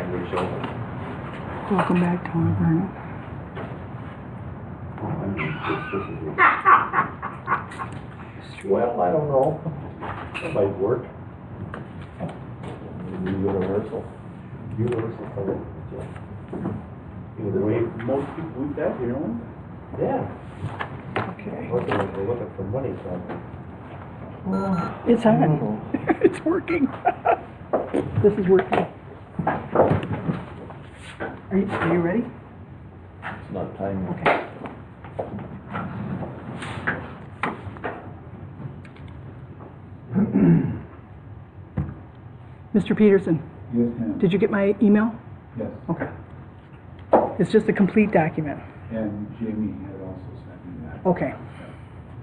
language, so. Welcome back, Town of Vernon. Well, I don't know. It might work. Universal. Universal color. The way most people do that, you know? Yeah. Okay. We're looking for money, so. It's on. It's working. This is working. Are you ready? It's not time. Okay. Mr. Peterson, Yes, ma'am. did you get my email? Yes, Okay. It's just a complete document. and Jamie had also sent me that. Okay.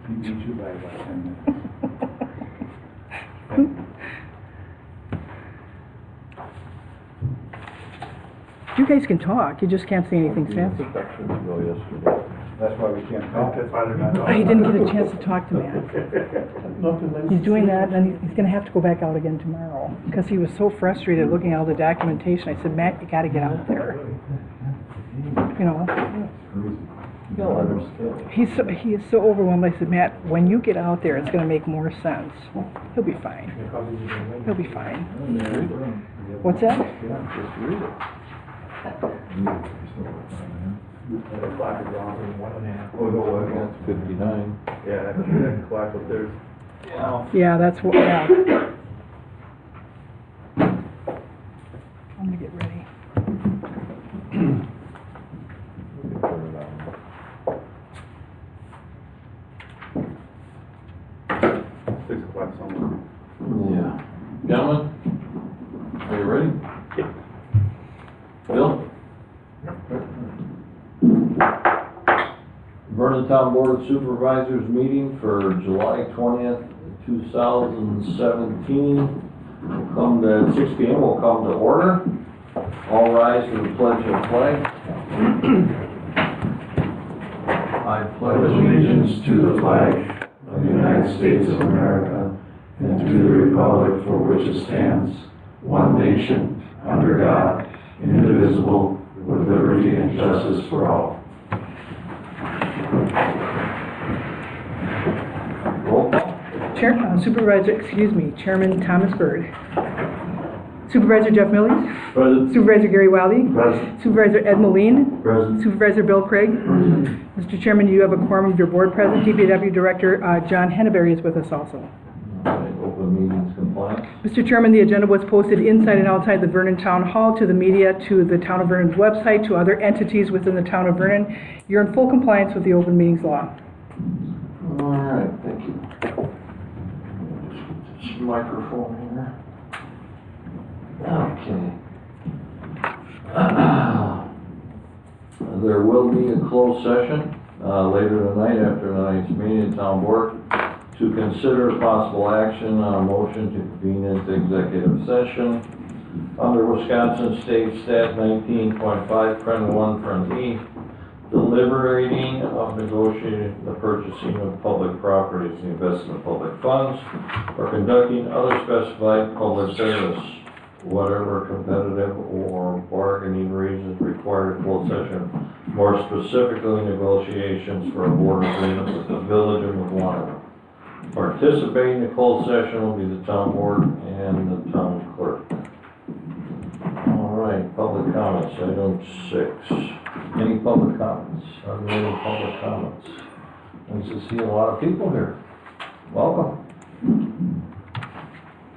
He beat you by about 10 minutes. You guys can talk, you just can't say anything fancy. Inspections ago yesterday. That's why we can't talk. That's why they're not. He didn't get a chance to talk to Matt. He's doing that, and then he's gonna have to go back out again tomorrow, because he was so frustrated looking at all the documentation. I said, Matt, you gotta get out there. You know, You don't understand. he is so overwhelmed. I said, Matt, when you get out there, it's gonna make more sense. He'll be fine. He'll be fine. What's that? Just read it. The clock is wrong in 1.5. Oh, no, what? That's 59. Yeah, that clock up there's. Yeah, that's what, yeah. I'm gonna get ready. We can turn it on. 6 o'clock somewhere. Yeah. Gentlemen, are you ready? Yeah. Bill? Vernon Town Board of Supervisors meeting for July 20th, 2017. We'll come to 6 p.m. We'll come to order. All rise for the pledge of flag. I pledge Allegiance to the flag of the United States of America and to the republic for which it stands, one nation, under God, indivisible, with liberty and justice for all. roll call. Chairman Thomas Bird. Supervisor Jeff Millies. Present. Supervisor Gary Wiley. Present. Supervisor Ed Moline. Present. Supervisor Bill Craig. Mr. Chairman, you have a quorum of your board present. DPW Director John Henneberry is with us also. All right, open meetings compliance. Mr. Chairman, the agenda was posted inside and outside the Vernon Town Hall, to the media, to the Town of Vernon's website, to other entities within the Town of Vernon. You're in full compliance with the open meetings law. All right, thank you. Just get this microphone here. Okay. There will be a closed session later tonight after tonight's meeting in Town Board to consider possible action on a motion to convene into executive session under Wisconsin State Stat 19.5, Pren 1, Pren E, deliberating of negotiating the purchasing of public properties, the investment of public funds, or conducting other specified public service, whatever competitive or bargaining reasons require a closed session, more specifically negotiations for a board agreement with the village of McWanago. Participating in the closed session will be the town board and the town clerk. All right, public comments, item 6. Any public comments? Are there any public comments? Nice to see a lot of people here. Welcome.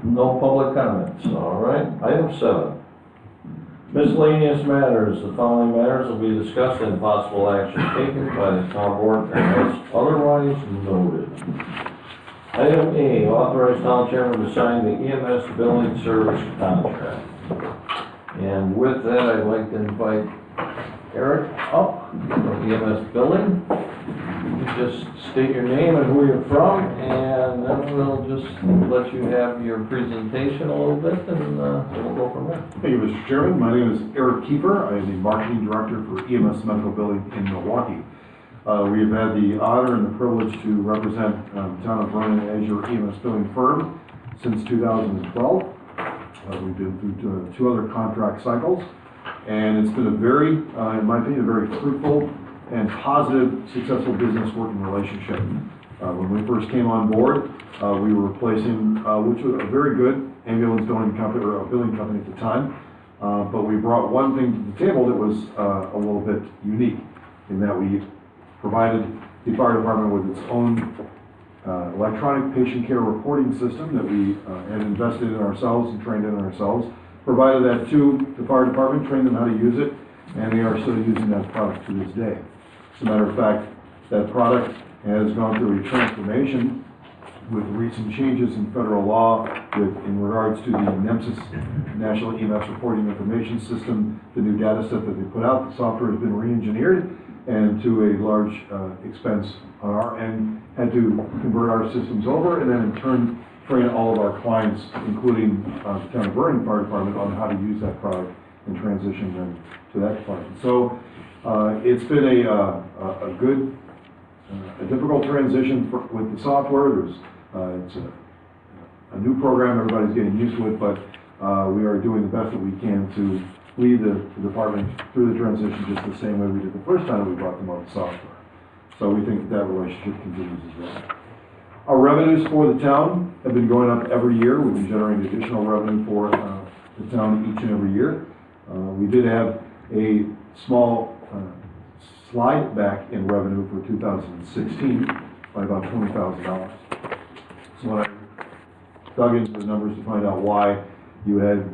No public comments, all right. Item 7. Miscellaneous matters. The following matters will be discussed and possible action taken by the town board unless otherwise noted. Item A, authorize town chairman to sign the EMS billing service contract. And with that, I'd like to invite Eric up from EMS billing. You just state your name and who you're from, and then we'll just let you have your presentation a little bit, and we'll go from there. Thank you, Mr. Chairman. My name is Eric Kiefer. I am the Marketing Director for EMS Medical Billing in Milwaukee. We have had the honor and the privilege to represent the town of Vernon as your EMS billing firm since 2012. We've been through two other contract cycles, and it's been a very, in my opinion, a very fruitful and positive, successful business working relationship. When we first came on board, we were replacing, which was a very good ambulance billing company, or a billing company at the time, but we brought one thing to the table that was a little bit unique, in that we provided the fire department with its own electronic patient care reporting system that we had invested in ourselves and trained in ourselves, provided that to the fire department, trained them how to use it, and they are still using that product to this day. As a matter of fact, that product has gone through a transformation with recent changes in federal law in regards to the NEMSIS, National EMS Reporting Information System, the new data set that they put out. The software has been re-engineered, and to a large expense on our end, had to convert our systems over, and then in turn train all of our clients, including the Town of Vernon Fire Department, on how to use that product and transition them to that department. So it's been a good, a difficult transition with the software. It's a new program, everybody's getting used to it, but we are doing the best that we can to lead the department through the transition just the same way we did the first time that we brought them on the software. So we think that relationship continues as well. Our revenues for the town have been going up every year. We've been generating additional revenue for the town each and every year. We did have a small slide back in revenue for 2016 by about $20,000. So when I dug into the numbers to find out why, you had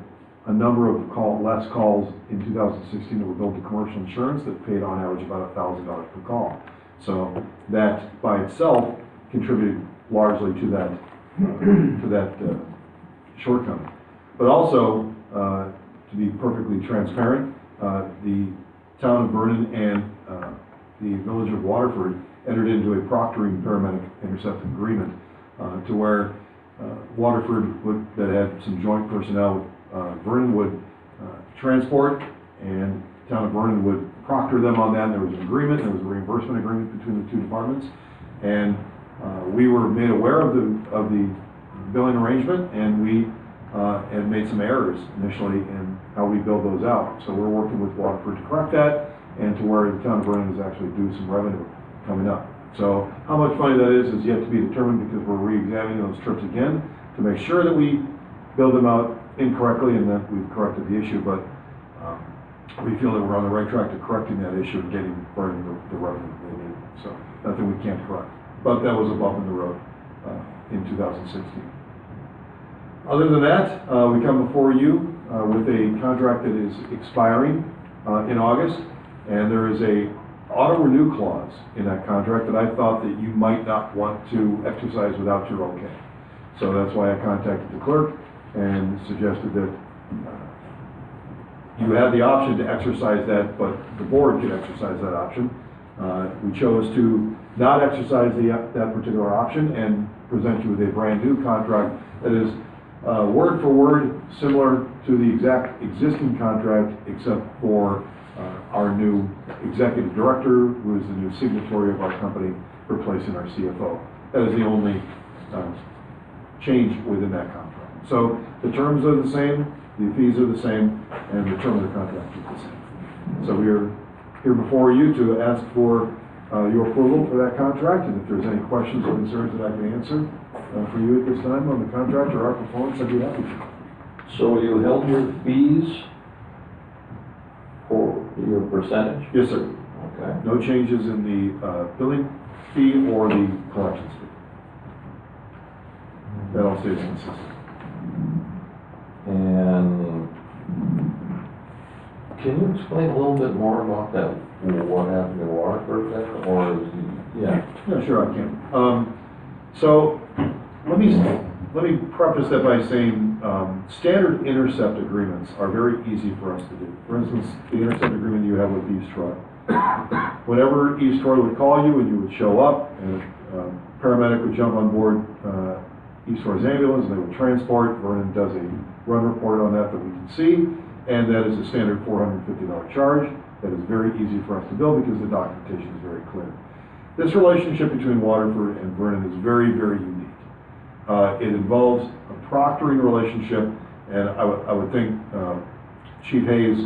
a number of less calls in 2016 that were billed to commercial insurance that paid on average about $1,000 per call. So that by itself contributed largely to that shortcoming. But also, to be perfectly transparent, the town of Vernon and the village of Waterford entered into a proctoring paramedic intercept agreement to where Waterford that had some joint personnel, Vernon would transport, and the town of Vernon would proctor them on that. And there was an agreement, there was a reimbursement agreement between the two departments, and we were made aware of the billing arrangement, and we had made some errors initially in how we billed those out. So we're working with Waterford to correct that, and to where the town of Vernon is actually due some revenue coming up. So how much money that is yet to be determined, because we're re-examining those trips again to make sure that we bill them out incorrectly and that we've corrected the issue. But we feel that we're on the right track to correcting that issue and getting Vernon the revenue they need. So nothing we can't correct. But that was a bump in the road in 2016. Other than that, we come before you with a contract that is expiring in August, and there is a auto-renew clause in that contract that I thought that you might not want to exercise without your okay. So that's why I contacted the clerk and suggested that you have the option to exercise that, but the board can exercise that option. We chose to not exercise that particular option and present you with a brand new contract that is word for word similar to the exact existing contract, except for our new executive director, who is the new signatory of our company, replacing our CFO. That is the only change within that contract. So the terms are the same, the fees are the same, and the term of the contract is the same. So we are here before you to ask for your approval for that contract, and if there's any questions or concerns that I can answer for you at this time on the contract or our performance, I'd be happy to. So you held your fees for your percentage? Yes, sir. Okay. No changes in the billing fee or the collections fee. That all stays consistent. And can you explain a little bit more about that? What happened in Waterford then, or is he, yeah? Yeah, sure I can. So let me preface that by saying standard intercept agreements are very easy for us to do. For instance, the intercept agreement you have with East Troy. Whenever East Troy would call you and you would show up, and a paramedic would jump on board East Troy's ambulance and they would transport. Vernon does a run report on that we can see, and that is a standard $450 charge. That is very easy for us to bill because the documentation is very clear. This relationship between Waterford and Vernon is very, very unique. It involves a proctoring relationship, And I would think Chief Hayes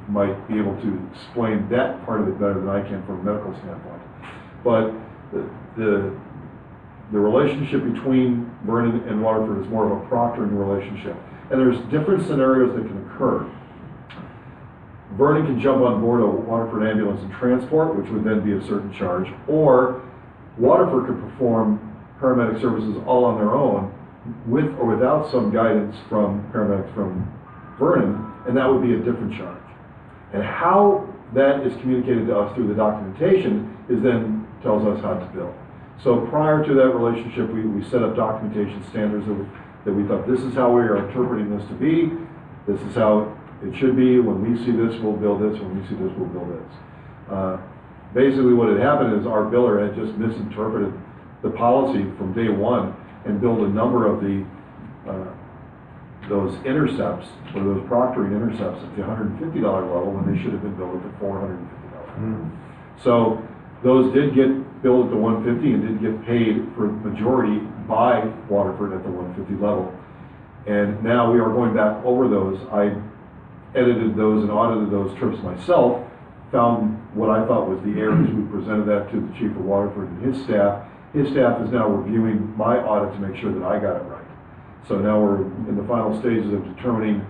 might be able to explain that part of it better than I can from a medical standpoint. But the relationship between Vernon and Waterford is more of a proctoring relationship. And there's different scenarios that can occur. Vernon can jump on board a Waterford ambulance and transport, which would then be a certain charge, or Waterford could perform paramedic services all on their own with or without some guidance from paramedics from Vernon, and that would be a different charge. And how that is communicated to us through the documentation is then tells us how to bill. So prior to that relationship, we set up documentation standards that we thought, this is how we are interpreting this to be, this is how it should be, when we see this, we'll bill this, when we see this, we'll bill this. Basically what had happened is our biller had just misinterpreted the policy from day one and billed a number of those intercepts, or those proctoring intercepts at the $150 level when they should have been billed at the $450. So those did get billed at the $150 and did get paid for majority by Waterford at the $150 level. And now we are going back over those. I edited those and audited those trips myself, found what I thought was the errors. We presented that to the Chief of Waterford and his staff. His staff is now reviewing my audit to make sure that I got it right. So now we're in the final stages of determining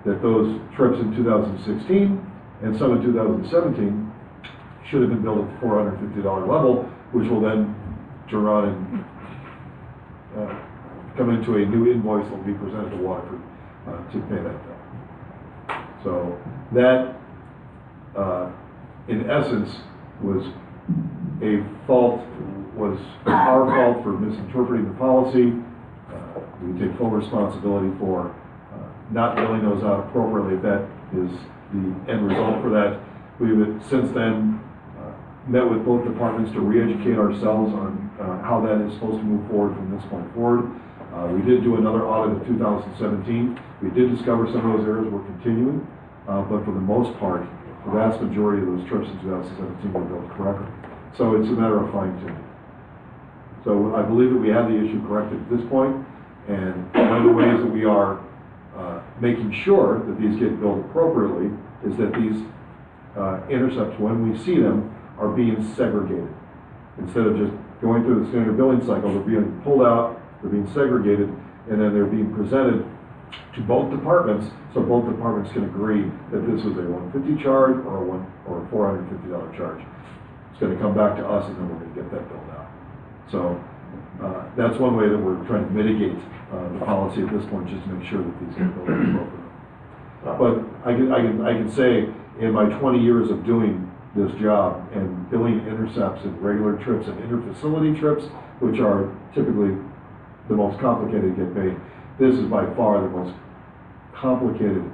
that those trips in 2016 and some in 2017 should have been billed at the $450 level, which will then turn around and come into a new invoice that will be presented to Waterford to pay that bill. So that, in essence, was our fault for misinterpreting the policy. We take full responsibility for not billing those out appropriately. That is the end result for that. We've since then met with both departments to re-educate ourselves on how that is supposed to move forward from this point forward. We did do another audit of 2017. We did discover some of those errors. We're continuing, but for the most part, the vast majority of those trips in 2017 were billed correctly. So it's a matter of fine-tuning. So I believe that we have the issue corrected at this point, and one of the ways that we are making sure that these get billed appropriately is that these intercepts, when we see them, are being segregated. Instead of just going through the standard billing cycle, they're being pulled out, they're being segregated, and then they're being presented to both departments, so both departments can agree that this was a $150 charge or a $450 charge. It's going to come back to us, and then we're going to get that billed out. So that's one way that we're trying to mitigate the policy at this point, just to make sure that these get billed appropriately. But I can say, in my 20 years of doing this job and billing intercepts and regular trips and interfacility trips, which are typically the most complicated to get paid, this is by far the most complicated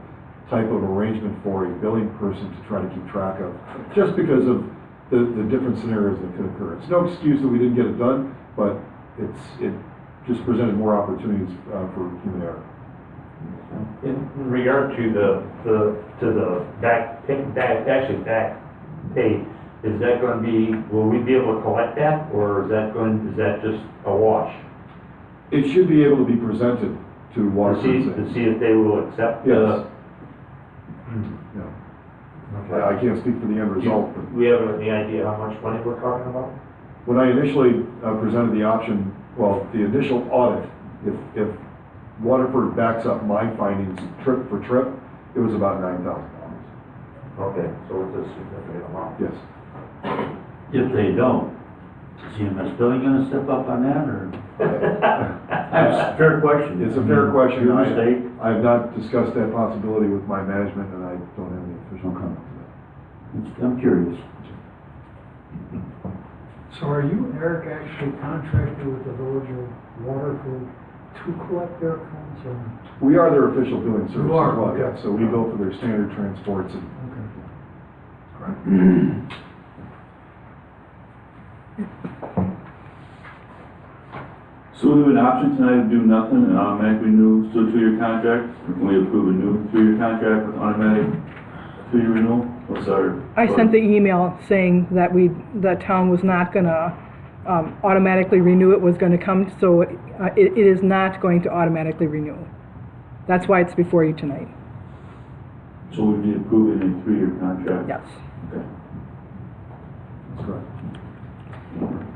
type of arrangement for a billing person to try to keep track of, just because of the different scenarios that could occur. It's no excuse that we didn't get it done, but it just presented more opportunities for human error. In regard to the back pay, is that going to be, will we be able to collect that, or is that just a wash? It should be able to be presented to Waterford. To see if they will accept. Yes. I can't speak for the end result. Do we have any idea how much money we're talking about? When I initially presented the option, well, the initial audit, if Waterford backs up my findings trip for trip, it was about $9,000. Okay, so it's a significant amount. Yes. If they don't, is CMS billing going to step up on that, or? That's a fair question. It's a fair question. Your mistake. I have not discussed that possibility with my management, and I don't have any official comment to that. I'm curious. So are you, Eric, actually contracted with the village of Waterford to collect their accounts, or? We are their official billing service. You are, as well, okay. yeah. So we bill for their standard transports and So we have an option tonight to do nothing and automatically renew still 2-year contract, or can we approve a new 3-year contract with automatic 2-year renewal? What's our? I sent the email saying that the town was not gonna automatically renew, it was gonna come, so it is not going to automatically renew. That's why it's before you tonight. So we'd be approving a 3-year contract? Yes. Okay. That's correct.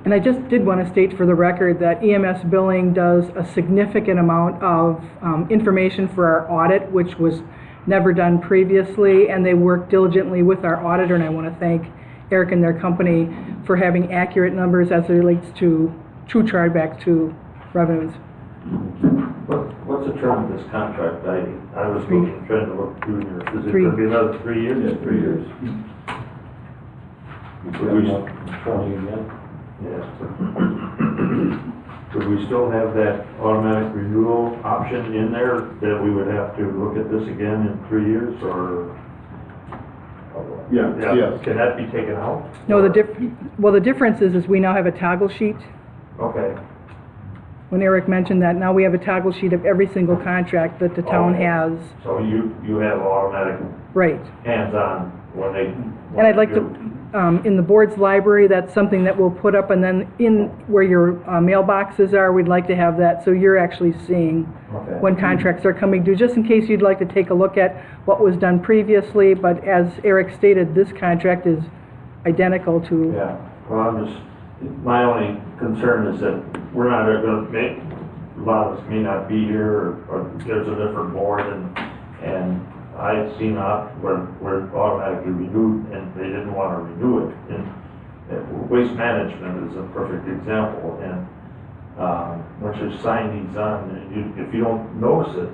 And I just did want to state for the record that EMS billing does a significant amount of information for our audit, which was never done previously, and they work diligently with our auditor, and I want to thank Eric and their company for having accurate numbers as it relates to true chargebacks to revenues. What's the term of this contract? I was Three. trying to look through here. Is it Three. going to be another 3 years? Yeah, 3 years. Could we, 20 again? yeah. Could we still have that automatic renewal option in there that we would have to look at this again in 3 years, or? Yeah, yes. Can that be taken out? No, the difference is we now have a toggle sheet. Okay. When Eric mentioned that, now we have a toggle sheet of every single contract that the town Okay. has. So you have automatic Right. hands-on when they. And I'd like to, in the board's library, that's something that we'll put up, and then in where your mailboxes are, we'd like to have that, so you're actually seeing Okay. when contracts are coming due, just in case you'd like to take a look at what was done previously, but as Eric stated, this contract is identical to. Yeah, well, my only concern is that we're not gonna make, a lot of us may not be here, or there's a different board, and I've seen where it automatically renewed, and they didn't wanna renew it. And waste management is a perfect example, and, once you sign these on, if you don't notice it,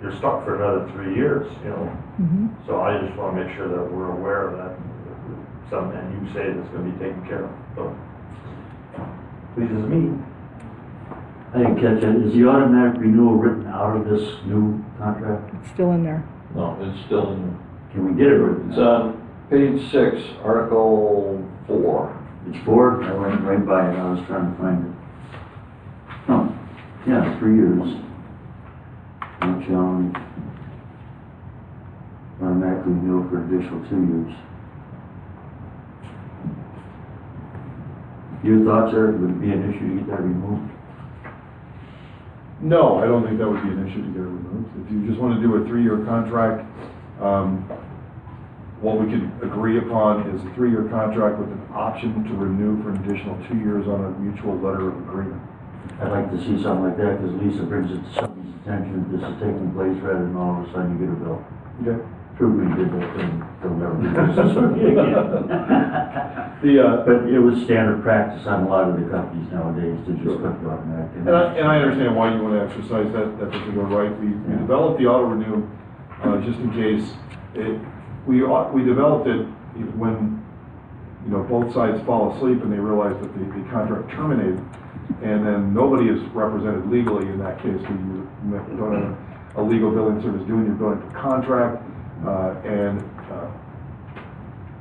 you're stuck for another 3 years, you know? Mhm. So I just wanna make sure that we're aware of that, and you say that's gonna be taken care of, so. Pleases me. I didn't catch it. Is the automatic renewal written out of this new contract? It's still in there. No, it's still in, Can we get it written it's out? on page 6, Article 4. It's 4? I went right by it. I was trying to find it. Oh, yeah, 3 years. No challenge. Automatically renewal for additional 2 years. Your thoughts, Eric, would it be an issue to get that removed? No, I don't think that would be an issue to get it removed. If you just want to do a 3-year contract, what we could agree upon is a 3-year contract with an option to renew for an additional 2 years on a mutual letter of agreement. I'd like to see something like that, because Lisa brings it to somebody's attention that this is taking place, rather than all of a sudden you get a bill. Okay. True, we did that thing, they'll never do business with me again. The, But it was standard practice on a lot of the companies nowadays to just put the automatic. and I understand why you want to exercise that particular right. We developed the auto renew, just in case. We developed it when, you know, both sides fall asleep and they realize that the contract terminated, and then nobody is represented legally in that case, because you don't have a legal billing service doing your billing for contract, and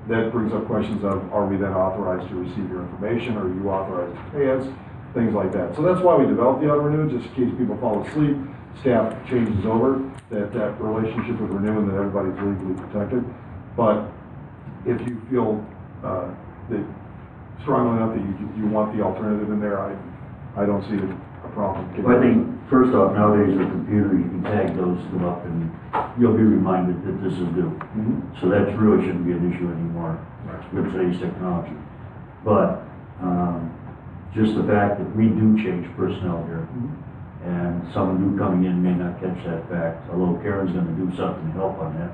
that brings up questions of, are we then authorized to receive your information, or are you authorized to pay us, things like that. So that's why we developed the auto renew, just in case people fall asleep, staff changes over, that relationship with renewing, that everybody's legally protected. But if you feel that strongly enough that you want the alternative in there, I don't see a problem. Well, I think, first off, nowadays with computer, you can tag those them up and you'll be reminded that this is due. Mhm. So that really shouldn't be an issue anymore with today's technology. But, just the fact that we do change personnel here, and someone new coming in may not catch that fact, although Karen's gonna do something to help on that.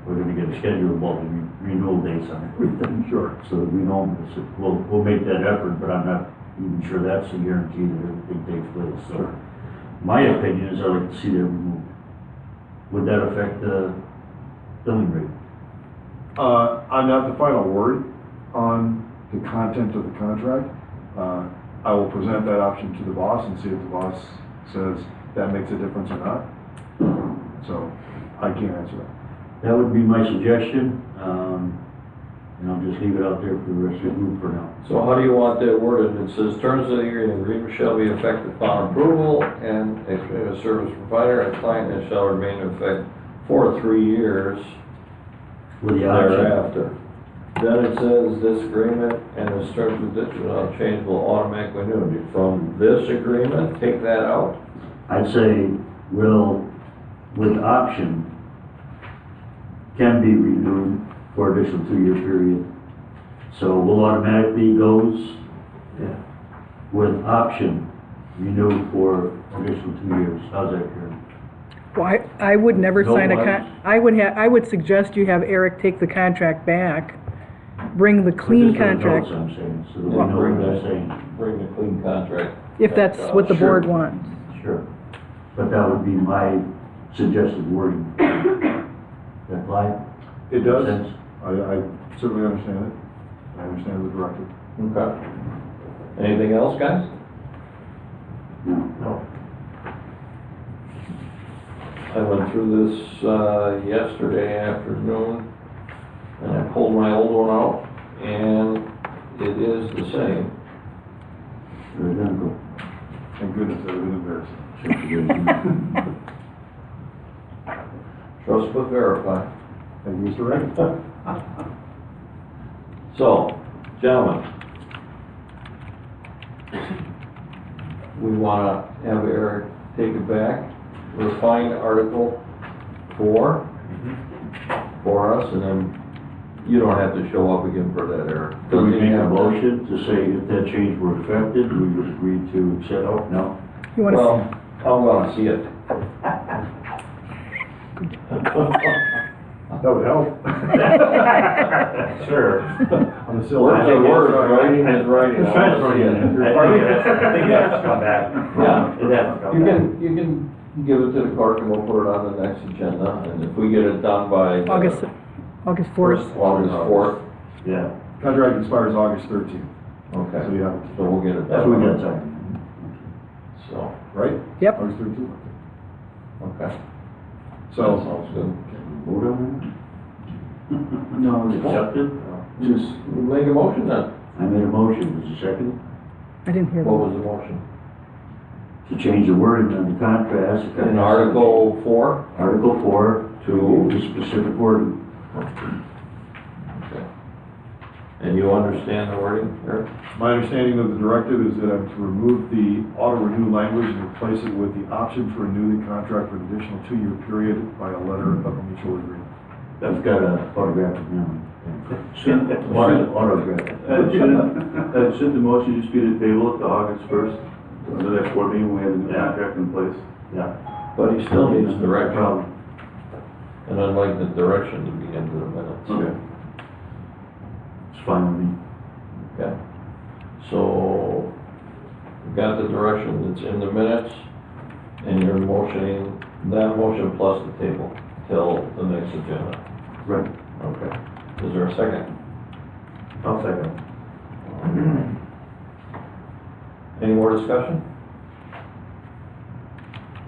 We're gonna get a schedule of all the renewal dates on everything. Sure. So that we know, we'll make that effort, but I'm not even sure that's a guarantee that everything takes place. So, my opinion is I'd like to see that removed. Would that affect the billing rate? I'm not the final word on the content of the contract. I will present that option to the boss and see if the boss says that makes a difference or not. So, I can't answer that. That would be my suggestion, and I'll just leave it out there for the rest of the group for now. So how do you want that worded? It says, terms of the agreement shall be effective upon approval, and a service provider and client and shall remain in effect for 3 years With the option, thereafter. Then it says, this agreement and its terms and conditions without change will automatically renew. From this agreement, take that out? I'd say we'll with option can be renewed for additional 2-year period. So will automatically goes with option renewed for additional 2 years. How's that, Karen? Well, I would never No sign a one's- I would suggest you have Eric take the contract back, bring the clean Just for the contract, notes, I'm saying, so that we know what they're saying. Bring the clean contract. if that's what the Sure. board wants. Sure. But that would be my suggested wording. That fly? It does. Sense? I certainly understand it. I understand the directive. Okay. Anything else, guys? No. I went through this, yesterday afternoon, and I pulled my old one out, and it is the same. Very good. Thank goodness, that would have been embarrassing. Trust but verify. Thank you, Mr. Ray. So, gentlemen, we wanna have Eric take it back, refine Article 4 for us, and then you don't have to show up again for that, Eric. Could we make a motion to say if that change were affected, we would agree to accept, oh, no? You wanna, Well, I'm gonna see it. That would help. Sure. On the silver. Words are words, writing is writing. Just trying to throw you in there. I think it has to come back. Yeah. It has to come You back. you can give it to the clerk and we'll put it on the next agenda, and if we get it done by. August 4th. August 4th, Yeah. Contract expires August 13th, okay, so you have, so we'll get it That's done. what we got time. So, right? Yep. August 13th. okay, So, that sounds good. Vote on that? No, it's accepted. Just make a motion then. I made a motion, was it second? I didn't hear What that. was the motion? To change the wording on the contrast. In Article 4? Article 4 to the specific wording. Okay. And you understand the wording, Eric? my understanding of the directive is that I'm to remove the auto-renew language and replace it with the option to renew the contract for an additional 2-year period by a letter of mutual agreement. That's got a photographic memory. Autograph. Should the motion just be to table it to August 1st, the next board meeting, when we have the new contract in place? Yeah. But he still needs direction, Problem. and I'd like the direction to be into the minutes. Okay. It's fine with me. Okay, so, we got the direction that's in the minutes, and you're motioning, that motion plus the table, till the next agenda. Right. Okay, is there a second? I'll second. Any more discussion?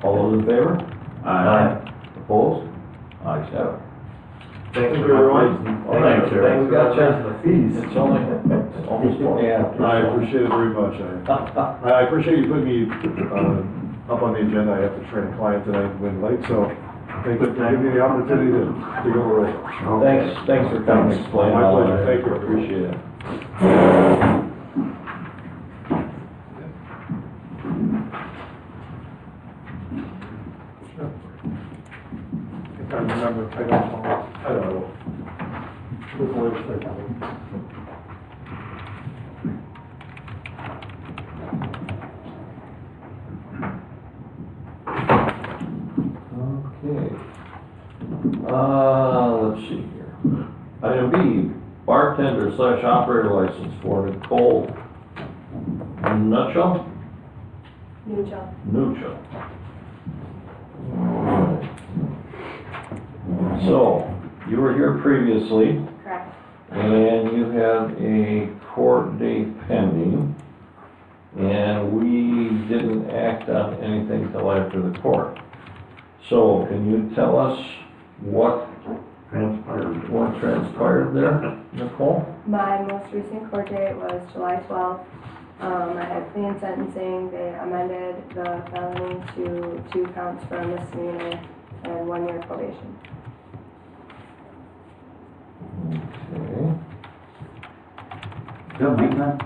All those in favor? Aye. Opposed? Ayes have it. Thanks Thank for you, everyone. Thanks, Eric. We got you. The fees. It's only, it's almost 20 after. I appreciate it very much. I appreciate you putting me, up on the agenda. I have to train a client tonight and win late, so thank you for giving me the opportunity to go over it. Thanks for coming, explaining My all pleasure. that. Thank you. Appreciate it. If I remember, I don't know. I don't know. With words like that. Okay. Let's see here. Item B, bartender / operator license for Nicole Nutshell? Nutshell. So, you were here previously, Correct. and you have a court date pending, and we didn't act on anything till after the court. So, can you tell us what transpired there, Nicole? My most recent court date was July 12th. I had clean sentencing. They amended the felony to 2 counts for a misdemeanor and 1 year probation. Okay. Don't make that.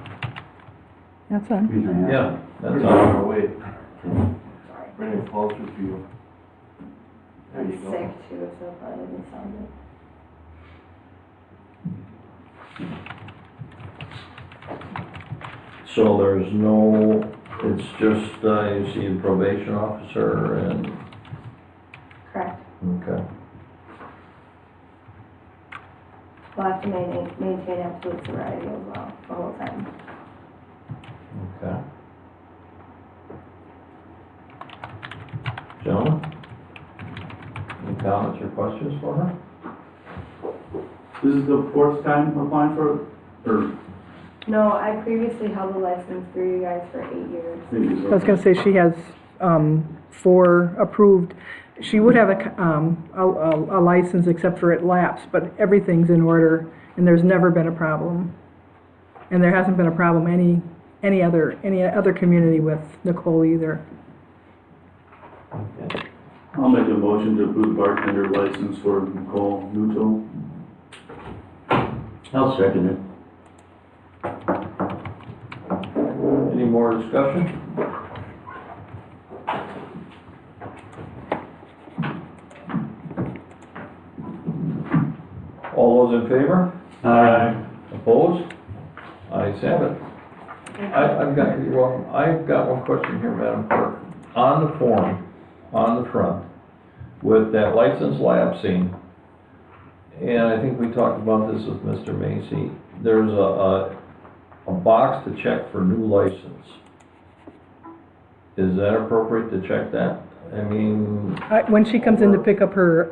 That's on. Reason I asked. Yeah, that's all. Wait, Sorry. bring it closer to you. I'm sick too, so it probably doesn't sound good. So there's no, it's just, you see the probation officer and, Correct. okay. We'll have to maintain absolute sobriety as well, the whole time. Okay. Gentlemen? Any comments or questions for her? This is the fourth time applying for it, or? No, I previously held a license through you guys for 8 years. I was gonna say she has, 4 approved. She would have a license except for it lapsed, but everything's in order and there's never been a problem. And there hasn't been a problem any other community with Nicole either. Okay. I'll make a motion to approve the bartender license for Nicole Newton. I'll second it. Any more discussion? All those in favor? Aye. Opposed? Ayes have it. I've got one question here, Madam Clerk. On the form, on the front, with that license lapsing, and I think we talked about this with Mr. Macy, there's a box to check for new license. Is that appropriate to check that? I mean, When she comes in to pick up her,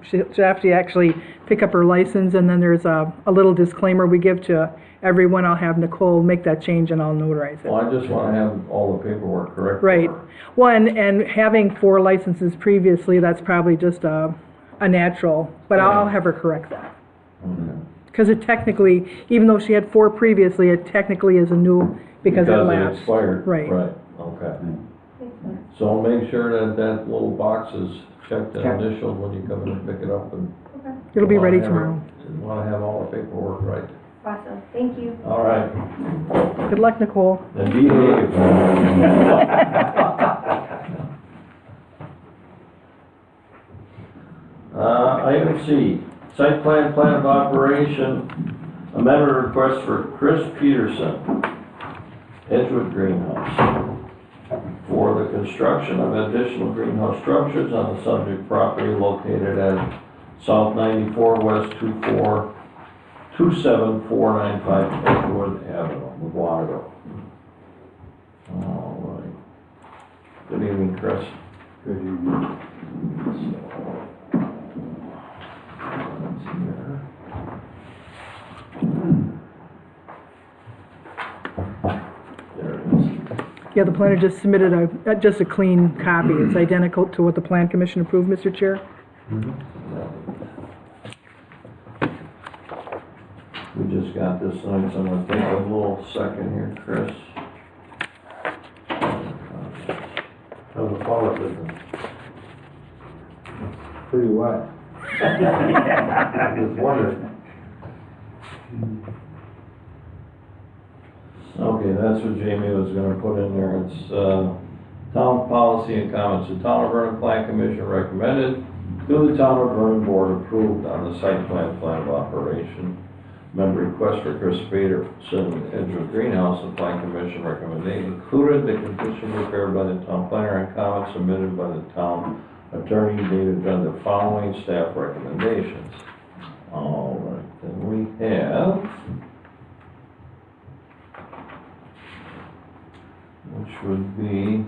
she'll have to actually pick up her license, and then there's a little disclaimer we give to everyone. I'll have Nicole make that change and I'll notarize well, it. I just want to have all the paperwork correct. for Right. her. Well, and having 4 licenses previously, that's probably just a natural, but I'll have her correct that. Okay. Because it technically, even though she had 4 previously, it technically is a new, because it lapsed. expired. Right. Right, okay. Makes sense. So make sure that little box is checked and initialed when you come in and pick it up, and Okay. It'll be ready wanna have tomorrow. Want to have all the paperwork right. Awesome. Thank you. All right. Good luck, Nicole. And behave. Item C, site plan of operation, amendment request for Chris Peterson, Edgewood Greenhouse, for the construction of additional greenhouse structures on the subject property located at South 94 West 27495 Edgewood Avenue, Waukesha. All right. Good evening, Chris. Good evening. There it is. Yeah, the planner just submitted just a clean copy. It's identical to what the plan commission approved, Mr. Chair. We just got this tonight, so I'm gonna take a little second here, Chris. How's the fall business? Pretty wet. I just wondered. Okay, that's what Jamie was gonna put in there. It's, town policy and comments. The Town of Vernon Plan Commission recommended to the Town of Vernon Board approved on the site plan of operation. Member request for Chris Peterson, Edgewood Greenhouse, the Plan Commission recommendation included the condition prepared by the town planner and comments submitted by the town attorney dated on the following staff recommendations. All right, then we have, which would be,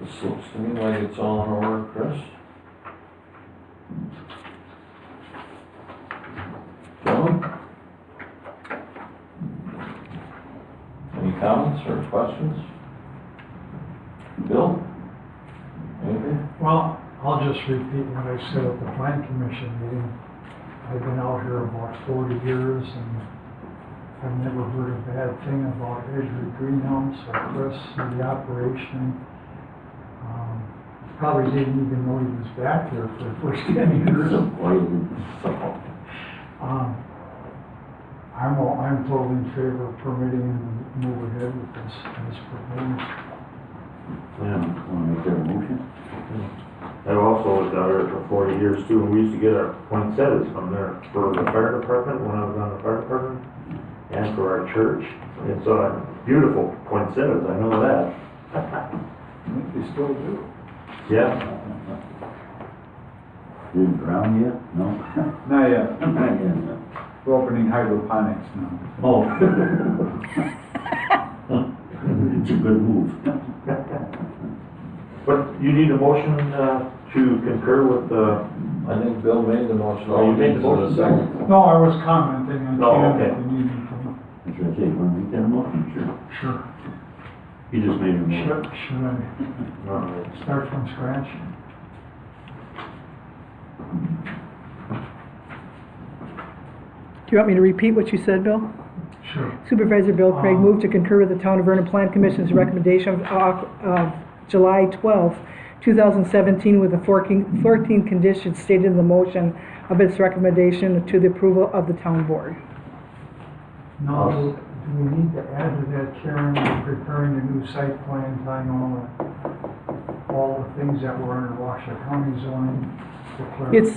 this looks to me like it's all in order, Chris. comments or questions? Bill? Anything? Well, I'll just repeat what I said at the plan commission meeting. I've been out here about 40 years and I've never heard a bad thing about Edgewood Greenhouse or Chris and the operation. Probably didn't even know he was back there for the first 10 years. I'm totally in favor of permitting and move ahead with this proposal. Yeah, wanna make that a motion? I've also lived out here for 40 years too, and we used to get our poinsettias from there for the fire department, when I was on the fire department, and for our church. It's beautiful poinsettias, I know that. I think they still do. Yeah. Didn't drown yet? No? Not yet. Not yet. We're opening hydroponics now. Oh. It's a good move. But you need a motion to concur with the, I think Bill made the motion. Oh, you made the motion. Second. No, I was commenting on Oh, Ken, okay. if you need anything. That's what I say, wanna make that a motion? Sure. Sure. You just made a motion. Should I start from scratch? Do you want me to repeat what you said, Bill? Sure. Supervisor Bill Craig moved to concur with the Town of Vernon Plan Commission's recommendation of July 12, 2017, with the 14 conditions stated in the motion of its recommendation to the approval of the town board. Now, do we need to add to that, Karen, preparing a new site plan, tying all the things that were under Waukesha County zoning? It's,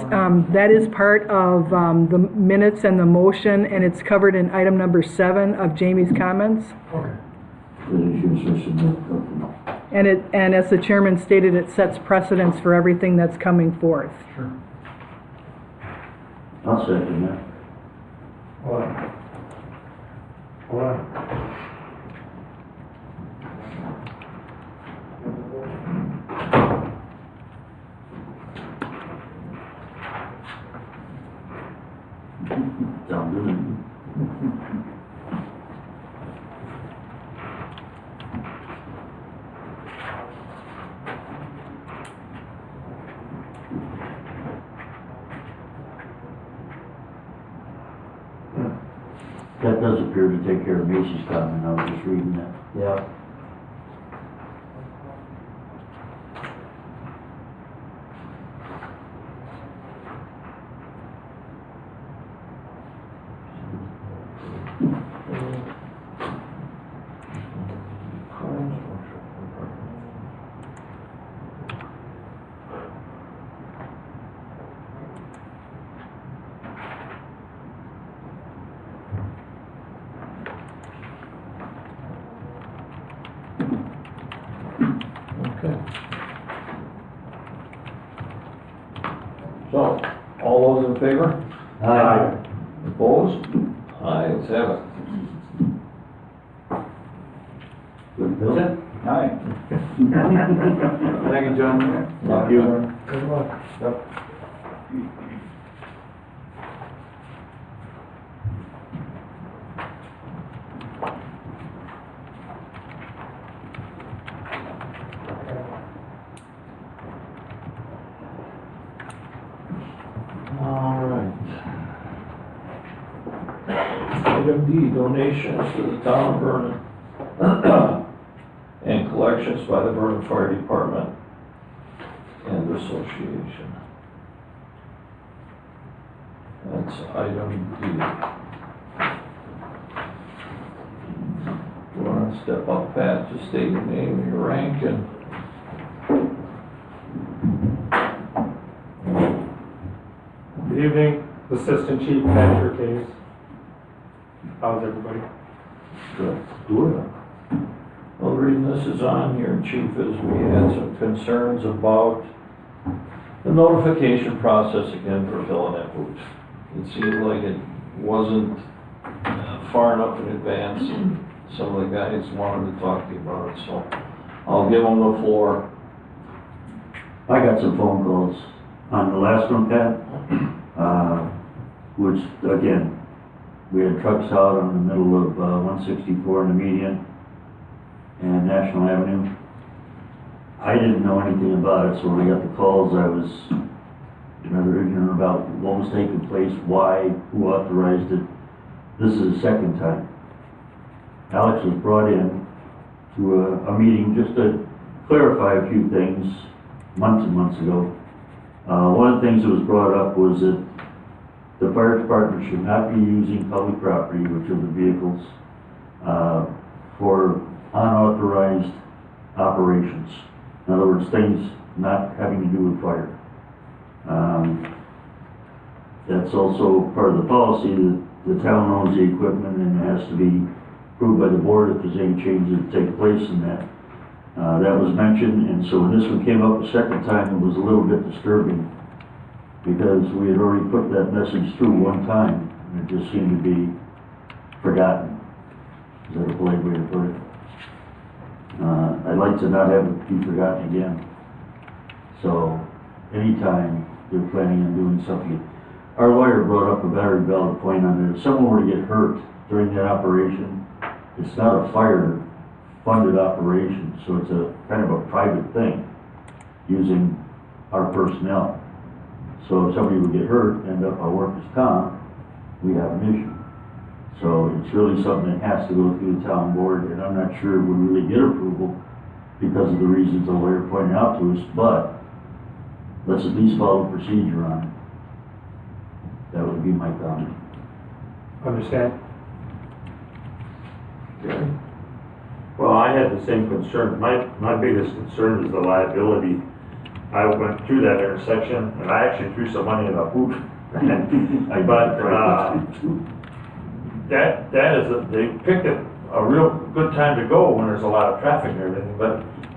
that is part of the minutes and the motion, and it's covered in item number 7 of Jamie's comments. Okay. And as the chairman stated, it sets precedence for everything that's coming forth. Sure. I'll second that. What? Sound good? That does appear to take care of Macy's comment, I was just reading that. Yeah. Okay. So, all those in favor? Aye. Opposed? Ayes have it. Good, Bill? Aye. Thank you, John. Thank you. Good luck. Yep. All right. Item D, donations to the town of Vernon and collections by the Vernon Fire Department and Association. That's item D. You want to step up, Pat, just state your name and your rank and Good evening, Assistant Chief Patrick Hayes. How's everybody? good. Well, the reason this is on here, Chief, is we had some concerns about the notification process again for filling that boot. It seemed like it wasn't far enough in advance, and some of the guys wanted to talk to you about it, so I'll give them the floor. I got some phone calls on the last one, Pat, which, again, we had trucks out in the middle of 164 in the median, and National Avenue. I didn't know anything about it, so when I got the calls, I was rather ignorant about what was taking place, why, who authorized it. This is the second time. Alex was brought in to a meeting just to clarify a few things months and months ago. One of the things that was brought up was that the fire department should not be using public property, which are the vehicles, for unauthorized operations. In other words, things not having to do with fire. That's also part of the policy that the town owns the equipment and it has to be approved by the board if there's any changes that take place in that. That was mentioned, and so when this one came up a second time, it was a little bit disturbing because we had already put that message through one time and it just seemed to be forgotten. Is that a polite way to put it? I'd like to not have it be forgotten again. So, anytime they're planning on doing something, our lawyer brought up a very valid point on it. If someone were to get hurt during that operation, it's not a fire-funded operation, so it's a kind of a private thing using our personnel. So if somebody would get hurt, end up on workers' comp, we have an issue. So it's really something that has to go through the town board, and I'm not sure we really get approval because of the reasons the lawyer pointed out to us, but let's at least follow procedure on it. That would be my comment. Understand? Well, I had the same concern. My biggest concern is the liability. I went through that intersection and I actually threw some money in a hoop. They picked a real good time to go when there's a lot of traffic and everything,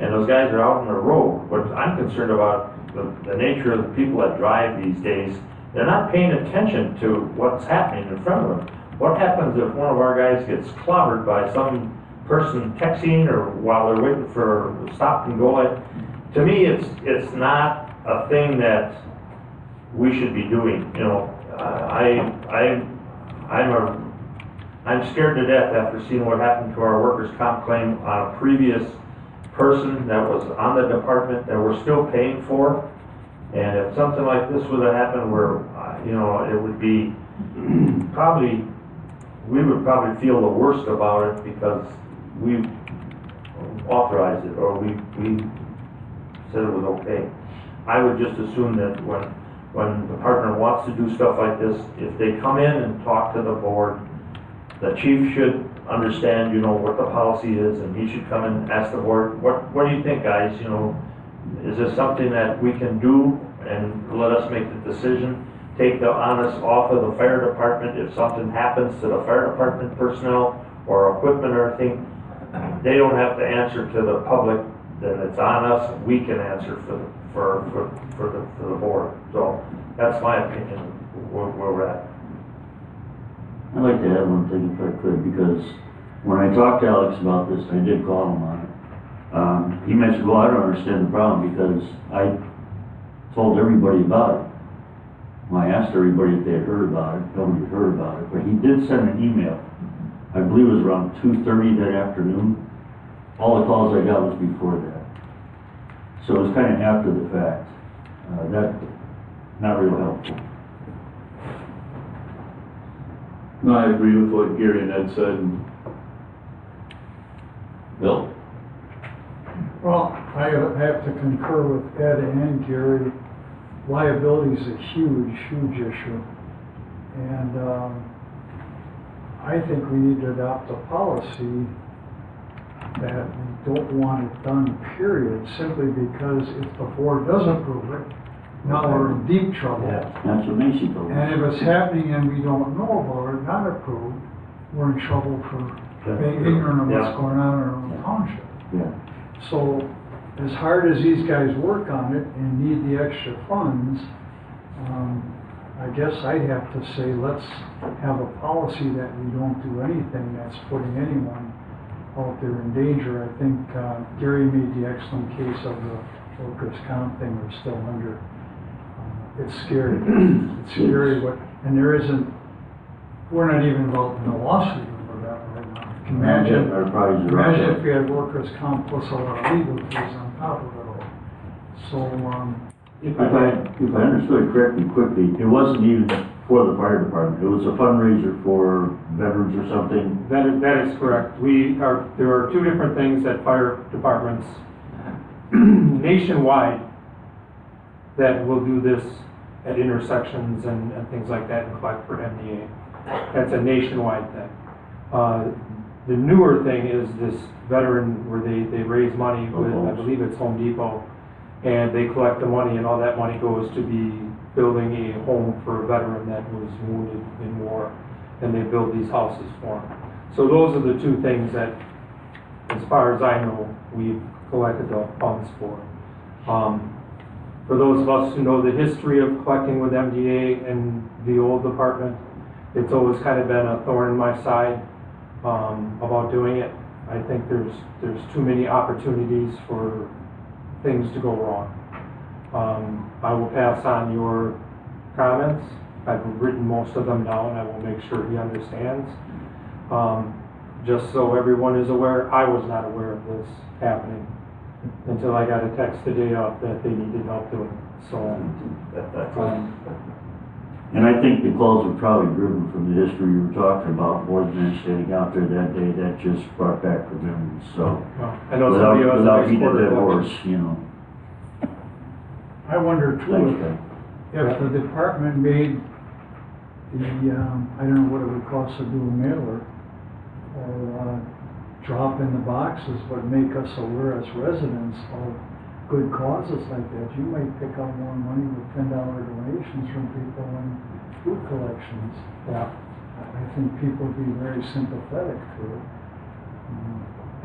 and those guys are out on the road. What I'm concerned about, the nature of the people that drive these days, they're not paying attention to what's happening in front of them. What happens if one of our guys gets clobbered by some person texting or while they're waiting for a stop and go light? To me, it's not a thing that we should be doing. You know, I'm scared to death after seeing what happened to our workers' comp claim on a previous person that was on the department that we're still paying for. And if something like this would have happened where, you know, it would be probably, we would probably feel the worst about it because we authorized it or we said it was okay. I would just assume that when the partner wants to do stuff like this, if they come in and talk to the board, the chief should understand, you know, what the policy is, and he should come and ask the board, what do you think, guys? You know, is this something that we can do and let us make the decision? Take the onus off of the fire department if something happens to the fire department personnel or equipment or anything. They don't have to answer to the public, then it's on us. We can answer for the board. So that's my opinion where we're at. I'd like to add one thing if I could, because when I talked to Alex about this, I did call him on it. He mentioned, well, I don't understand the problem because I told everybody about it. Well, I asked everybody if they had heard about it. Nobody had heard about it, but he did send an email. I believe it was around 2:30 that afternoon. All the calls I got was before that. So it was kind of after the fact. That, not real helpful. No, I agree with what Gary and Ed said. Bill? Well, I have to concur with Ed and Gary. Liability is a huge, huge issue. And I think we need to adopt a policy that we don't want it done, period, simply because if the board doesn't approve it, now we're in deep trouble. Yeah, that's what makes you go. And if it's happening and we don't know about it, not approved, we're in trouble for being ignorant of what's going on in our own township. Yeah. So, as hard as these guys work on it and need the extra funds, I guess I'd have to say let's have a policy that we don't do anything that's putting anyone out there in danger. I think Gary made the excellent case of the workers' comp thing we're still under. It's scary. It's scary, but, and there isn't, we're not even involved in a lawsuit over that right now. Imagine, Enterprise are up imagine there. if we had workers' comp plus all our legal fees on top of it all. So, If I understood correctly quickly, it wasn't even for the fire department, it was a fundraiser for veterans or something. That is correct. There are two different things that fire departments nationwide that will do this at intersections and things like that and collect for MDA. That's a nationwide thing. The newer thing is this veteran where they raise money with, I believe it's Home Depot, and they collect the money, and all that money goes to be building a home for a veteran that was wounded in war, and they build these houses for him. So those are the two things that, as far as I know, we've collected the funds for. For those of us who know the history of collecting with MDA and the old department, it's always kind of been a thorn in my side about doing it. I think there's too many opportunities for things to go wrong. I will pass on your comments. I've written most of them down. I will make sure he understands. Just so everyone is aware, I was not aware of this happening until I got a text the day of that they needed help doing it. So, And I think the calls were probably driven from the history you were talking about, more than standing out there that day, that just brought back the memories, so. I know somebody else Without next beating a quarter dead collection. horse, you know. I wonder Thanks, too, Ken. if the department made the, I don't know what it would cost to do a mailer, or drop in the boxes, but make us aware as residents of good causes like that. You might pick up more money with $10 donations from people in food collections. Yeah. I think people would be very sympathetic to it.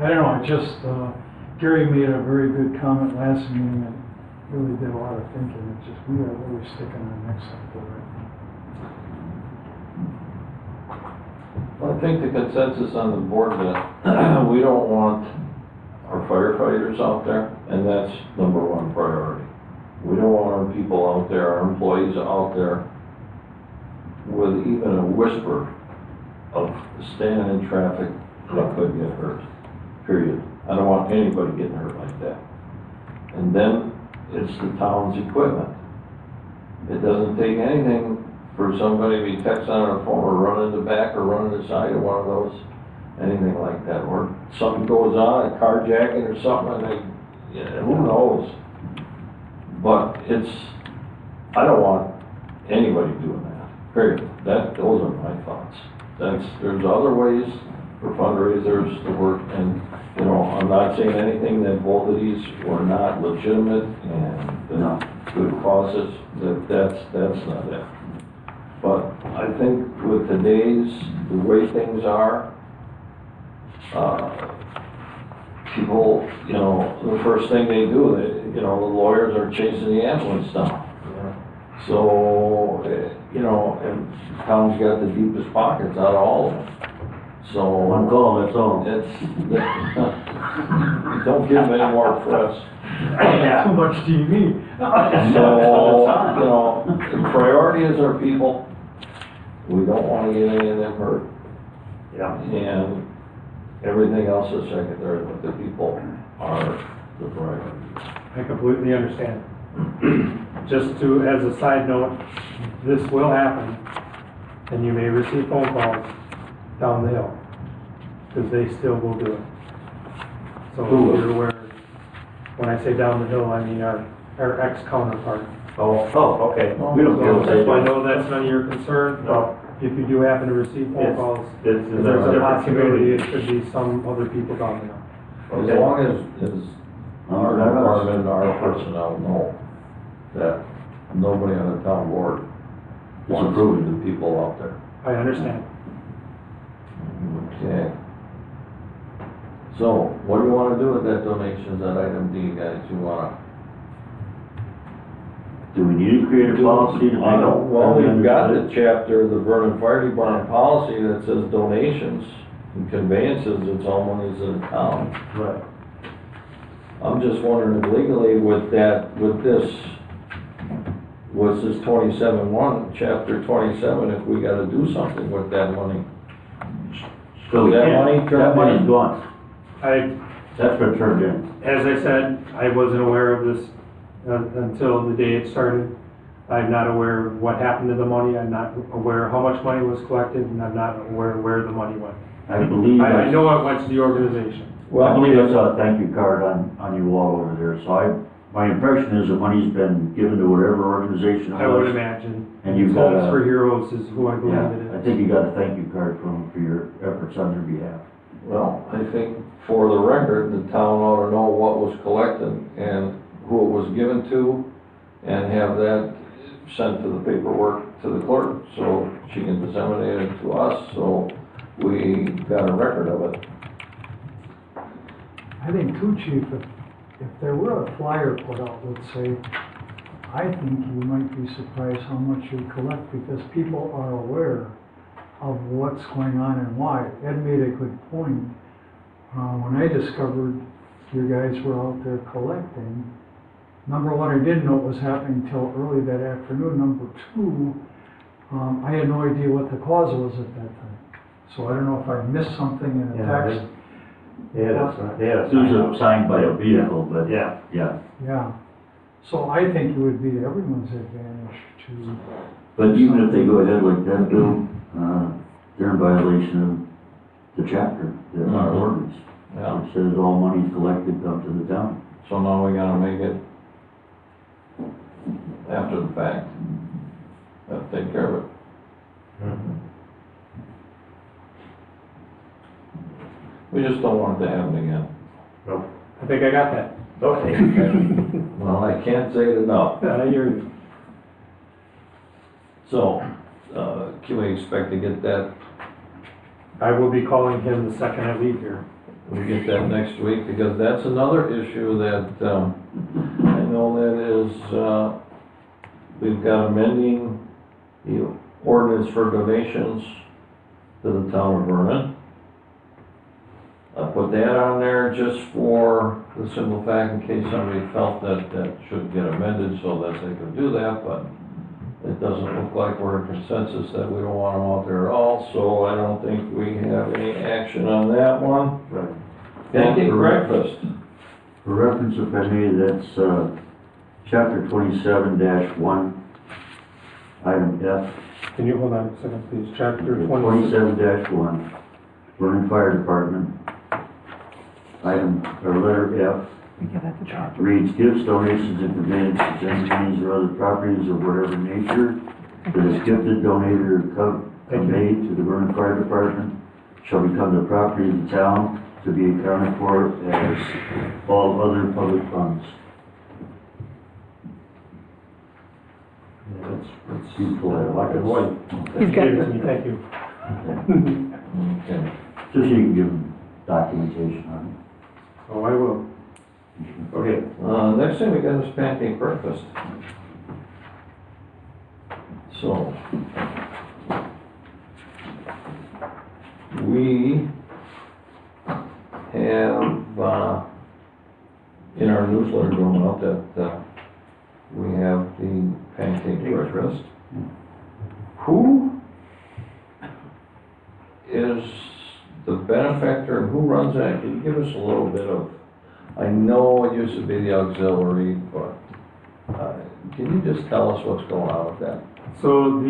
I don't know, Gary made a very good comment last meeting and really did a lot of thinking. It's just, we are really sticking our necks out for it. Well, I think the consensus on the board that we don't want our firefighters out there, and that's number one priority. We don't want our people out there, our employees out there with even a whisper of standing in traffic that could get hurt, period. I don't want anybody getting hurt like that. And then it's the town's equipment. It doesn't take anything for somebody to be texting on their phone or running the back or running the side of one of those, anything like that, or something goes on, a carjacking or something, and who knows? But I don't want anybody doing that, period. Those are my thoughts. There's other ways for fundraisers to work, and, I'm not saying anything that both of these were not legitimate and good causes, that's not it. But I think with the way things are, people, the first thing they do, the lawyers are chasing the ambulance down. So, and town's got the deepest pockets out of all of them. So. One call, that's all. Don't give them any more press. Too much TV. So, the priority is our people. We don't want to get any of them hurt. Yeah. And everything else is secondary, but the people are the priority. I completely understand. Just as a side note, this will happen, and you may receive phone calls down the hill, because they still will do it. So if you're aware, when I say down the hill, I mean our ex-counterpart. Oh, okay. We don't care what they So I do. know that's none of your concern, but if you do happen to receive phone calls, There's there's a possibility it could be some other people down there. As long as our department, our personnel know that nobody on the town board wants the people out there. I understand. Okay. So, what do you want to do with that donation, that item D, guys? You want Do we need to create a policy to make to? up? Well, we've got the chapter, the Vernon Fire Department policy that says donations and conveyances, it's all monies of the town. Right. I'm just wondering if legally with this 27-1, chapter 27, if we gotta do something with that money. So we That can't- money that turned money's in? gone. I, That's been turned in. as I said, I wasn't aware of this until the day it started. I'm not aware of what happened to the money, I'm not aware how much money was collected, and I'm not aware where the money went. I believe I know it went to the organization. I believe I saw a thank you card on your wall over there, so my impression is the money's been given to whatever organization it was. I would imagine. And you've got Homes a- for Heroes is who I believe Yeah, it I is. think you got a thank you card from them for your efforts on their behalf. Well, I think for the record, the town ought to know what was collected and who it was given to, and have that sent to the paperwork to the clerk, so she can disseminate it to us, so we got a record of it. I think too, Chief, if there were a flyer put out, let's say, I think you might be surprised how much you collect, because people are aware of what's going on and why. Ed made a good point. When I discovered you guys were out there collecting, number one, I didn't know it was happening till early that afternoon. Number two, I had no idea what the cause was at that time. So I don't know if I missed something in a text. Yeah, It was signed by a vehicle, but yeah. yeah. Yeah. So I think it would be to everyone's advantage to, But even if they go ahead like that, Bill, they're in violation of the chapter, our ordinance. Yeah, It says all money collected comes to the town. so now we gotta make it after the fact. Take care of it. We just don't want it to happen again. I think I got that. Okay. Well, I can't say it enough. I hear you. So, can we expect to get that, I will be calling him the second I leave here. we get that next week? Because that's another issue that, I know that is, we've got amending the ordinance for donations to the town of Vernon. I put that on there just for the simple fact in case somebody felt that that should get amended so that they could do that, but it doesn't look like we're in consensus that we don't want them out there at all, so I don't think we have any action on that one. Right. Pancake breakfast. For reference, if I may, that's, chapter 27-1, item F. Can you hold on a second, please? Chapter 20. 27-1, Vernon Fire Department, item, or letter F, We get at the top. reads, gifts, donations, and conveyances, any monies or other properties of whatever nature that is gifted, donated, or conveyed to the Vernon Fire Department shall become the property of the town to be accounted for as all other public funds. That's useful, Black and white. He's got Gave it to me, thank you. Okay. just so you can give them documentation on Oh, I will. Okay. Next thing we got is pancake breakfast. So, we have, in our newsletter going out that, we have the pancake breakfast. Who is the benefactor and who runs that? Can you give us a little bit of, I know it used to be the auxiliary, but, can you just tell us what's going on with that? So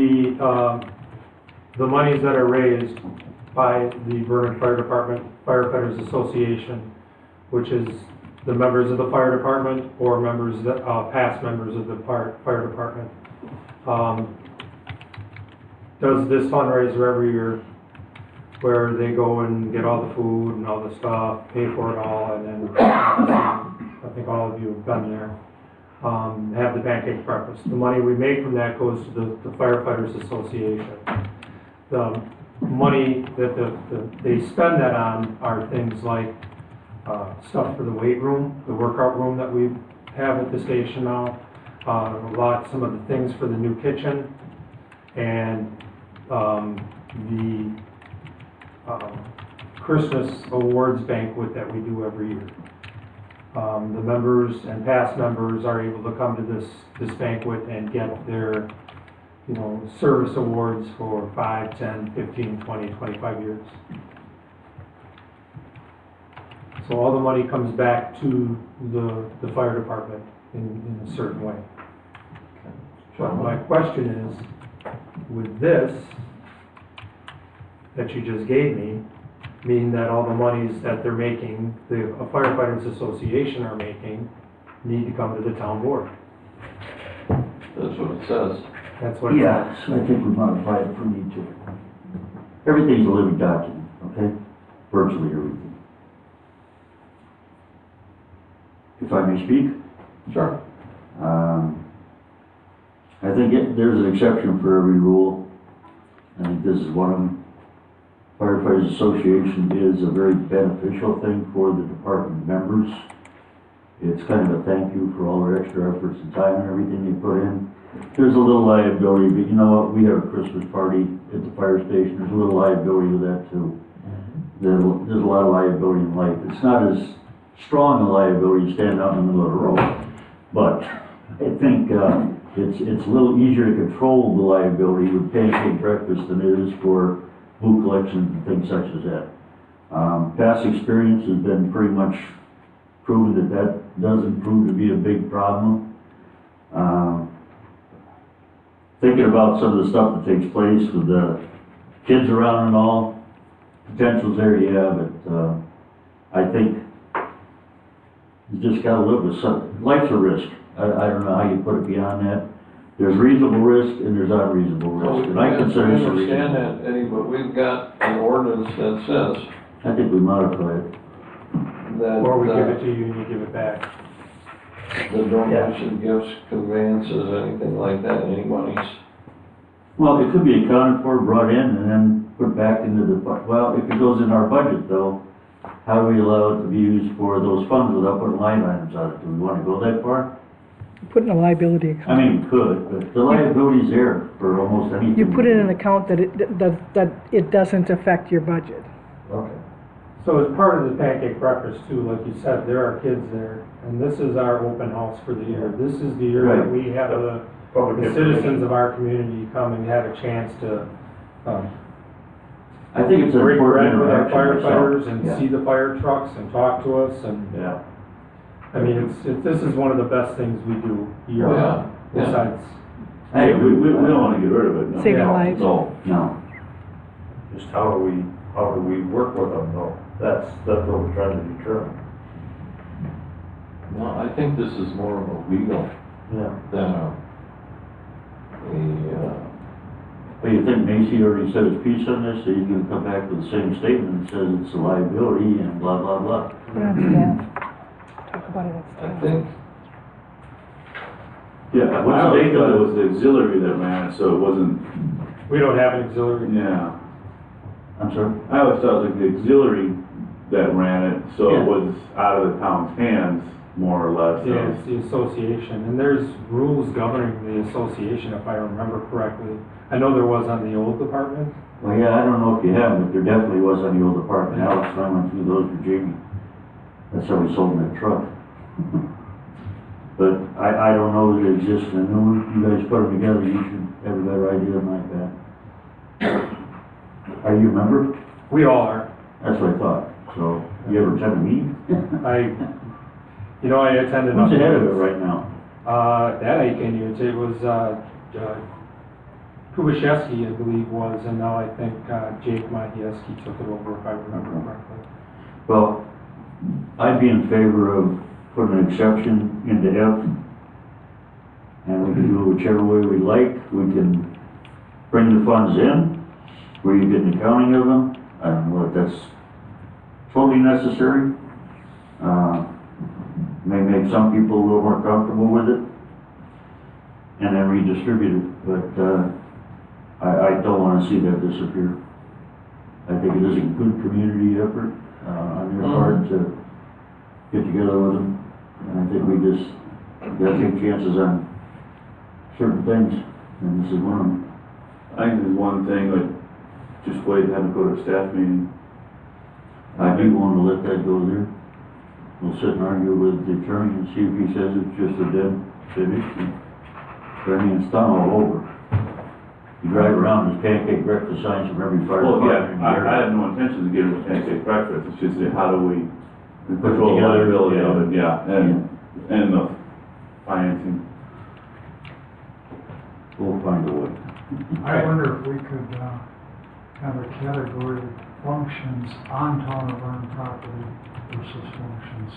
the monies that are raised by the Vernon Fire Department Firefighters Association, which is the members of the fire department or members that, past members of the fire department, does this fundraiser every year where they go and get all the food and all the stuff, pay for it all, and then I think all of you have been there. Have the pancake breakfast. The money we make from that goes to the Firefighters Association. The money that they spend that on are things like stuff for the weight room, the workout room that we have at the station now, some of the things for the new kitchen, and the Christmas awards banquet that we do every year. The members and past members are able to come to this banquet and get their, service awards for 5, 10, 15, 20, 25 years. So all the money comes back to the fire department in a certain way. But my question is, with this that you just gave me, mean that all the monies that they're making, the firefighters association are making, need to come to the town board? That's what it says. That's what it Yes, I think we modified it for need to. Everything's a living document, okay? Virtually everything. If I may speak? Sure. I think there's an exception for every rule. I think this is one of them. Firefighters Association is a very beneficial thing for the department members. It's kind of a thank you for all their extra efforts and time and everything they put in. There's a little liability, but you know what? We have a Christmas party at the fire station. There's a little liability with that too. There's a lot of liability in life. It's not as strong a liability to stand out in the middle of the road. But I think it's a little easier to control the liability with pancake breakfast than it is for food collection and things such as that. Past experience has been pretty much proven that doesn't prove to be a big problem. Thinking about some of the stuff that takes place with the kids around and all, potential's there, yeah, but I think you just gotta live with some, life's a risk. I don't know how you put it beyond that. There's reasonable risk and there's unreasonable risk, and I consider I some understand reasonable. that, Eddie, but we've got an ordinance that says I think we modify it. that Or we give it to you and you give it back. the donation, gifts, conveyances, anything like that, any monies. Well, it could be accounted for, brought in, and then put back into the, well, if it goes in our budget though, how do we allow it to be used for those funds without putting line items on it? Do we wanna go that far? Put in a liability account. I mean, we could, but the liability's there for almost anything. You put in an account that it doesn't affect your budget. Okay. So as part of the pancake breakfast too, like you said, there are kids there, and this is our open house for the year. This is the year that we have the citizens of our community come and have a chance to, I think it's an break important bread with our interaction firefighters myself. and see the fire trucks and talk to us, and, Yeah. I mean, this is one of the best things we do year Oh, yeah, round, yeah. besides, Hey, we don't wanna get rid of it, no. Saving Yeah. lives. No. Just how do we work with them though? That's what we're trying to determine. No, I think this is more of a legal Yeah. than But you think Macy already said his piece on this, so he's gonna come back with the same statement that says it's a liability and blah, blah, blah. Put it on staff. Talk about it I at staff. think, Yeah, What's I the always date thought of it was the auxiliary that ran it, so it wasn't, we don't have an auxiliary. yeah. I'm sorry? I always thought it was like the auxiliary that ran it, so Yeah. it was out of the town's hands, more or less. so- Yeah, it's the association, and there's rules governing the association, if I remember correctly. I know there was on the old department. Well, yeah, I don't know if you have, but there definitely was on the old apartment. Alex and I went through those for Jamie. That's how we sold him that truck. But I don't know that it exists in the new one. You guys put them together, you should have a better idea than like that. Are you a member? We all are. That's what I thought. So, you ever attend a meeting? I attended. Who's the head of it right now? That I can use, it was, Kubashevsky, I believe, was, and now I think, Jake Majewski took it over, if I remember correctly. Well, I'd be in favor of putting an exception into F. And we can do it whichever way we like. We can bring the funds in, where you get an accounting of them. I don't know if that's totally necessary. May make some people a little more comfortable with it. And then redistribute it, but, I don't wanna see that disappear. I think it is a good community effort, on their part to get together with them. And I think we just gotta take chances on certain things, and this is one of them. I think there's one thing, like, just wait and have it go to a staff meeting. I'd be willing to let that go there. We'll sit and argue with the attorney and see if he says it's just a dead issue. But I mean, it's done all over. You drive around, there's pancake breakfast signs from every fire Well, department. yeah, I have no intention of getting a pancake breakfast, it's just that how do we control the liability of it, yeah, and the financing. We'll find a way. I wonder if we could, have a category of functions on town of Vernon property versus functions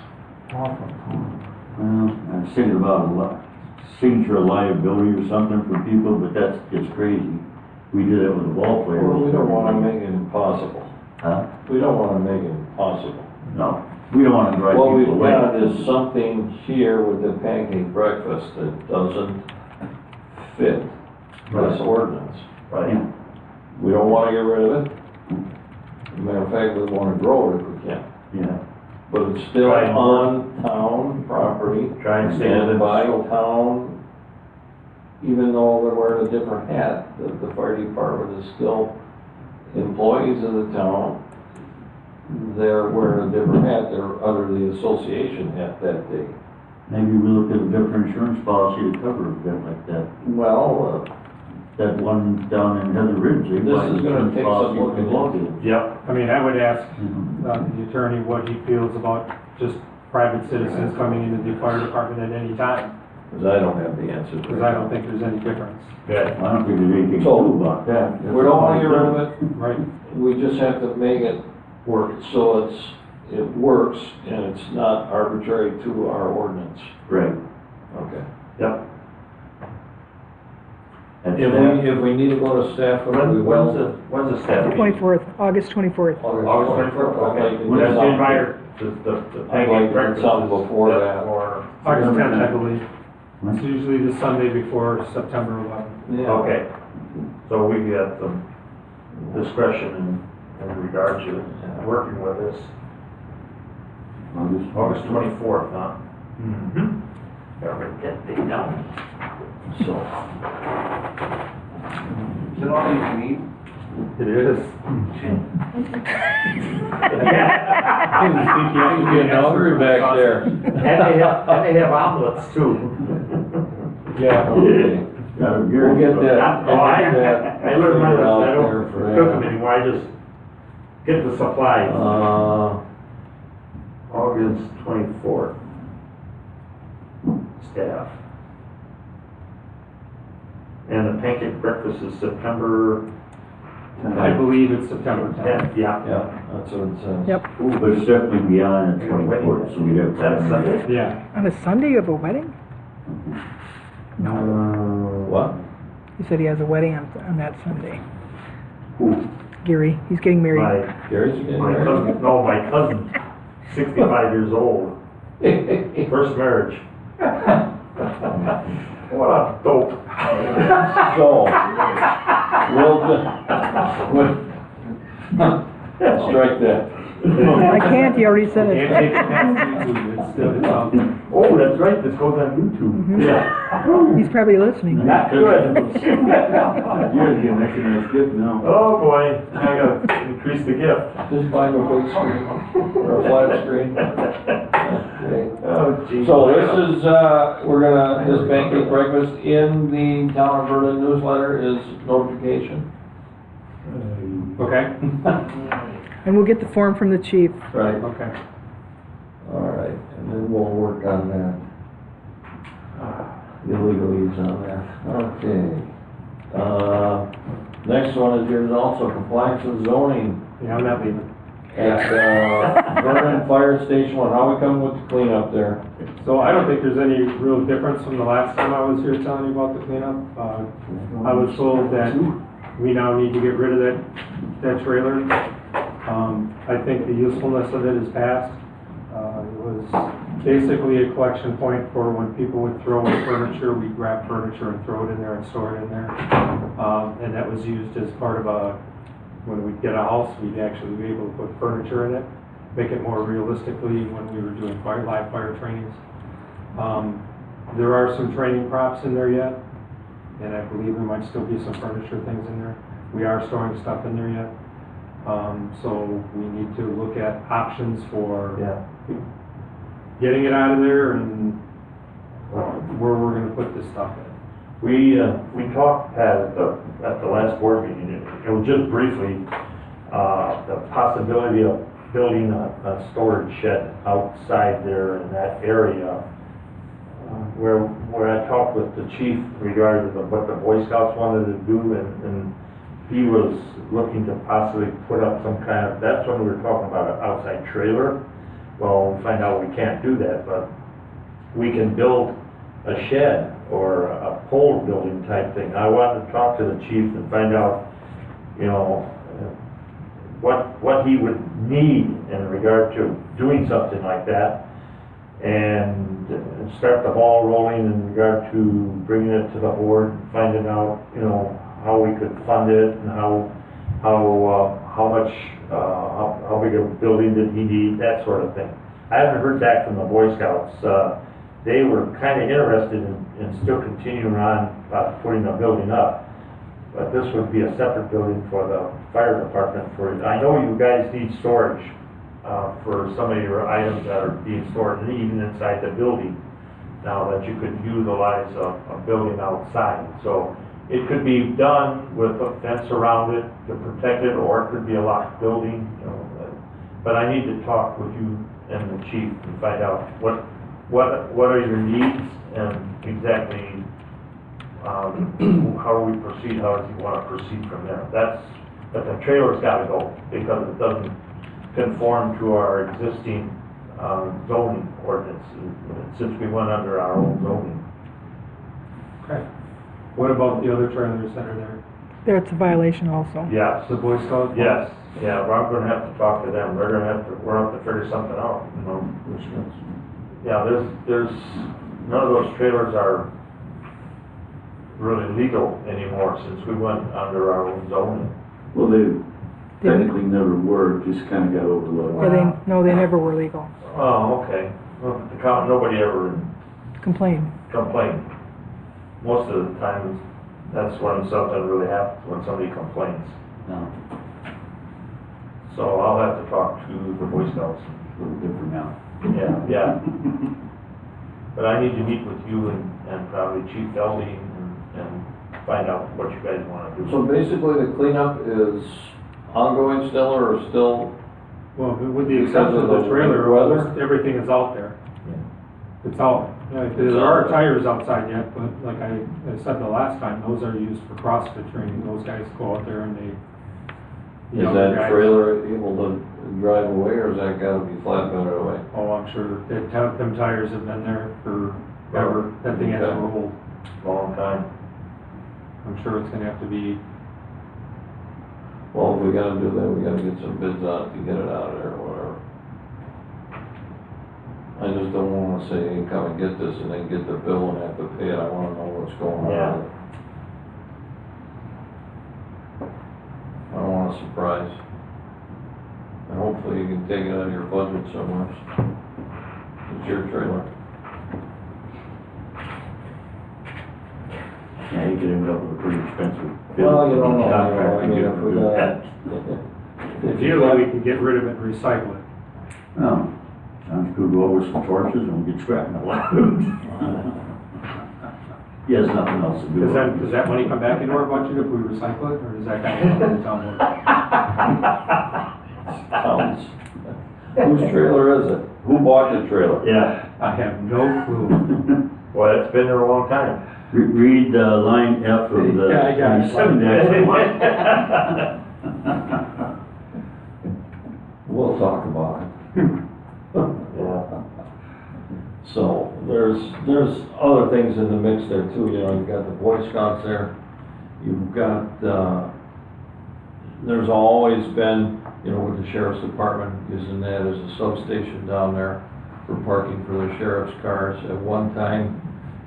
off of town. Well, I was thinking about signature liability or something for people, but that's just crazy. We did it with the ball players. Well, we don't wanna make it impossible. Huh? We don't wanna make it impossible. No, we don't wanna drive What we've people away. got is something here with the pancake breakfast that doesn't fit this ordinance. Right. We don't wanna get rid of it. As a matter of fact, we wanna grow it if we can. Yeah. But it's still Try and on town property. Try and stay And within by scope. town, even though they're wearing a different hat, the fire department is still employees of the town. They're wearing a different hat, they're under the association hat that day. Maybe we look at a different insurance policy to cover an event like that. Well, That one down in Heather Ridge, they This buy is gonna insurance take some policy looking for ball into. games. Yep. I mean, I would ask Mhm. the attorney what he feels about just private citizens coming into the fire department at any time, because I don't have the answer to because that. I don't think there's any difference, Good. I don't think there's anything to do about that. We don't wanna get rid of it, right? we just have to make it work, so it works and it's not arbitrary to our ordinance. Right. Okay. Yep. That's If that. we need to go to staff, we will. When's the staff meeting? 24th, August 24th. August 24th, okay. When That's it's prior to the I'd like pancake to do breakfast. something before is that. Or, August 10th, I believe. It's usually the Sunday before September 11th. okay. So we got some discretion in regard to working with this. August 24th, huh? Mm-hmm. Gotta get that down. So. Is it all you can eat? It is. He's getting hungry back there. And they have omelets too. Yeah, okay. We'll get that. Oh, I we'll get that learned my lesson, I out there for don't cook them that. anymore, I just get the supplies. August 24th. Staff. And the pancake breakfast is September I believe it's September 10th. 10th, yeah. Yeah, that's what it says. Yep. Ooh, but it's definitely beyond the 24th, so we have. That's Sunday. Yeah. On a Sunday you have a wedding? What? He said he has a wedding on that Sunday. Ooh. Gary, he's getting married. My, Gary's getting my married? cousin, no, my cousin, 65 years old, first marriage. What a dope. So, we'll strike that. I can't, he already said Can't take it it. past YouTube, it's still, it's out there. Oh, that's right, this goes on YouTube. Yeah. He's probably listening. Not good. You're getting that nice gift now. Oh, boy, I gotta increase the gift. Just buy him a big screen, or a flat screen. Okay. Oh, geez. So this is, this pancake breakfast in the Town of Vernon newsletter is notification. Okay? And we'll get the form from the chief. Right. Okay. All right, and then we'll work on that. The legalese on that. Okay. Next one is yours also, compliance with zoning Yeah, I'm not leaving. at, Vernon Fire Station 1. How we coming with the cleanup there? So I don't think there's any real difference from the last time I was here telling you about the cleanup. I was told that we now need to get rid of that trailer. I think the usefulness of it is past. It was basically a collection point for when people would throw in furniture, we'd grab furniture and throw it in there and store it in there. And that was used as part of when we'd get a house, we'd actually be able to put furniture in it, make it more realistically when we were doing live fire trainings. There are some training props in there yet, and I believe there might still be some furniture things in there. We are storing stuff in there yet. So we need to look at options for getting it out of there and where we're gonna put this stuff in. We talked at the last board meeting, it was just briefly, the possibility of building a storage shed outside there in that area. Where I talked with the chief regarding what the Boy Scouts wanted to do, and he was looking to possibly put up some kind of, that's when we were talking about an outside trailer. Well, we find out we can't do that, but we can build a shed or a pole building type thing. I wanted to talk to the chief and find out, you know, what he would need in regard to doing something like that, and start the ball rolling in regard to bringing it to the board, finding out, you know, how we could fund it and how much, how big a building did he need, that sort of thing. I haven't heard back from the Boy Scouts. They were kind of interested in still continuing on putting a building up. But this would be a separate building for the fire department. I know you guys need storage for some of your items that are being stored, and even inside the building, now that you could utilize a building outside. So it could be done with a fence around it to protect it, or it could be a locked building, you know. But I need to talk with you and the chief and find out what are your needs and exactly how do we proceed, how does he want to proceed from there. But the trailer's got to go because it doesn't conform to our existing zoning ordinance since we went under our own zoning. Okay. What about the other trailers that are there? There, it's a violation also. Yes, The Boy Scouts? yes, yeah, well, I'm gonna have to talk to them, we're gonna have to figure something out, you know. Yeah, there's, none of those trailers are really legal anymore since we went under our own zoning. Well, they technically never were, just kind of got overlooked. Yeah, they never were legal. Oh, okay, well, nobody ever Complain. complained. Most of the time, that's when something really happens, when somebody complains. No, So I'll have to talk to the Boy Scouts. a little different now. Yeah. But I need to meet with you and probably Chief Elding and find out what you guys want to do. So basically, the cleanup is ongoing still, or still? Well, with the Because exception of of the the trailer, weather? almost everything is out there. It's out. There are tires outside yet, but like I said the last time, those are used for CrossFit training. Those guys go out there and they. Is that trailer able to drive away, or is that gotta be flatbed away? Oh, I'm sure them tires have been there forever. That thing hasn't rolled. Long time. I'm sure it's gonna have to be, Well, if we gotta do that, we gotta get some bids on it to get it out of there or whatever. I just don't wanna say, hey, come and get this, and then get the bill and have to pay it. I wanna know what's going on. Yeah. I don't want a surprise. And hopefully you can take it out of your budget somewhere. It's your trailer. Yeah, you could end up with a pretty expensive. Well, you don't know, contract I mean, to if we do got. if you like, we can get rid of it and recycle it. No, sounds good, go over some torches and we'll get scrap metal out. He has nothing else to do. Does that money come back into our budget if we recycle it, or does that come from the town board? Sounds. Whose trailer is it? Who bought the trailer? Yeah, I have no clue. Well, it's been there a long time. read line F of the Yeah, I got it. 27 We'll talk about it. Yeah. So, there's other things in the mix there too, you know, you've got the Boy Scouts there, you've got, there's always been, you know, with the sheriff's department using that as a substation down there for parking for the sheriff's cars. At one time,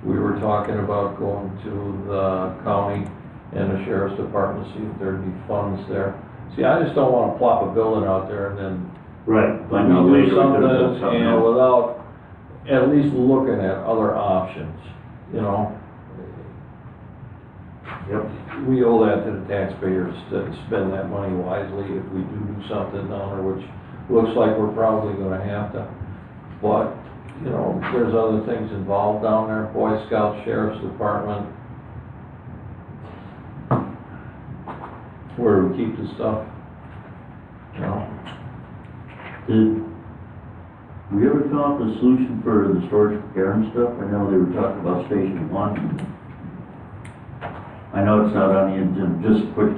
we were talking about going to the county and the sheriff's department to see if there'd be funds there. See, I just don't wanna plop a building out there and then Right, find out we later. do we could've done something something and else. without at least looking at other options, you know? Yep. We owe that to the taxpayers to spend that money wisely if we do something down there, which looks like we're probably gonna have to. But, you know, there's other things involved down there, Boy Scout, Sheriff's Department. Where do we keep the stuff? You know? Did we ever come up with a solution for the storage for care and stuff? I know they were talking about Station 1. I know it's not on the agenda, just quick.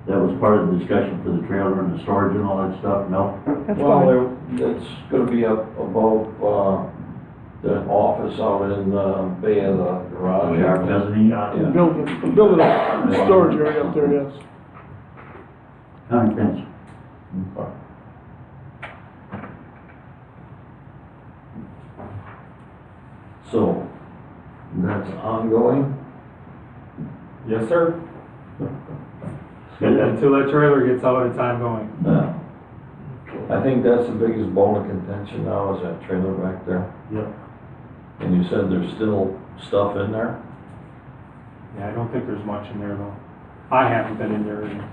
That was part of the discussion for the trailer and the storage and all that stuff, no? That's fine. Well, it's gonna be up above, the office out in the bay of the garage. Our mezzanine? Yeah. Building a storage area up there, yes. All right, thanks. Okay. So, that's ongoing? Yes, sir. Until that trailer gets out, it's ongoing. Yeah. I think that's the biggest bone of contention now, is that trailer back there. Yep. And you said there's still stuff in there? Yeah, I don't think there's much in there though. I haven't been in there in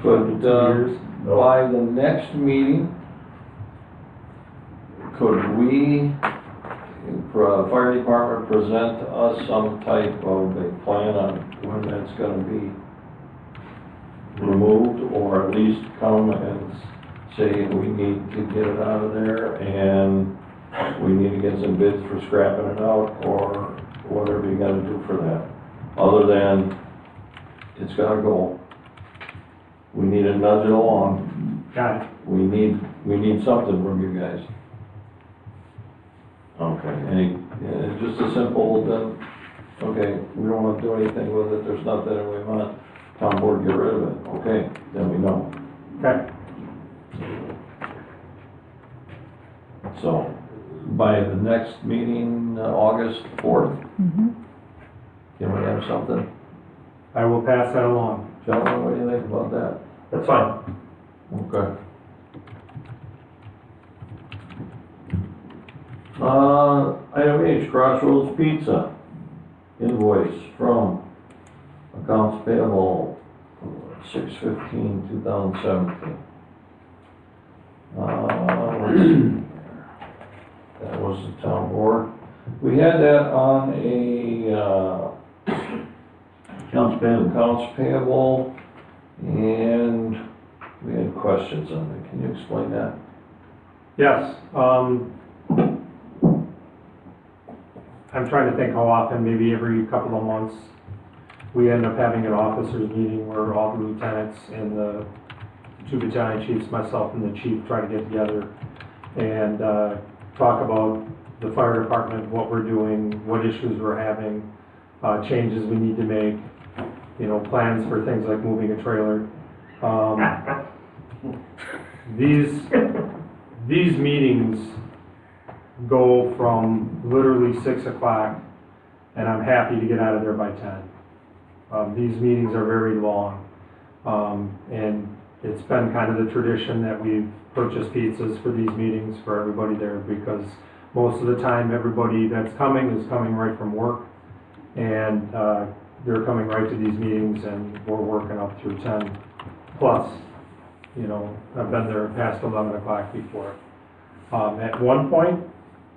Could, 2 years. by the next meeting, could we, fire department, present to us some type of a plan on when that's gonna be removed, or at least come and say we need to get it out of there and we need to get some bids for scrapping it out, or whatever you gotta do for that, other than it's gotta go. We need to nudge it along. Got it. We need something from you guys. Okay, just a simple, then, okay, we don't want to do anything with it, there's nothing, and we want town board to get rid of it, okay, then we know. Okay. So, by the next meeting, August 4th, Mhm. can we have something? I will pass that along. Gentlemen, what do you think about that? That's fine. Okay. Item H, Crossroads Pizza, invoice from accounts payable 6/15/2017. Let's see here. That was the town board. We had that on a, accounts payable, and we had questions on it. Can you explain that? Yes, I'm trying to think how often, maybe every couple of months, we end up having an officers meeting where all the lieutenants and the 2 battalion chiefs, myself and the chief, try to get together and talk about the fire department, what we're doing, what issues we're having, changes we need to make, you know, plans for things like moving a trailer. These meetings go from literally 6 o'clock, and I'm happy to get out of there by 10. These meetings are very long, and it's been kind of the tradition that we've purchased pizzas for these meetings for everybody there, because most of the time, everybody that's coming is coming right from work, and they're coming right to these meetings, and we're working up through 10 plus. You know, I've been there past 11 o'clock before. At one point,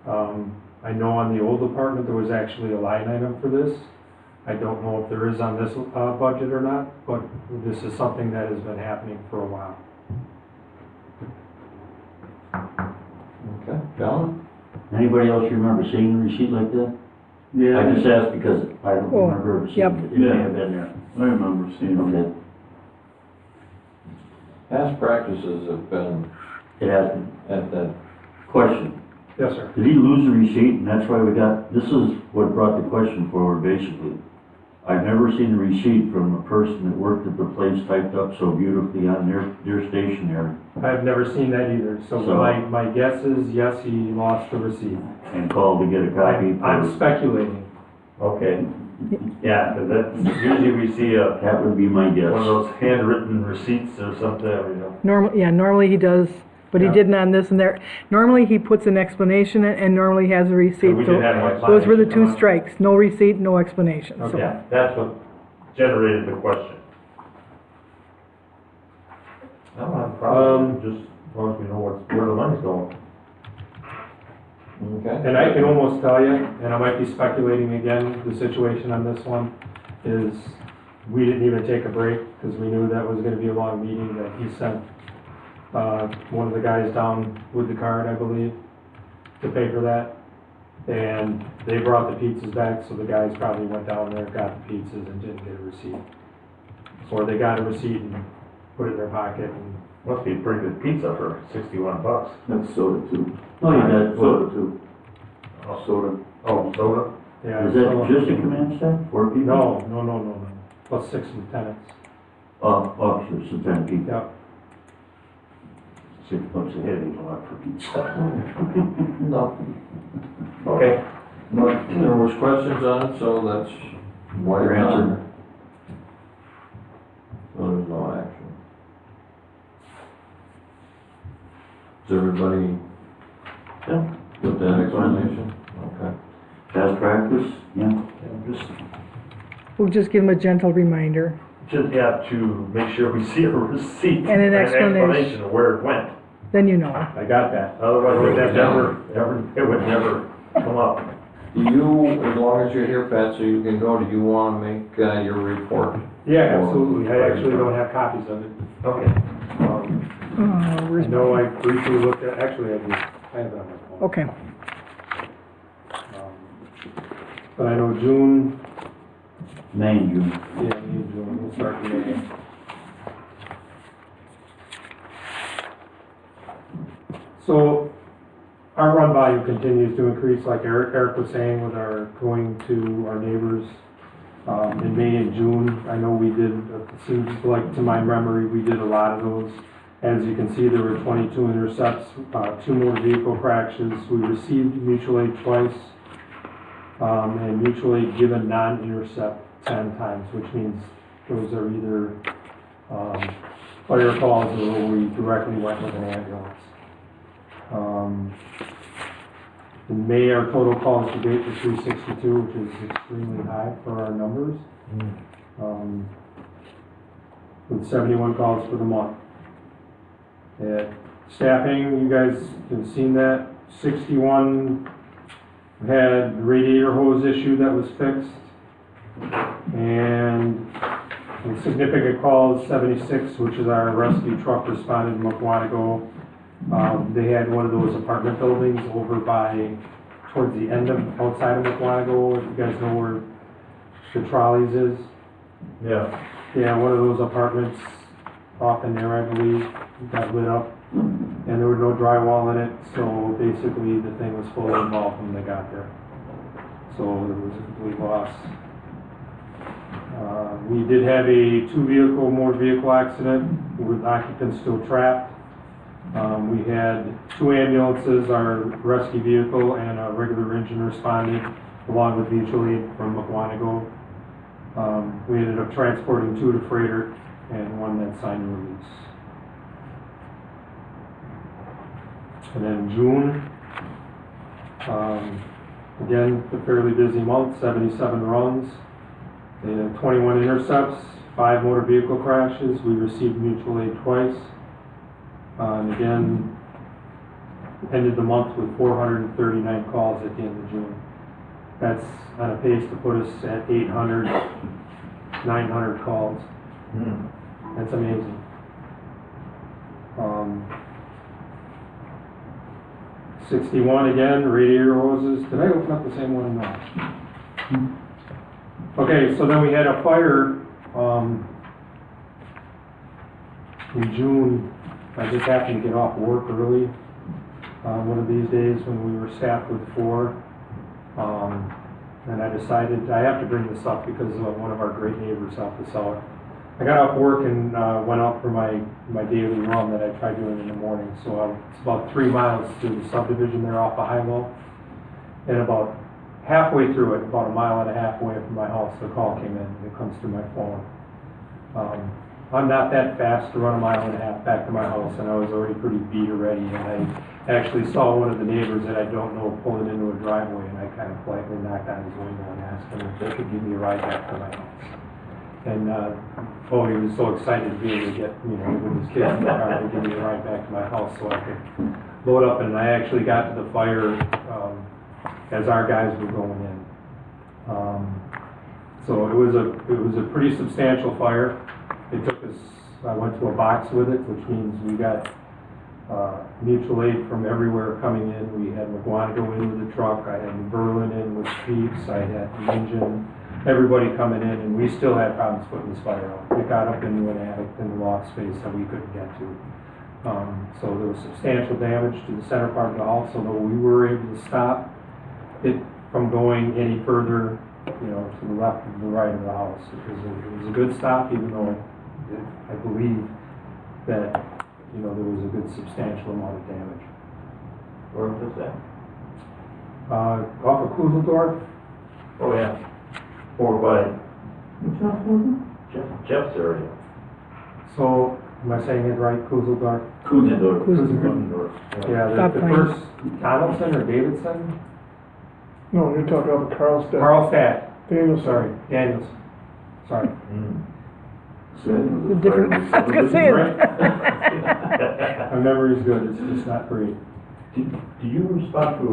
I know on the old department, there was actually a line item for this. I don't know if there is on this budget or not, but this is something that has been happening for a while. Okay, John? Anybody else remember seeing a receipt like that? Yeah, I just asked because I don't Oh, remember seeing yep. it. It may have been there. I remember seeing it. Okay, Past practices have been it has been. at that, Question, Yes, sir. did he lose the receipt, and that's why we got, this is what brought the question forward, basically. I've never seen a receipt from a person that worked at the place typed up so beautifully on their stationery I've never seen that either, so So- my guess is, yes, he lost the receipt. and called to get a copy. I'm speculating. Okay. Yeah, because that's, usually we see That would be my one of guess. those handwritten receipts or something, you know. Normally he does, but he Yeah. didn't on this and there. Normally he puts an explanation in, and normally he has a receipt. we So didn't have an those were the explanation two on it. strikes, no receipt, no explanation. So Yeah, that's what generated the question. I don't have a problem, just as long as we know where the money's going. okay? And I can almost tell you, and I might be speculating again, the situation on this one is we didn't even take a break because we knew that was gonna be a long meeting, that he sent one of the guys down with the card, I believe, to pay for that. And they brought the pizzas back, so the guys probably went down there, got the pizzas and didn't get a receipt. Or they got a receipt and put it in their pocket and. Must be pretty good pizza for $61. That's soda too. Oh, you got, Soda too. Oh, Soda. oh, soda? Yeah, is that so- just a command staff, 4 people? No. Plus 6 lieutenants. Officers, so 10 people. Yep. $6 a head ain't a lot for pizza. No. Okay. But there was questions on it, so that's why Your it's on answer. there. So there's no action. Is everybody Yeah. with that explanation? Okay. Past practice, yeah. Just, We'll just give him a gentle reminder. just have to make sure we see a receipt. And an explanation. of where it went. Then you know. I got that. Otherwise, it would never come up. Do you, as long as you're here, Pat, so you can go, do you want to make your report? Yeah, absolutely. I actually don't have copies of it. Okay. I Where's know I briefly looked at, actually I do. I have it on my phone. Okay. But I know June, May and June. yeah, me and June, we'll start in May. So our run volume continues to increase, like Eric was saying, with our going to our neighbors. In May and June, I know we did, it seems like to my memory, we did a lot of those. As you can see, there were 22 intercepts, 2 motor vehicle crashes. We received mutual aid twice, and mutual aid given non-intercept 10 times, which means those are either fire calls or we directly went with an ambulance. In May, our total calls to date were 362, which is extremely high for our numbers. With 71 calls for the month. Staffing, you guys have seen that. 61 had radiator hose issue that was fixed. And significant calls, 76, which is our rescue truck responded in Mukwonago. They had one of those apartment buildings over by, towards the end of, outside of Mukwonago, if you guys know where the trolleys is. Yeah. Yeah, one of those apartments off in there, I believe, got lit up. And there was no drywall in it, so basically the thing was full of involved when they got there. So there was a complete loss. We did have a 2 motor vehicle accident with occupants still trapped. We had 2 ambulances, our rescue vehicle and a regular engine responded, along with mutual aid from Mukwonago. We ended up transporting 2 to freighter and 1 that signed a release. And then June, again, a fairly busy month, 77 runs. They had 21 intercepts, 5 motor vehicle crashes. We received mutual aid twice. And again, ended the month with 439 calls at the end of June. That's on a pace to put us at 800, 900 calls. That's amazing. 61 again, radiator hoses. Did I open up the same one? No. Okay, so then we had a fire in June. I just happened to get off work early one of these days when we were staffed with 4. And I decided, I have to bring this up because one of our great neighbors helped us out. I got off work and went out for my daily run that I try doing in the morning. So it's about 3 miles to the subdivision there off of Hilo. And about halfway through it, about 1.5 miles away from my house, the call came in. It comes through my phone. I'm not that fast to run 1.5 miles back to my house, and I was already pretty beat already. And I actually saw one of the neighbors that I don't know pulling into a driveway, and I kind of politely knocked on his window and asked him if they could give me a ride back to my house. And he was so excited to be able to get, with his kids in the car, to give me a ride back to my house so I could load up. And I actually got to the fire as our guys were going in. So it was a pretty substantial fire. It took us, I went to a box with it, which means we got mutual aid from everywhere coming in. We had McGuanago in with the truck, I had Vernon in with Peeps, I had the engine, everybody coming in, and we still had problems putting this fire out. It got up into an attic in the loft space that we couldn't get to. So there was substantial damage to the center part of the house, although we were able to stop it from going any further, you know, to the left and the right of the house. It was a good stop, even though I believe that, you know, there was a good substantial amount of damage. Where was that? Off of Kuzeldorf, Oh, yeah. Over by Jeff's area. so, am I saying it right, Kuzeldorf? Kuzendorf. Kuzdorf. Yeah, Stop the playing. first, Donaldson or Davidson? No, you're talking about Carlstadt. Carlstadt, Daniel, sorry, Daniels, sorry. The different, I was gonna say it. My memory's good, it's just not great. Do you respond to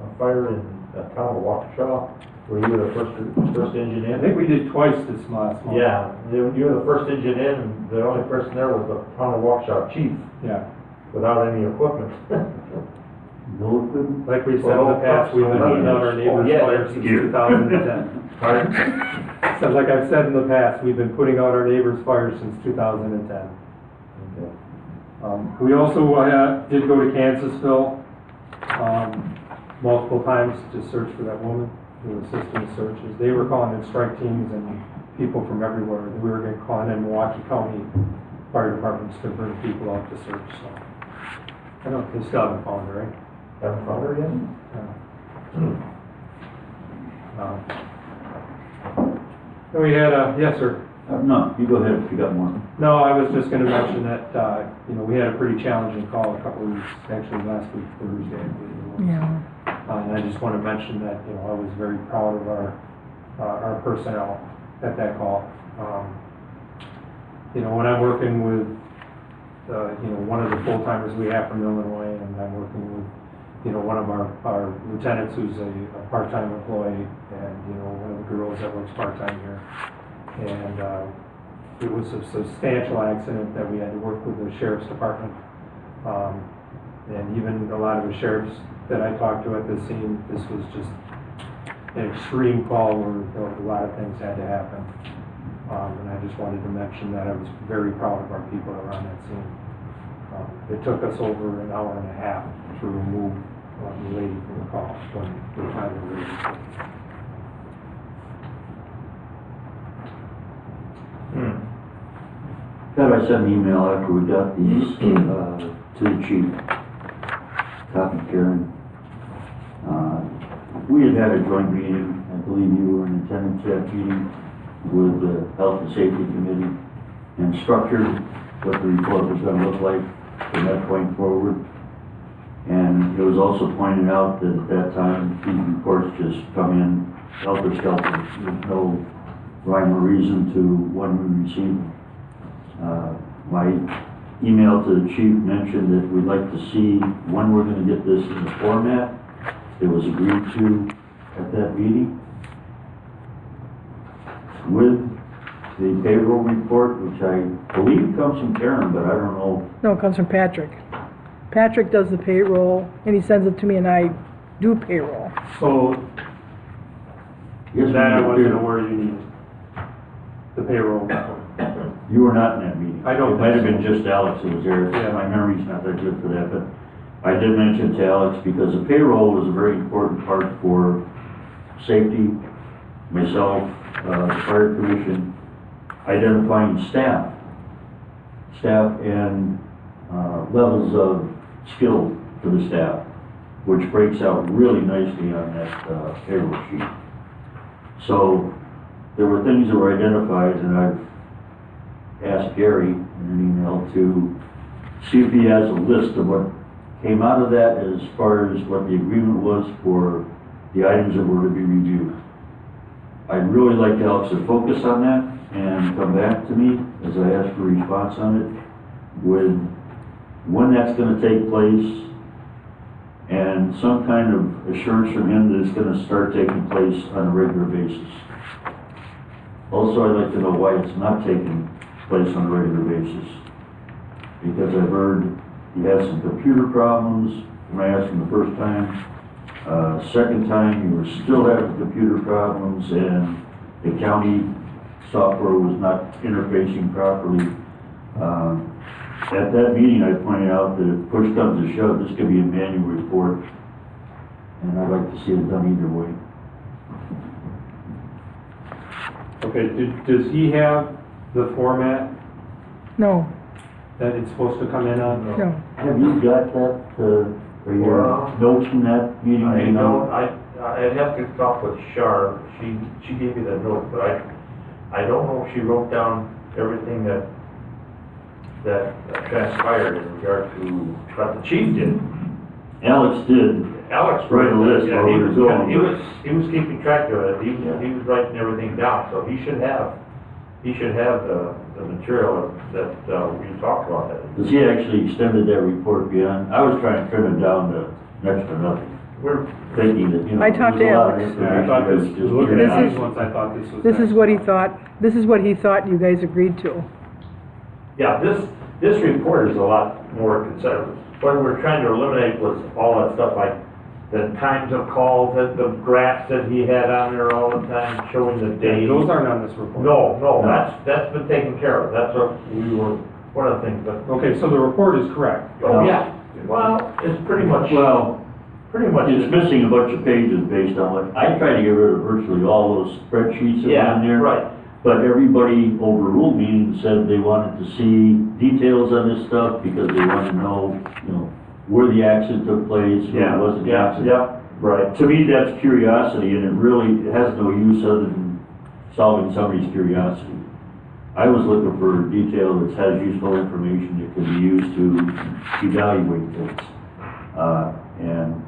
a fire in the town of Waukesha, where you were the first engine I in? think we did twice this last month. Yeah, you were the first engine in, and the only person there was the town of Waukesha chief, Yeah, without any equipment. No equipment? like we said in the past, we've been putting out our neighbor's yeah, fires since 2010. Pardon? So like I've said in the past, we've been putting out our neighbor's fires since 2010. Okay. We also did go to Kansasville multiple times to search for that woman, to assist in the searches. They were calling in strike teams and people from everywhere. We were going to call in Milwaukee County Fire Departments to bring people out to search. So I don't, they still haven't found her, right? Haven't found her yet? Then we had yes, sir. No, you go ahead if you got more. No, I was just gonna mention that, you know, we had a pretty challenging call a couple of weeks, actually last week, Thursday, I believe it was. Yeah. And I just wanna mention that, you know, I was very proud of our personnel at that call. You know, when I'm working with, you know, one of the full-timers we have from Illinois, and I'm working with, you know, one of our lieutenants who's a part-time employee, and, you know, one of the girls that works part-time here. And it was a substantial accident that we had to work with the sheriff's department. And even a lot of the sheriffs that I talked to at the scene, this was just an extreme call where a lot of things had to happen. And I just wanted to mention that I was very proud of our people that were on that scene. It took us over an hour and a half to remove the lady from the call when we finally reached her. Had I sent an email after we got these, to the chief, copy Karen. We had a joint meeting, I believe you were in attendance at that meeting, with the Health and Safety Committee, and structured what the report was gonna look like from that point forward. And it was also pointed out that at that time, these reports just come in helter-skelter. There's no rhyme or reason to when we receive them. My email to the chief mentioned that we'd like to see when we're gonna get this in the format. It was agreed to at that meeting with the payroll report, which I believe comes from Karen, but I don't know. No, it comes from Patrick. Patrick does the payroll, and he sends it to me, and I do payroll. So Yes, that I we wasn't did. aware you needed. The payroll. You were not in that meeting. I don't It might have think been so. just Alex who was there. Yeah. My memory's not that good for that, but I did mention to Alex because the payroll was a very important part for safety, myself, the fire commission, identifying staff and levels of skill for the staff, which breaks out really nicely on that payroll sheet. So there were things that were identified, and I've asked Gary in an email to see if he has a list of what came out of that as far as what the agreement was for the items that were to be reviewed. I'd really like Alex to focus on that and come back to me as I ask for a response on it with when that's going to take place and some kind of assurance from him that it's going to start taking place on a regular basis. Also, I'd like to know why it's not taking place on a regular basis, because I've heard he had some computer problems when I asked him the first time. Second time, he was still having computer problems, and the county software was not interfacing properly. At that meeting, I pointed out that if push comes to shove, this could be a manual report, and I'd like to see it done either way. Okay, does he have the format No, that it's supposed to come in on? no. Have you got that, or your notes from that meeting? I you know? don't, I'd have to talk with Char, she gave me the note, but I don't know if she wrote down everything that transpired in regard to what the chief did. Alex did. Alex Write a list yeah, where he we're was, going. he was keeping track of it, he was writing everything down, so he should have the material that, we talked about that. Because he actually extended that report beyond, I was trying to trim it down to next to nothing, We're, thinking that, you know. I talked to there's a lot of Alex. Yeah, I thought this, information looking that's at just- these ones, I thought this was. This is what he thought, this is what he thought you guys agreed to. yeah, this report is a lot more conservative. What we're trying to eliminate was all that stuff like the times of calls, the graphs that he had on there all the time, showing the Yeah, days. those aren't on this report. No, that's been taken care of, that's what we were, one of the things, but, Okay, so the report is correct. oh, yeah, well, it's pretty much, Well, it's, it's missing a bunch of pages based on what, I tried to get rid of virtually all those spreadsheets that were yeah, in there. right. But everybody overruled me and said they wanted to see details on this stuff because they wanted to know, you know, where the accident took place, where it wasn't the accident. Yeah, right. To me, that's curiosity, and it has no use other than solving somebody's curiosity. I was looking for detail that has useful information that can be used to evaluate things. And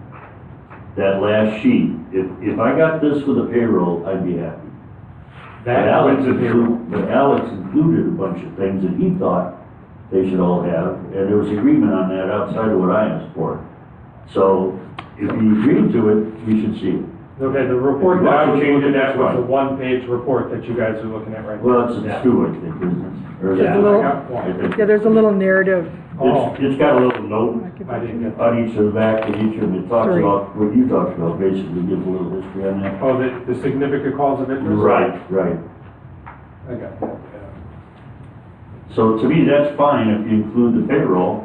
that last sheet, if I got this for the payroll, I'd be happy. But Alex included a bunch of things that he thought they should all have, and there was agreement on that outside of what I asked for. So, if he agreed to it, we should see it. Okay, the report If you that I want was to change looking it, at that's was a fine. one-page report that you guys are looking at right now. Well, it's two, I think, isn't it? Or is Just it- a little- I got one. I think Yeah, there's a little narrative. Oh, It's got a little note I didn't get that. on each of the back, and each of them, it talks Three. about what you talked about, basically gives a little history on that. Oh, the significant calls of interest? Right. I got that, yeah. So to me, that's fine if you include the payroll.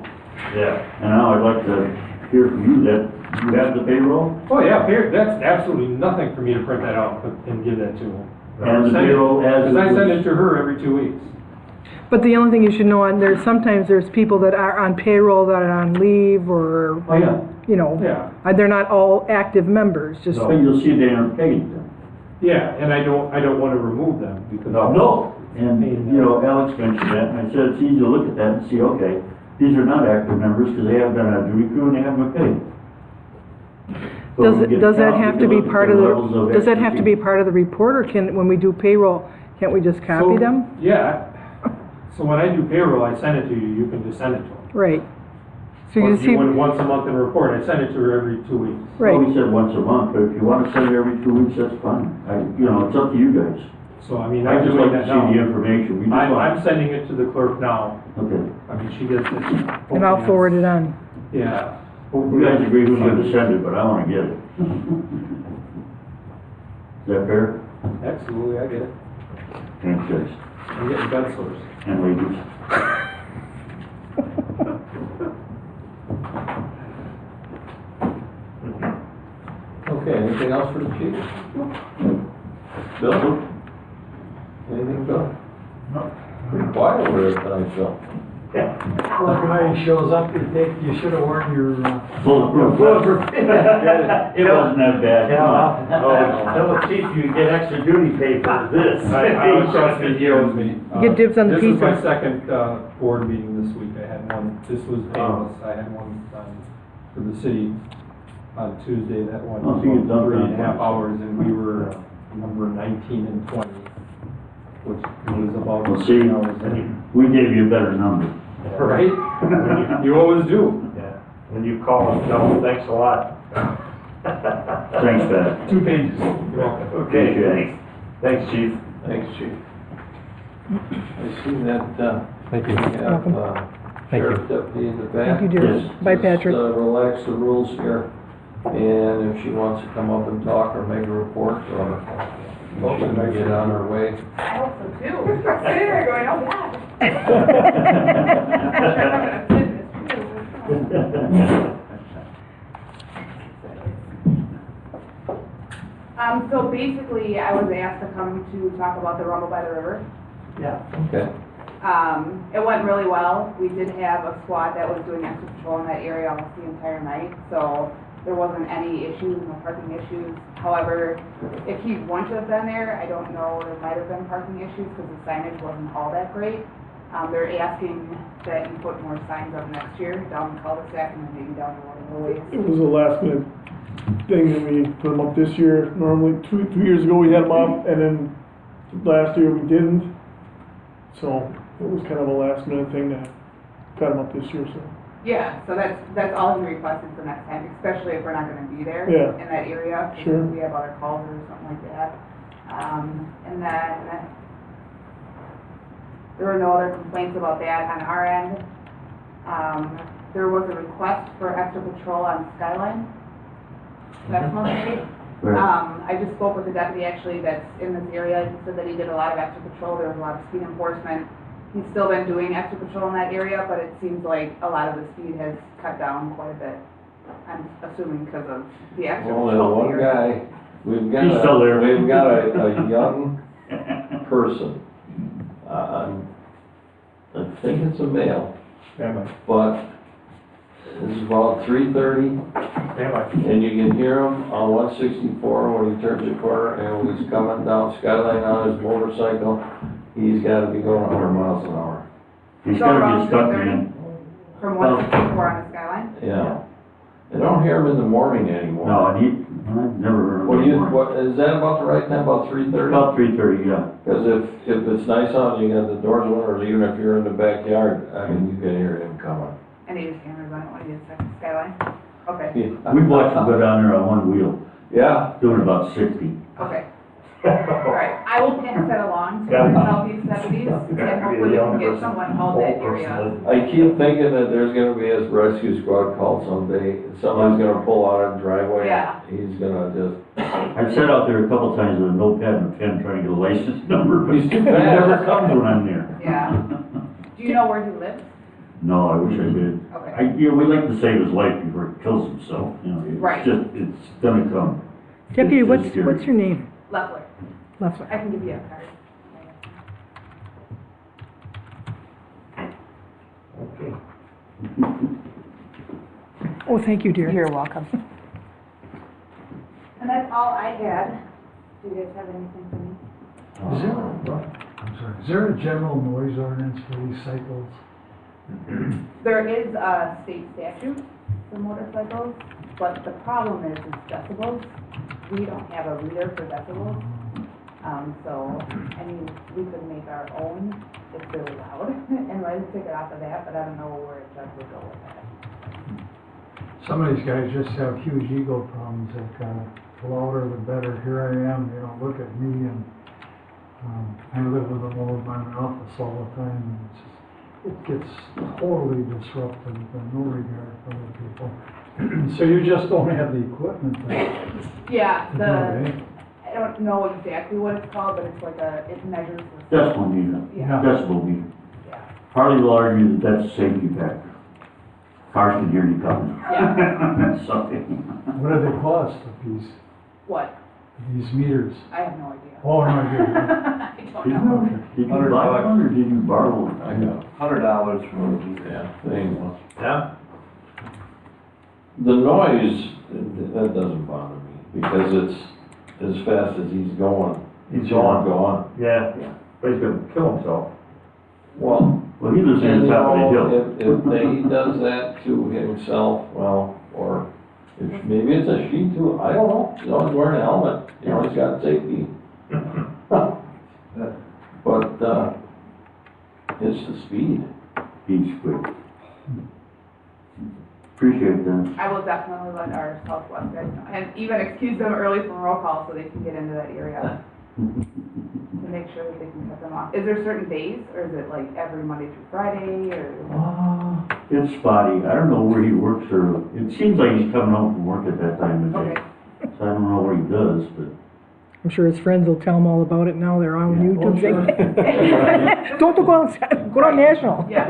Yeah. And now I'd like to hear from you that you have the payroll, Oh, yeah, that's absolutely nothing for me to print that out and give that to him. and the payroll as. Because I send it was- to her every 2 weeks. But the only thing you should know, and sometimes there's people that are on payroll that are on leave or, Oh, yeah. you know, Yeah, they're not all active members, just, But you'll see they aren't paid then. yeah, and I don't want to remove them because. No, and, you know, Alex mentioned that, and I said, it's easy to look at that and see, okay, these are not active members because they haven't been on duty crew and they haven't been paid. So we get does that count, have we to can be look at part their of levels the, does that have to be expertise. part of the report, or when we do payroll, can't we just copy So, them? Yeah, so when I do payroll, I send it to you, you can just send it to them. Right. So you Or just if you see, want once a month in report, I send it to her every 2 weeks. Well, right, we said once a month, but if you want to send it every 2 weeks, that's fine. You know, it's up to you guys. So, I mean, I I'm just doing like to that see the now. information. We just I'm want, sending it to the clerk now. okay. I mean, she gets it. and I'll forward it on. Yeah. You guys agree who's going to send it, but I want to get it. Is that fair? Absolutely, I get it. Thanks, guys. I'm getting bed sores. And ladies. Okay, anything else for the chief? Bill? Anything, Bill? No. Pretty quiet over there tonight, Bill. Well, if anybody shows up, you should have worn your, Bulletproof. It wasn't that bad. Tell the chief you get extra duty pay for this. I trust me, he owes me. Get dibs on the This is my pizza. second, board meeting this week. I had one, this was painless. I had one, for the city on Tuesday. That one Oh, was so you about dumped 3.5 on hours, and we were number 19 and 20, which was about Well, see, 3 hours. we gave you a better number. Right? You always do. Yeah, when you call and tell them, thanks a lot. Thanks, Pat. 2 pages. You're welcome. Okay, Appreciate thanks. it. Thanks, chief. Thanks, chief. I see that, Thank you. we have, Thank you. Sheriff Deputy in the back. Thank you, dear. Yes. Bye, Patrick. Just, relax the rules here, and if she wants to come up and talk or make a report, or she can get on her way. I hope so too. Sitting there going, oh yeah. So basically, I was asked to come to talk about the Rumble by the River. Yeah. Okay. It went really well. We did have a squad that was doing extra patrol in that area almost the entire night, so there wasn't any issues, no parking issues. However, if he wouldn't have been there, I don't know, there might have been parking issues because the signage wasn't all that great. They're asking that you put more signs up next year down the cul-de-sac and then maybe down the waterways. It was a last minute thing that we put them up this year. Normally, two years ago, we had them up, and then last year we didn't. So it was kind of a last minute thing to cut them up this year, so. Yeah, so that's all he requested for next time, especially if we're not gonna be there Yeah. in that area. Sure. If we have other calls or something like that. And then there were no other complaints about that on our end. There was a request for extra patrol on Skyline. That's Monday. I just spoke with the deputy actually that's in this area. He said that he did a lot of extra patrol. There was a lot of speed enforcement. He's still been doing extra patrol in that area, but it seems like a lot of the speed has cut down quite a bit. I'm assuming because of the extra Well, patrol. that one here. guy, we've got He's still there. we've got a young person. I think it's a male, but it's about 3:30, and you can hear him on 164 when he turns the corner, and when he's coming down Skyline on his motorcycle, he's gotta be going 100 miles an hour. He's So gotta around be stuck 3:30? in. From 164 on the Skyline? Yeah. I don't hear him in the morning anymore. No, and I've never heard of What do you, him. what, is that about the right time, about 3:30? About 3:30, yeah. Because if it's nice out, and you got the doors open, or even if you're in the backyard, I mean, you can hear him coming. And he just cameras on it when he gets to Skyline? Okay, We've watched him go down there on one wheel, Yeah, doing about 60. okay. Alright, I will pass that along to the southeast deputies, and hopefully we can get someone out that area. I keep thinking that there's gonna be a rescue squad call someday, somebody's gonna pull out of the driveway. Yeah. He's gonna just, I've sat out there a couple times with a notepad and a pen trying to get a license number, but He's he too fast. never comes when I'm there. Yeah. Do you know where he lives? No, I wish I did. Okay. We like to save his life before he kills himself, you know. Right. It's gonna come. Deputy, It's what's just scary. your name? Leffler. Leffler. I can give you a card. Okay. Oh, thank you, dear. You're welcome. And that's all I had. Do you guys have anything for me? Is there a general noise ordinance for these cycles? There is a state statute for motorcycles, but the problem is decibels. We don't have a reader for decibels. So, I mean, we could make our own if they're loud and write a ticket off of that, but I don't know where it would go with that. Some of these guys just have huge ego problems. They've got the louder the better. Here I am, they don't look at me, and I live with them all in my office all the time, and it gets totally disruptive and no regard for other people. So you just don't have the equipment to Yeah, do it, eh? I don't know exactly what it's called, but it's like it measures the. Decibel meter. Yeah. Decibel meter. Yeah. Harley will argue that that's a safety factor. Cars can hear you coming. Yeah. Sorry. What do they cost, these What? meters? I have no idea. Oh, no, I I don't know. Did you buy one or did you borrow one? I got, $100 for yeah, thing. Yeah? The noise, that doesn't bother me, because it's as fast as he's going. He's gonna gone. go on. Yeah, but he's gonna kill himself. Well, Well, he lives in and the you top of the know, hill. if he does that to himself, well, or if maybe it's a sheet too, I don't know. He's always wearing a helmet, you know, he's got safety. But, it's the speed. He's quick. Appreciate that. I will definitely let our Southwest guys know, and even excuse them early from roll call so they can get into that area to make sure that they can cut them off. Is there certain days, or is it like every Monday through Friday, or? It's spotty. I don't know where he works or, it seems like he's coming home from work at that time of day. Okay. So I don't know what he does, but. I'm sure his friends will tell him all about it now, they're on Yeah. YouTube. Oh, sure. Saying, don't go outside, go on national. Yeah.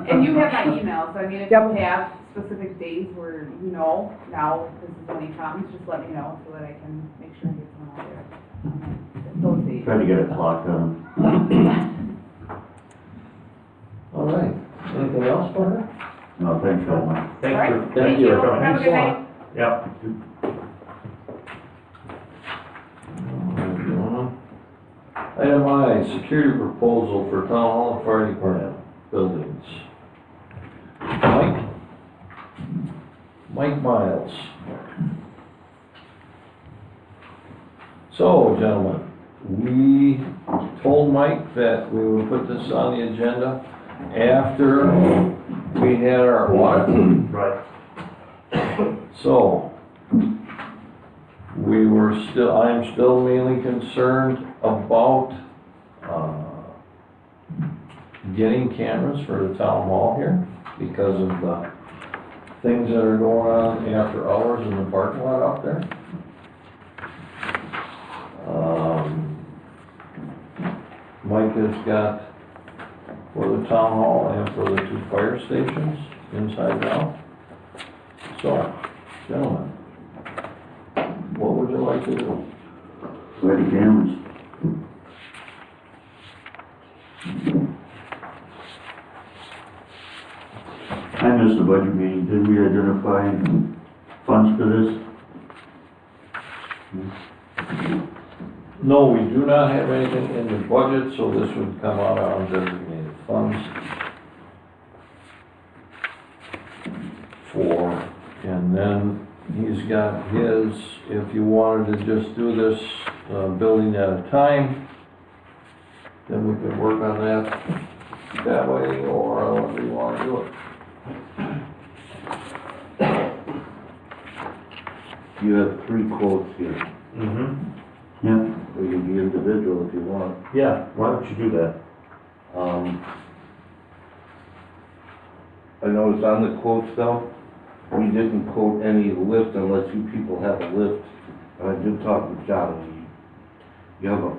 And you have my email, so I mean, if Yep. you have specific days where you know, now this is when he comes, just let me know so that I can make sure he gets one out there. Those days. Trying to get a clock on. All right, anything else, Parker? No, thanks very much. All right, Thank you for coming. Have a good night. Yeah. Item I, security proposal for town hall and fire department buildings. Mike Miles. So, gentlemen, we told Mike that we would put this on the agenda after we had our audit. Right. So, I'm still mainly concerned about, getting cameras for the town hall here because of the things that are going on after hours in the parking lot out there. Mike has got for the town hall and for the 2 fire stations inside now. So, gentlemen, what would you like to do? Where the cameras? I missed the budget meeting. Did we identify funds for this? No, we do not have anything in the budget, so this would come out of undesignated funds and then he's got his, if you wanted to just do this, building at a time, then we could work on that way, or however you want to do it. You have 3 quotes here. Mm-hmm. Yeah. We can be individual if you want. Yeah, why don't you do that? I noticed on the quotes though, we didn't quote any lift unless you people have a lift. And I did talk with John, you have a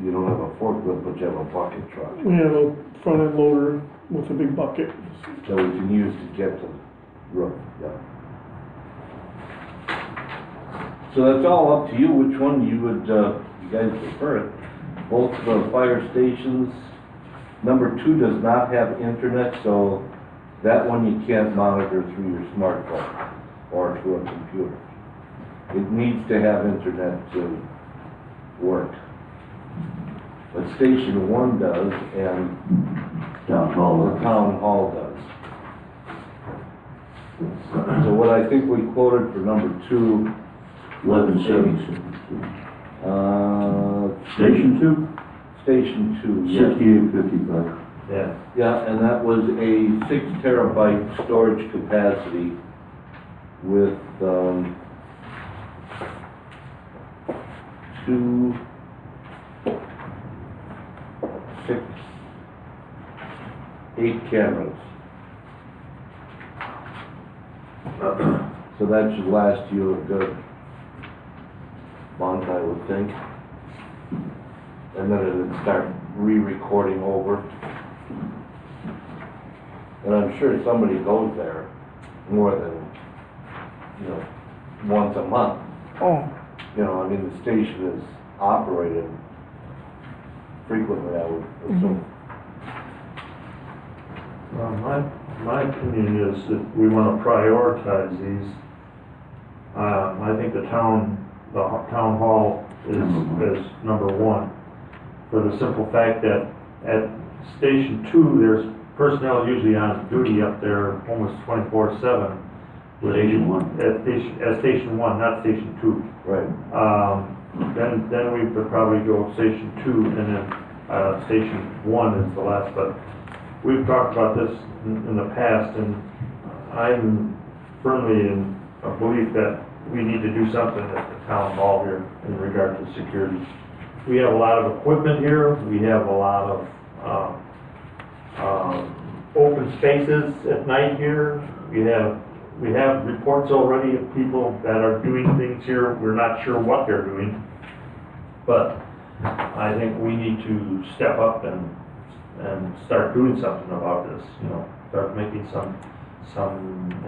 you don't have a forklift, but you have a bucket truck We have a front end loader with a big bucket. that we can use to get to the roof, yeah. So that's all up to you, which one you would, you guys prefer it. Both the fire stations, number 2 does not have internet, so that one you can't monitor through your smartphone or through a computer. It needs to have internet to work. But Station 1 does, and Town hall. the Town Hall does. So what I think we quoted for number 2, 1176. Station 2? Station 2, yes. 6855. Yeah. Yeah, and that was a 6 terabyte storage capacity with, 2, 6, 8 cameras. So that should last you a good month, I would think. And then it would start re-recording over. And I'm sure somebody goes there more than, once a month. Oh, I mean, the station is operated frequently, I would assume. Well, my opinion is that we want to prioritize these. I think the town hall is number 1, for the simple fact that at Station 2, there's personnel usually on duty up there almost 24/7. Station 1. At Station 1, not Station 2. Right. Then we would probably go Station 2, and then Station 1 is the last, but we've talked about this in the past, and I'm firmly in a belief that we need to do something at the town hall here in regard to security. We have a lot of equipment here, we have a lot of Open spaces at night here, we have reports already of people that are doing things here, we're not sure what they're doing. But I think we need to step up and start doing something about this, start making some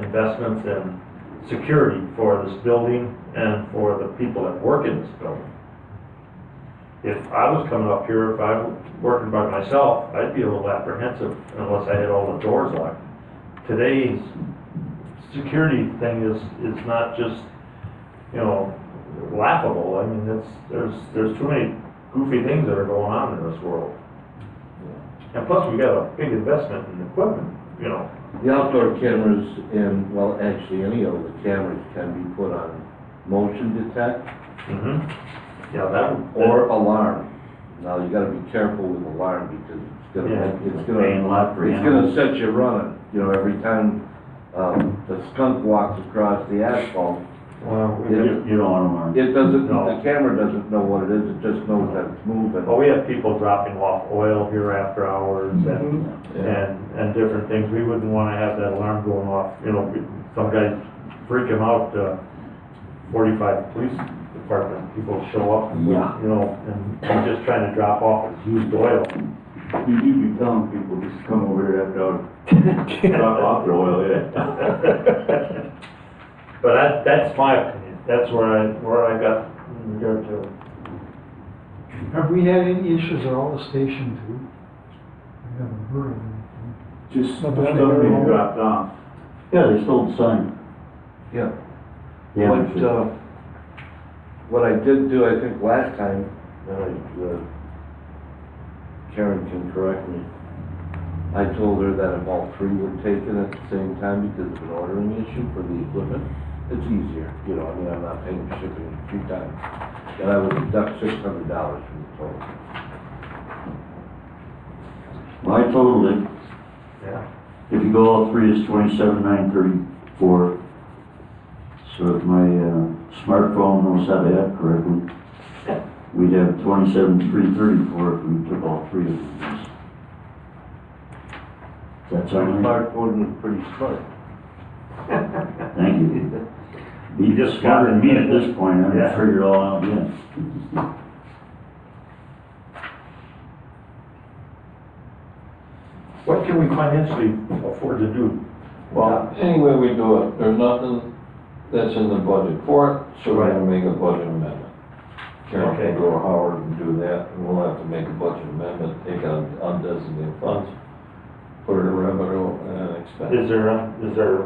investments in security for this building and for the people that work in this building. If I was coming up here, if I was working by myself, I'd be a little apprehensive unless I had all the doors locked. Today's security thing is not just, laughable. I mean, there's too many goofy things that are going on in this world. And plus, we got a big investment in equipment, The outdoor cameras and, well, actually, any of the cameras can be put on motion detect Yeah, or alarm. Now, you gotta be careful with alarm because it's gonna set you running. Every time, the skunk walks across the asphalt, You don't want alarm. it doesn't, No. the camera doesn't know what it is, it just knows that it's moving. But we have people dropping off oil here after hours Yeah. and different things. We wouldn't wanna have that alarm going off, some guys freak them out, 45 police department, people show up, and just trying to drop off used oil. You be telling people, just come over here after hours, drop off their oil, yeah. But that's my opinion, that's where I got in regard to it. Have we had any issues at all the station too? I haven't heard of anything. Just stuff Not that being I- dropped off. Yeah, they stole the sign. Yeah. Yeah, What I did do, I think last time, Karen can correct me, I told her that if all three were taken at the same time because of an ordering issue for the equipment, it's easier, I'm not paying shipping 3 times. And I would deduct $600 from the total. I totaled it. Yeah. If you go all three, it's 27,934. So if my smartphone knows how to add correctly, we'd have 27,334 if we took all three of these. That's Our all right. smartphone was pretty smart. Thank you. You just smarter than me at this point, I've figured it all out yet. What can we financially afford to do? Well, anyway we do it, there's nothing that's in the budget for it, so we're gonna make a budget amendment. Karen Okay. can go to Howard and do that, and we'll have to make a budget amendment, take out undesignated funds, put it in revenue and expense. Is there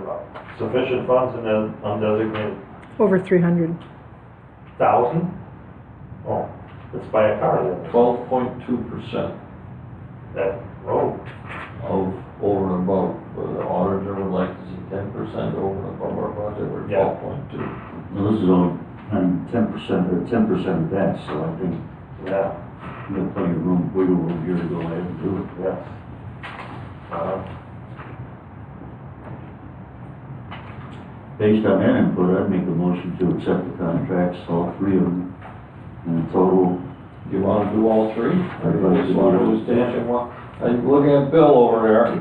sufficient funds in the undesignated Over 300. 1,000? Oh, let's buy a car then. 12.2% That road. of over and above, the auditor would like to see 10% over and above our budget, we're Yeah. 12.2. Well, this is only 10% or 10% of that, so I think Yeah, we got plenty of room, wiggle room here to go ahead and do it. yes. Based on that input, I'd make a motion to accept the contracts, all three of them, in a total. Do you wanna do all three? Or I'd like you to just do wanna all do station one? I'm looking at Bill over there.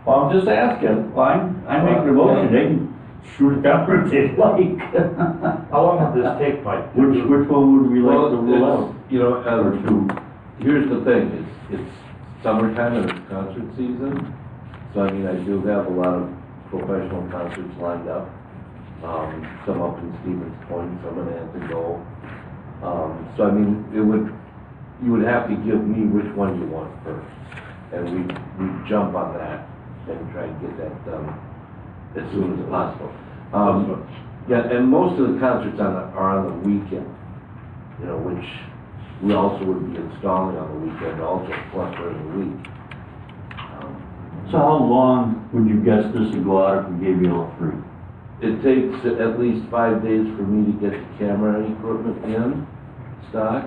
Well, I'm just asking. Fine, I make the motion, they can shoot it down if they like. How long would this take, Mike? Which one would we like to rule out? Well, Or two? here's the thing, it's summertime and it's concert season, so I mean, I do have a lot of professional concerts lined up. Some up in Stevens Point, some in Antigo. So I mean, you would have to give me which one you want first, and we jump on that and try and get that done as soon as possible. Yeah, and most of the concerts are on the weekend, which we also would be installing on the weekend also, plus during the week. So how long would you guess this would go out if we gave you all three? It takes at least 5 days for me to get the camera and equipment in stock.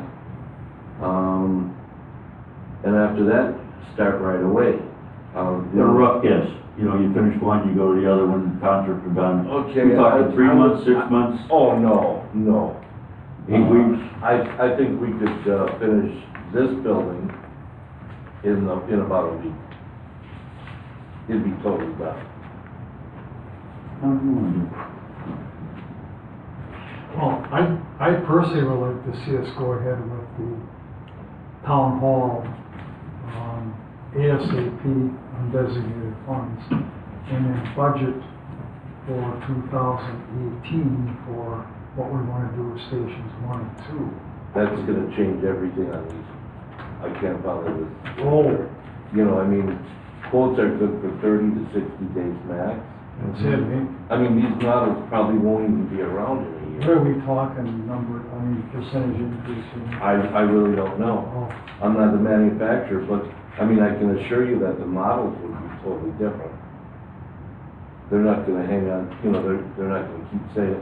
And after that, start right away. A rough guess, you finish one, you go to the other one, contract are done. Okay. We're talking 3 months, 6 months, Oh, no. 8 weeks? I think we could finish this building in about a week. It'd be totally done. Well, I personally would like to see us go ahead with the town hall, ASAP undesignated funds, and then budget for 2018 for what we want to do with stations 1 and 2. That's gonna change everything on these. I can't follow this. Oh. You know, I mean, quotes are good for 30 to 60 days max. That's it, eh? I mean, these models probably won't even be around in a What year. are we talking percentage increase in? I really don't know. Oh, I'm not the manufacturer, but, I mean, I can assure you that the models would be totally different. They're not gonna hang on, you know, they're not gonna keep saying.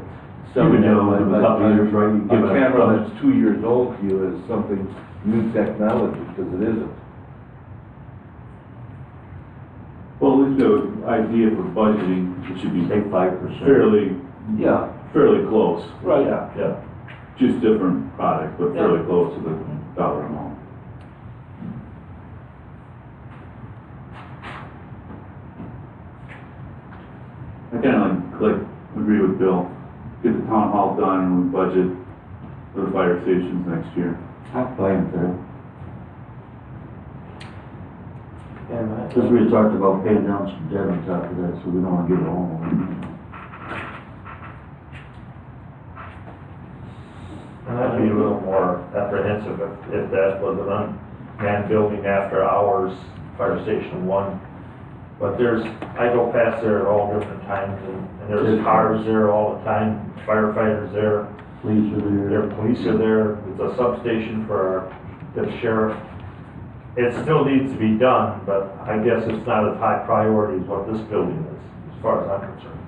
Even though in a couple of years, right, you A give it a camera thumb. that's 2 years old to you is something, new technology, because it isn't. Well, at least the idea for budgeting, it should be Say 5%. Yeah. fairly close. Right. Yeah. Just different products, but fairly close to the dollar amount. I kinda like agree with Bill, get the town hall done and we budget for the fire stations next year. I'm fine with that. And Because we had talked about paying down some debt on top of that, so we don't want to give it all away. And I'd be a little more apprehensive if that was an unmanned building after hours, fire station 1. But I go past there at all different times, and there's cars there all the time, firefighters there, Police are there. police are there, it's a substation for the sheriff. It still needs to be done, but I guess it's not as high priority as what this building is, as far as I'm concerned.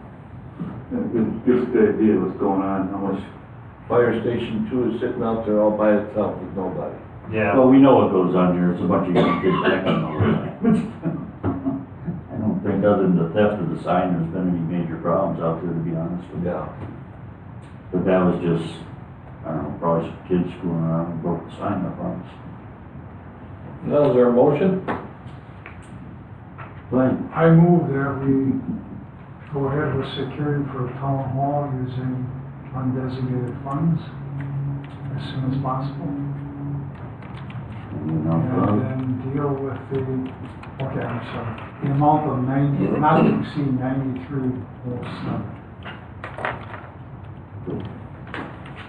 And it gives a good idea what's going on, how much. Fire Station 2 is sitting out there all by itself with nobody. Yeah. Well, we know what goes on here, it's a bunch of young kids acting all the time. I don't think other than the theft of the sign, there's been any major problems out there, to be honest with you. Yeah. But that was just, I don't know, probably some kids screwing around and broke the sign up on us. Now, is there a motion? Fine. I move that we go ahead with security for town hall using undesignated funds as soon as possible. And, And then deal with I'm sorry, the amount of 90, not to exceed 9307.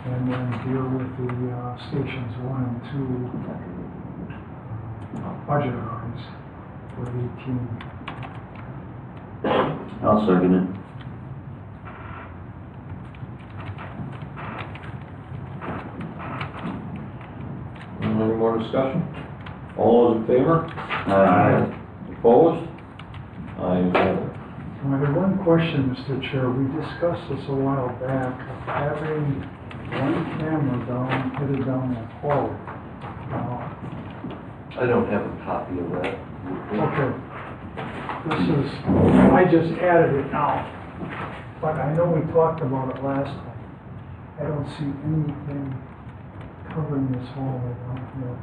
And then deal with the stations 1 and 2 budget rise for 18. I'll second it. Any more discussion? All those in favor? Aye. Opposed? Ayes have it. I have one question, Mr. Chair. We discussed this a while back, of having one camera headed down that hallway. I don't have a copy of that. Okay. I just added it now, but I know we talked about it last time. I don't see anything covering this hallway down here.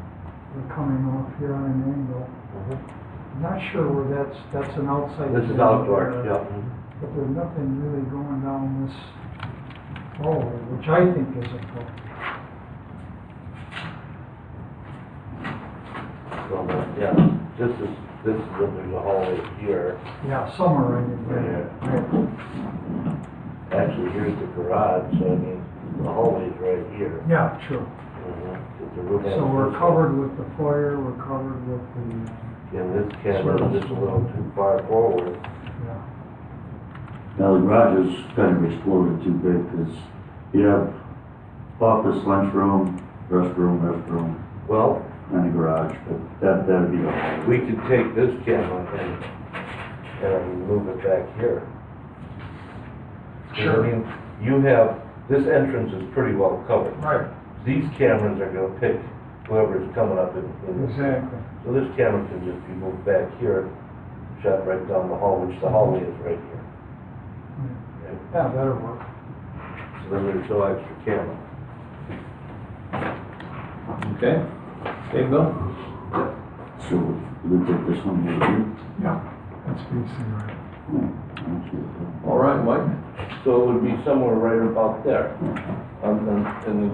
We're coming off here on an angle. I'm not sure where that's an outside. This is thing, outdoor, yeah. But there's nothing really going down this hallway, which I think is important. Well, yeah, this is when there's a hallway here. Yeah, somewhere in there. Actually, here's the garage, so I mean, the hallway's right here. Yeah, true. The roof has So we're this- covered with the foyer, we're covered with the, And this camera is just a little too far forward. yeah. Now, the garage is kind of exploded too big, because you have office, lunchroom, restroom, Well, and a garage, but that'd be the whole. we could take this camera and move it back here. Sure. I mean, you have, this entrance is pretty well covered. Right, These cameras are gonna pick whoever's coming up in this. exactly. So this camera can just be moved back here, shot right down the hall, which the hallway is right here. Yeah, that'll work. So then there's no extra camera. Okay? Okay, Bill? So We'll take this one over here. Yeah, that's BC, right? All right, Mike? So it would be somewhere right about there. And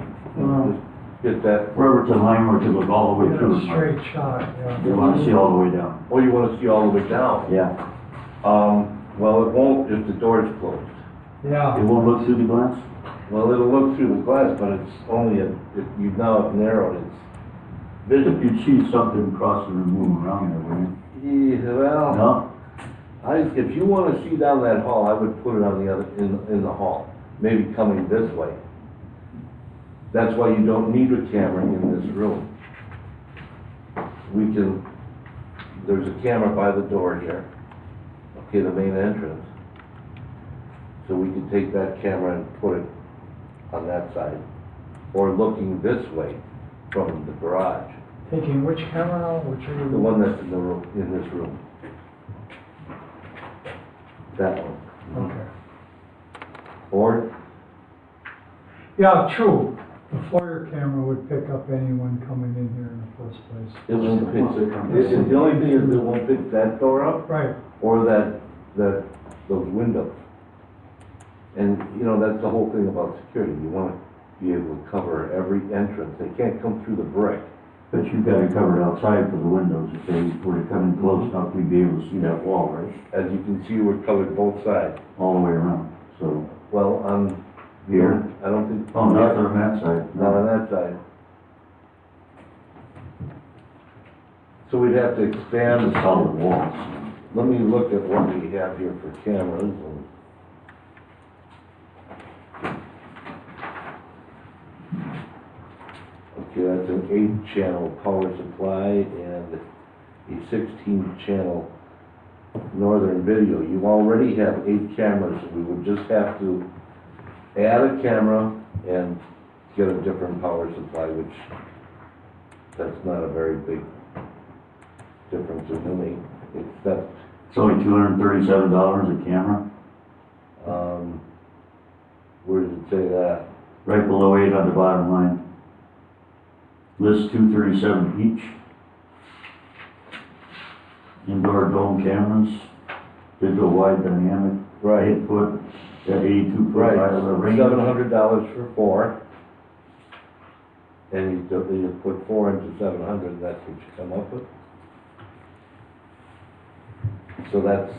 just get that, Wherever it's a line where it could look all the way Get through. a straight shot, yeah. You wanna see all the way down. oh, you wanna see all the way down? Yeah. Well, it won't if the door's closed. Yeah. It won't look through the glass? Well, it'll look through the glass, but it's only, you've now narrowed its vision. You'd see something crossing and moving around there, wouldn't Yeah, well, you? No? if you wanna see down that hall, I would put it on the other, in the hall, maybe coming this way. That's why you don't need a camera in this room. There's a camera by the door here, okay, the main entrance. So we could take that camera and put it on that side, or looking this way from the garage, Taking which camera out, which are you? the one that's in the room, in this room. That one. Okay. Or, Yeah, true. The FOIA camera would pick up anyone coming in here in the first place. it won't pick, the only thing is it won't pick that door up, Right. or those windows. And, you know, that's the whole thing about security, you wanna be able to cover every entrance, they can't come through the brick. But you've got it covered outside for the windows. If they were to come in close enough, we'd be able to see that wall, right? As you can see, we're covered both sides. All the way around, so. Well, on Here? I don't think. Oh, not on that side. Not on that side. So we'd have to expand. It's a solid wall. Let me look at what we have here for cameras and. Okay, that's an 8-channel power supply and a 16-channel northern video. You already have 8 cameras, we would just have to add a camera and get a different power supply, which that's not a very big difference to me, except, It's only $237 a camera, where does it say that? right below 8 on the bottom line. List 237 each. Indoor dome cameras, digital wide dynamic, Right. 8 foot, at 82 foot Right, high range. $700 for 4. And you put 4 into 700, that's what you come up with. So that's,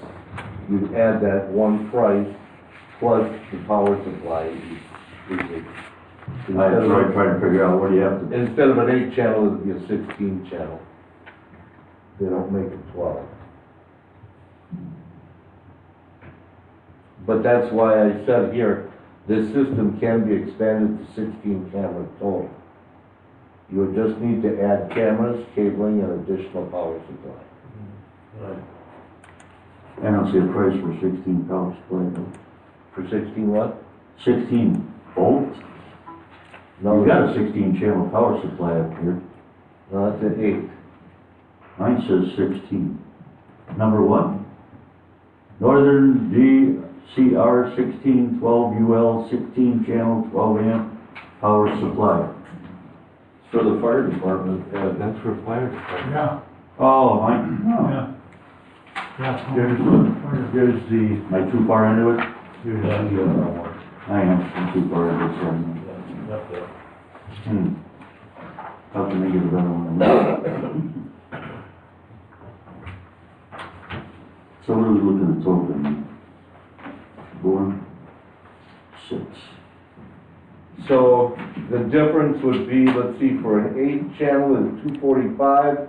you'd add that one price plus the power supply. I tried to figure out what do you have to. Instead of an 8-channel, it'd be a 16-channel. They don't make it 12. But that's why I said here, this system can be expanded to 16 cameras total. You would just need to add cameras, cabling, and additional power supply. I don't see a price for 16 power supply. For 16 what? 16 volts? No, You've got a 16 channel power supply up here. No, that's an 8. Mine says 16. Number 1. Northern DCR 16 12 UL 16 channel 12 amp power supply. For the fire department, that's for fire department. Yeah, Oh, mine, no. yeah. Yeah. Here's the, Am I too far into it? here's the, I am, I'm too far into it. How can they get a better one? So what are we looking at total? 4, 6. so the difference would be, let's see, for an 8-channel is $245,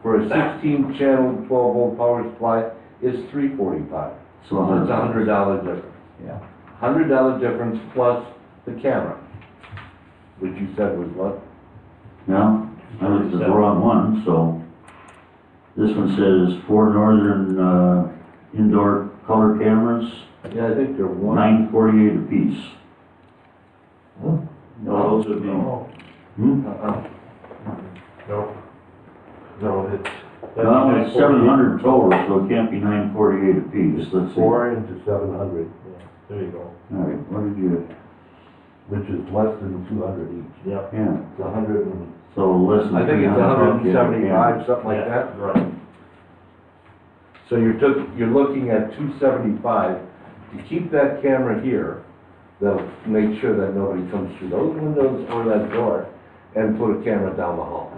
for a 16-channel 12-volt power supply is $345. So It's $100 difference. Yeah. $100 difference plus the camera, which you said was what? No, I looked at the wrong one, so this one says 4 northern, indoor color cameras, Yeah, I think they're one. $948 apiece. No, those would be. No, it's. Well, it's 700 total, so it can't be 948 apiece, let's see. 4 into 700, there you go, All right, what did you, which is less than 200 each. Yeah. yeah, It's 100 and, so less than. I think it's 300 bucks, yeah, 175, something like that. Right. So you're looking at 275 to keep that camera here. That'll make sure that nobody comes through those windows or that door, and put a camera down the hall.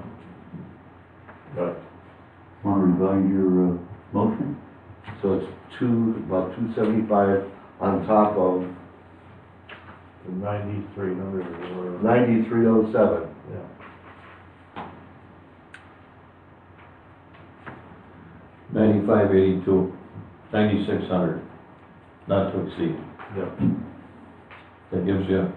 Right. Want to revise your, motion? So it's about 275 on top of 9,300 or. 9307. Yeah. 9582, 9600, not to exceed. Yep. That gives you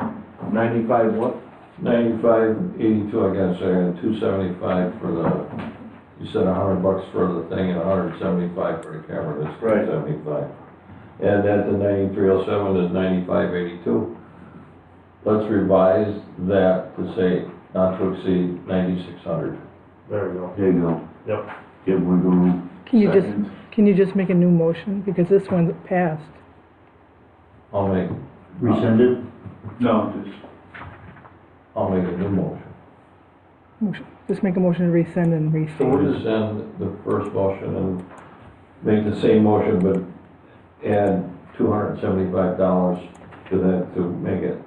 95 what? 9582, I guess, 275 for the, you said $100 for the thing and 175 for the camera, that's Right. 275. And at the 9307 is 9582. Let's revise that to say not to exceed 9600. There we go. There you go. Yep. Give wiggle room. Can you just make a new motion, because this one's passed? I'll make Rescind it? No, just, a new motion. Just make a motion to rescind and So restate. we'll just send the first motion and make the same motion, but add $275 to that to make it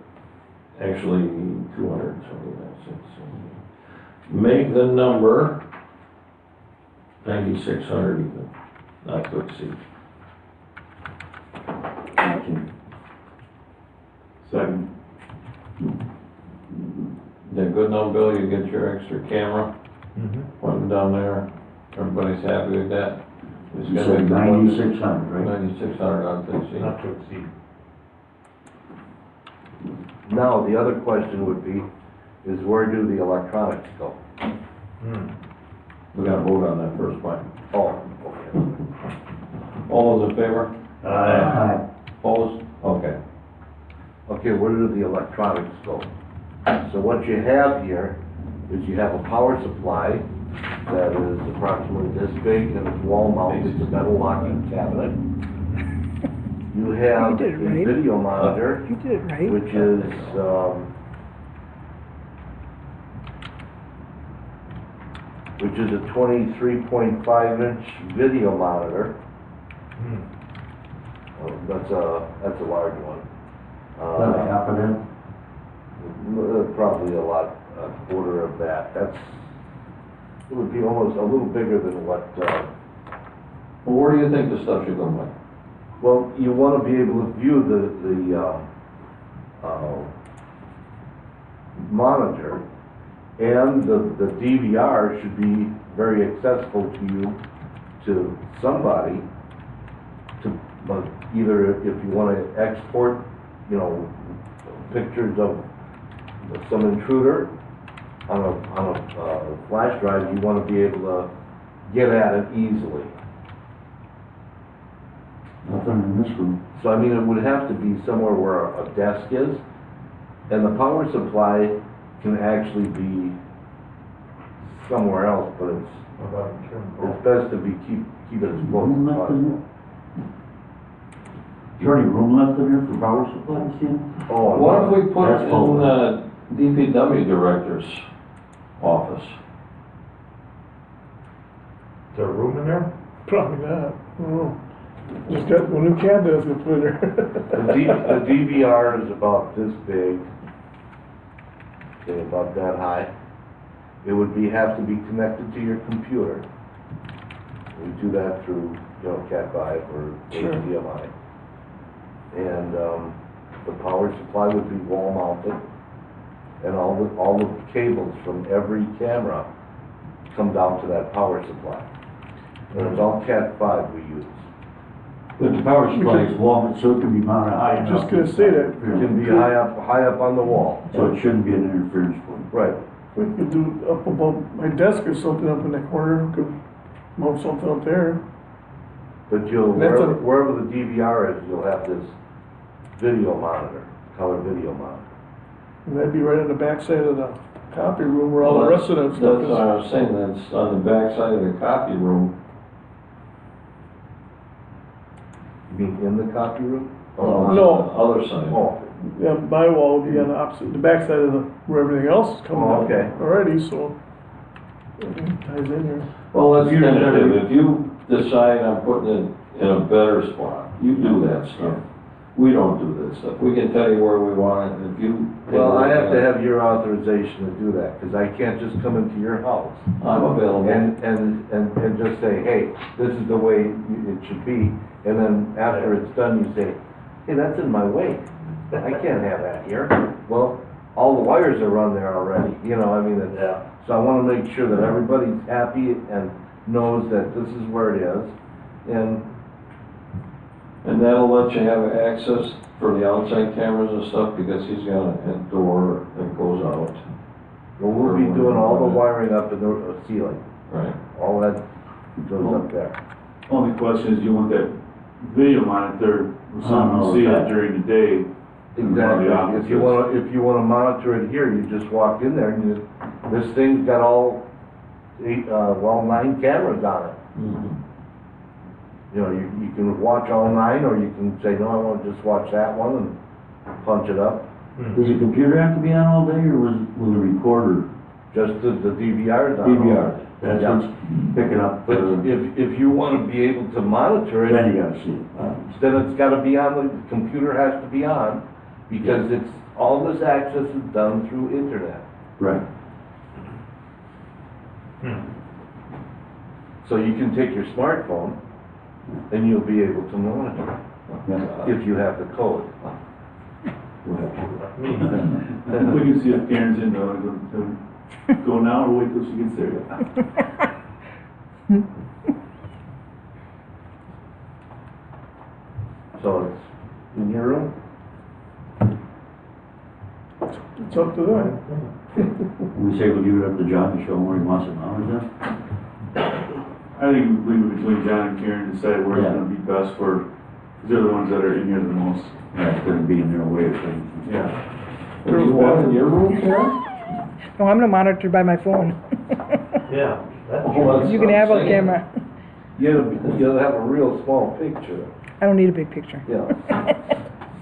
actually 275. Make the number 9,600 even, not to exceed. second. Is that good now, Bill? You get your extra camera, Mm-hmm. putting down there, everybody's happy with that? It's You gonna said make the budget 9,600, right? 9,600 not to exceed. Not to exceed. Now, the other question would be, is where do the electronics go? We gotta vote on that first point. Oh, okay. All those in favor? Aye. Opposed? Okay. Okay, where do the electronics go? So what you have here is you have a power supply that is approximately this big and it's wall mounted, it's a metal locking cabinet. You have You did it a right. video monitor, You did it right. which is, a 23.5-inch video monitor. That's a large one. About half of that? Probably a quarter of that. It would be almost a little bigger than what, Well, where do you think the stuff should go, Mike? well, you want to be able to view the monitor, and the DVR should be very accessible to you, to somebody, but either if you want to export, pictures of some intruder on a flash drive, you want to be able to get at it easily. Nothing in this room. So I mean, it would have to be somewhere where a desk is, and the power supply can actually be somewhere else, but it's best to keep it as close Room as left in possible. here? Is there any room left in here for power supplies, Tim? Oh, What if we put it That's full. in the DPW director's office? Is there room in there? Probably not. Oh. Just got one new cabinet that's gonna put in there. the DVR is about this big, okay, about that high. It would have to be connected to your computer. We do that through, Cat5 or Sure. HDMI. And, the power supply would be wall mounted, and all the cables from every camera come down to that power supply. And it's all Cat5 we use. But the power supply is long, so it can be mounted high enough. Just gonna say that. It can be high up on the wall. So it shouldn't be an interference point. Right. We could do up above my desk or something up in the corner, could mount something up there. But That's wherever the DVR is, you'll have this video monitor, color video monitor. And that'd be right on the back side of the copy room where all the rest of that stuff That's what I is. was saying, that's on the back side of the copy room. You mean in the copy room? On No. the other side. Oh, Yeah, my wall would be on the opposite, the back side of where everything else is coming Oh, out okay. already, so everything ties in here. Well, let's tentative, decide on putting it in a better spot. You do that stuff. We don't do that stuff. We can tell you where we want it, and if you. Well, I have to have your authorization to do that, because I can't just come into your house I'm available. and just say, hey, this is the way it should be, and then after it's done, you say, hey, that's in my way. I can't have that here. Well, all the wires are run there already, you know, I mean, Yeah. so I wanna make sure that everybody's happy and knows that this is where it is, And that'll let you have access for the outside cameras and stuff, because he's got a door that goes out. well, we'll be doing all the wiring up in the ceiling, Right. all that goes up there. Only question is, do you want that video monitor, so someone can see it during the day? Exactly, if you wanna monitor it here, you just walk in there and this thing's got all 9 cameras on it. Mhm. You know, you can watch all 9, or you can say, no, I wanna just watch that one and punch it up. Does the computer have to be on all day, or will the recorder? Just the DVR's on. DVR, that's Yeah. what's picking up. But if you wanna be able to monitor Then it, you gotta see it. then it's gotta be on, the computer has to be on, because it's, all this access is done through internet. Right. So you can take your smartphone, and you'll be able to monitor Yeah. if you have the code. We can see if Karen's in, go now or wait till she gets there. So it's in your room? It's up to them. We say we'll give it up to John to show him where he wants it mounted then? I think we leave it between John and Karen to decide where it's Yeah. gonna be best for, 'cause they're the ones that are in here the most. Yeah, it's gonna be in their way of things. Yeah. Do you want in your room, Karen? No, I'm gonna monitor by my phone. Yeah. You can have a camera. You'll have a real small picture. I don't need a big picture. Yeah.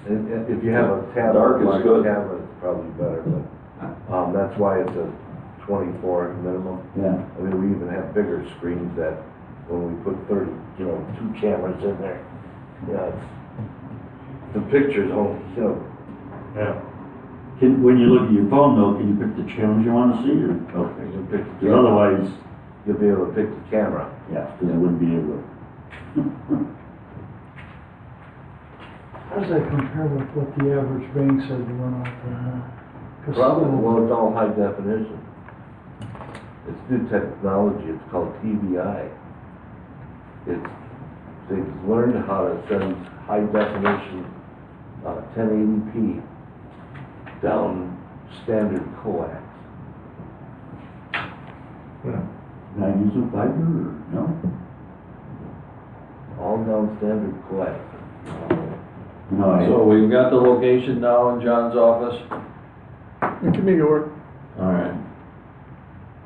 And if you have a tablet, Dark is like good. tablet, it's probably better, but, that's why it's a 24 minimum. Yeah. I mean, we even have bigger screens that, when we put 2 cameras in there, the pictures don't, Yeah. When you look at your phone though, can you pick the channels you wanna see, or? Okay. you can pick the Because otherwise, you'll be able to pick the camera. yeah, because it wouldn't be able to. How does that compare with what the average bank says to run out there now? 'Cause Probably, well, it's all high definition. It's new technology, it's called TVI. They've learned how to send high definition, 1080p down standard coax. Not using fiber, or no? All down standard coax. No, So we've got the location now in John's office? We can make it work. All right.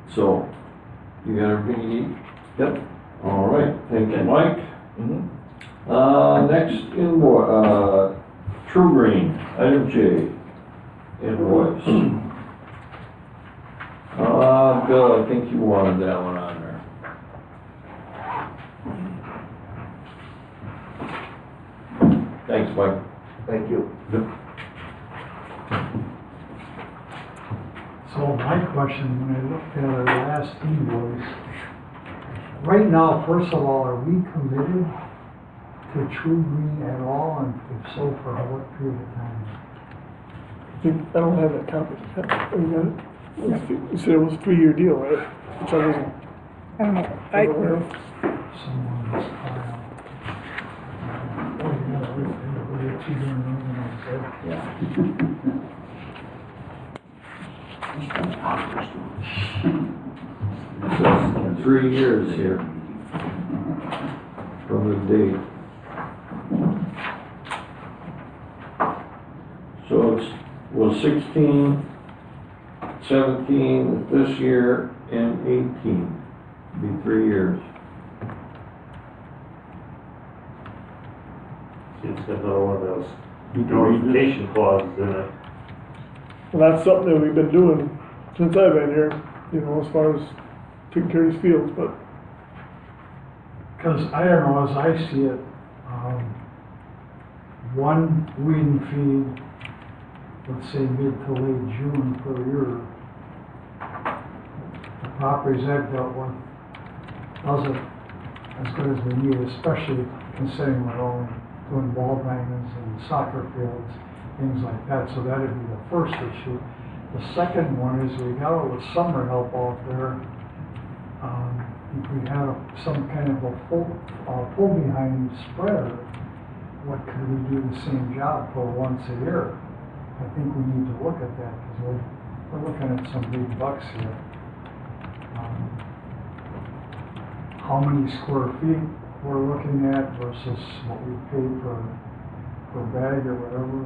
So, you got everything you need? Yep. All right, thank you, Mike. Mm-hmm. Next invoice, True Green, item J, invoice. Bill, I think you wanted that one on there. Thanks, Mike. Thank you. So my question, when I looked at our last invoice, right now, first of all, are we committed to True Green at all, and if so, for what period of time? I don't have that copy. Have you got it? You said it was a 3-year deal, right? Which I wasn't I don't know. aware of. Someone's file. Oh, yeah, we're 2 different organizations. yeah. So, 3 years here from the date. So was 16, 17 this year, and 18. Be 3 years. See, it's got another one of those notification clauses in it. Well, that's something that we've been doing since I've been here, as far as taking care of these fields, but Because I don't know, as I see it, one weed and feed, let's say mid to late June per year, the properties I've dealt with doesn't as good as we need, especially considering we're only doing ball diamonds and soccer fields, things like that. So that'd be the first issue. The second one is we got all the summer help out there. If we had some kind of a pull behind spreader, what could we do the same job for once a year? I think we need to look at that because we're looking at some big bucks here. How many square feet we're looking at versus what we pay per bag or whatever,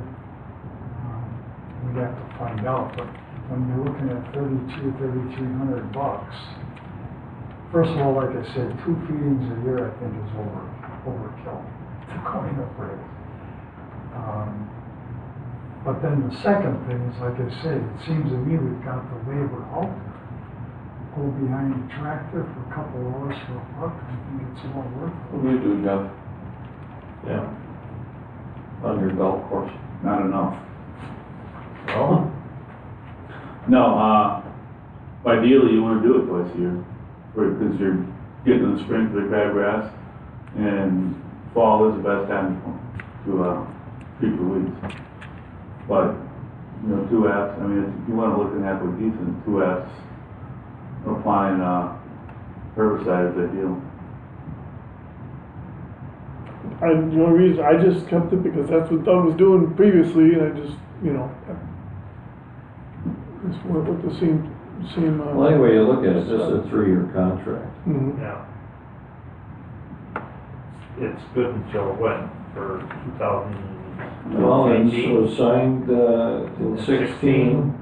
we'd have to find out. But when you're looking at $3,200, $3,300, first of all, like I said, 2 feedings a year I think is overkill to coin a phrase. But then the second thing is, like I say, it seems to me we've got the labor out there. Go behind the tractor for a couple of hours for a buck, I think it's well worth it. What do you do, Jeff? Yeah. On your golf course? Not enough. Oh? No, ideally you wanna do it twice a year, because you're getting in the spring for the crabgrass, and fall is the best time to treat the weeds. But, 2 apps, I mean, if you wanna look and have a decent 2 apps, applying herbicide is ideal. The only reason, I just kept it because that's what Doug was doing previously, and I just, just went with the same. Well, anyway, you look at it, it's just a 3-year contract. Mhm. Yeah. It's good until when, for 2018? Well, it was signed in 16,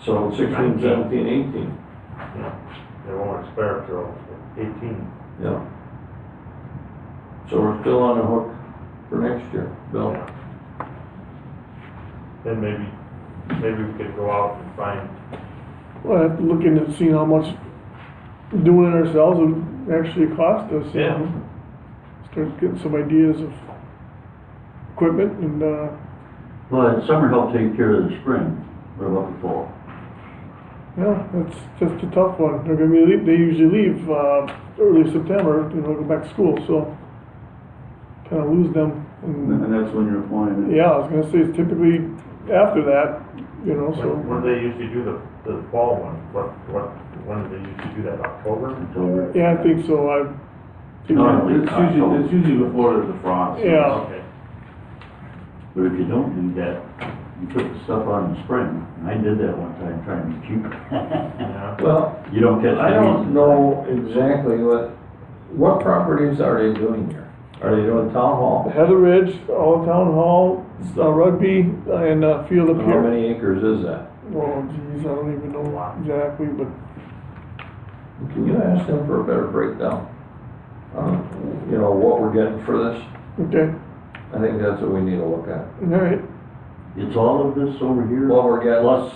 so 16, 17, 18. Yeah, they won't expire till 18. Yeah. So we're still on the hook for next year, Bill. Yeah. Then maybe we could go out and find, Well, I have to look into seeing how much doing it ourselves would actually cost us. Yeah. Start getting some ideas of equipment and, Well, summer help take care of the spring. What about the fall? yeah, that's just a tough one. They're gonna be, they usually leave, early September, go back to school, so kinda lose them. And that's when you're applying it. Yeah, I was gonna say it's typically after that, so. when do they usually do the fall one? When do they usually do that, October? October? Yeah, I think so. No, it's usually before there's a frost. Yeah. Okay. But if you don't do that, you put the stuff on in the spring. And I did that one time trying to be cheap. Yeah. Well, You don't catch I the don't weeds. know exactly what properties are they doing here? Are they doing town hall? Heather Ridge, all town hall, rugby, and field up How here. many acres is that? Well, geez, I don't even know exactly, but Can you ask them for a better breakdown? What we're getting for this? okay, I think that's what we need to look at. all right. It's all of this over here. What we're getting, Plus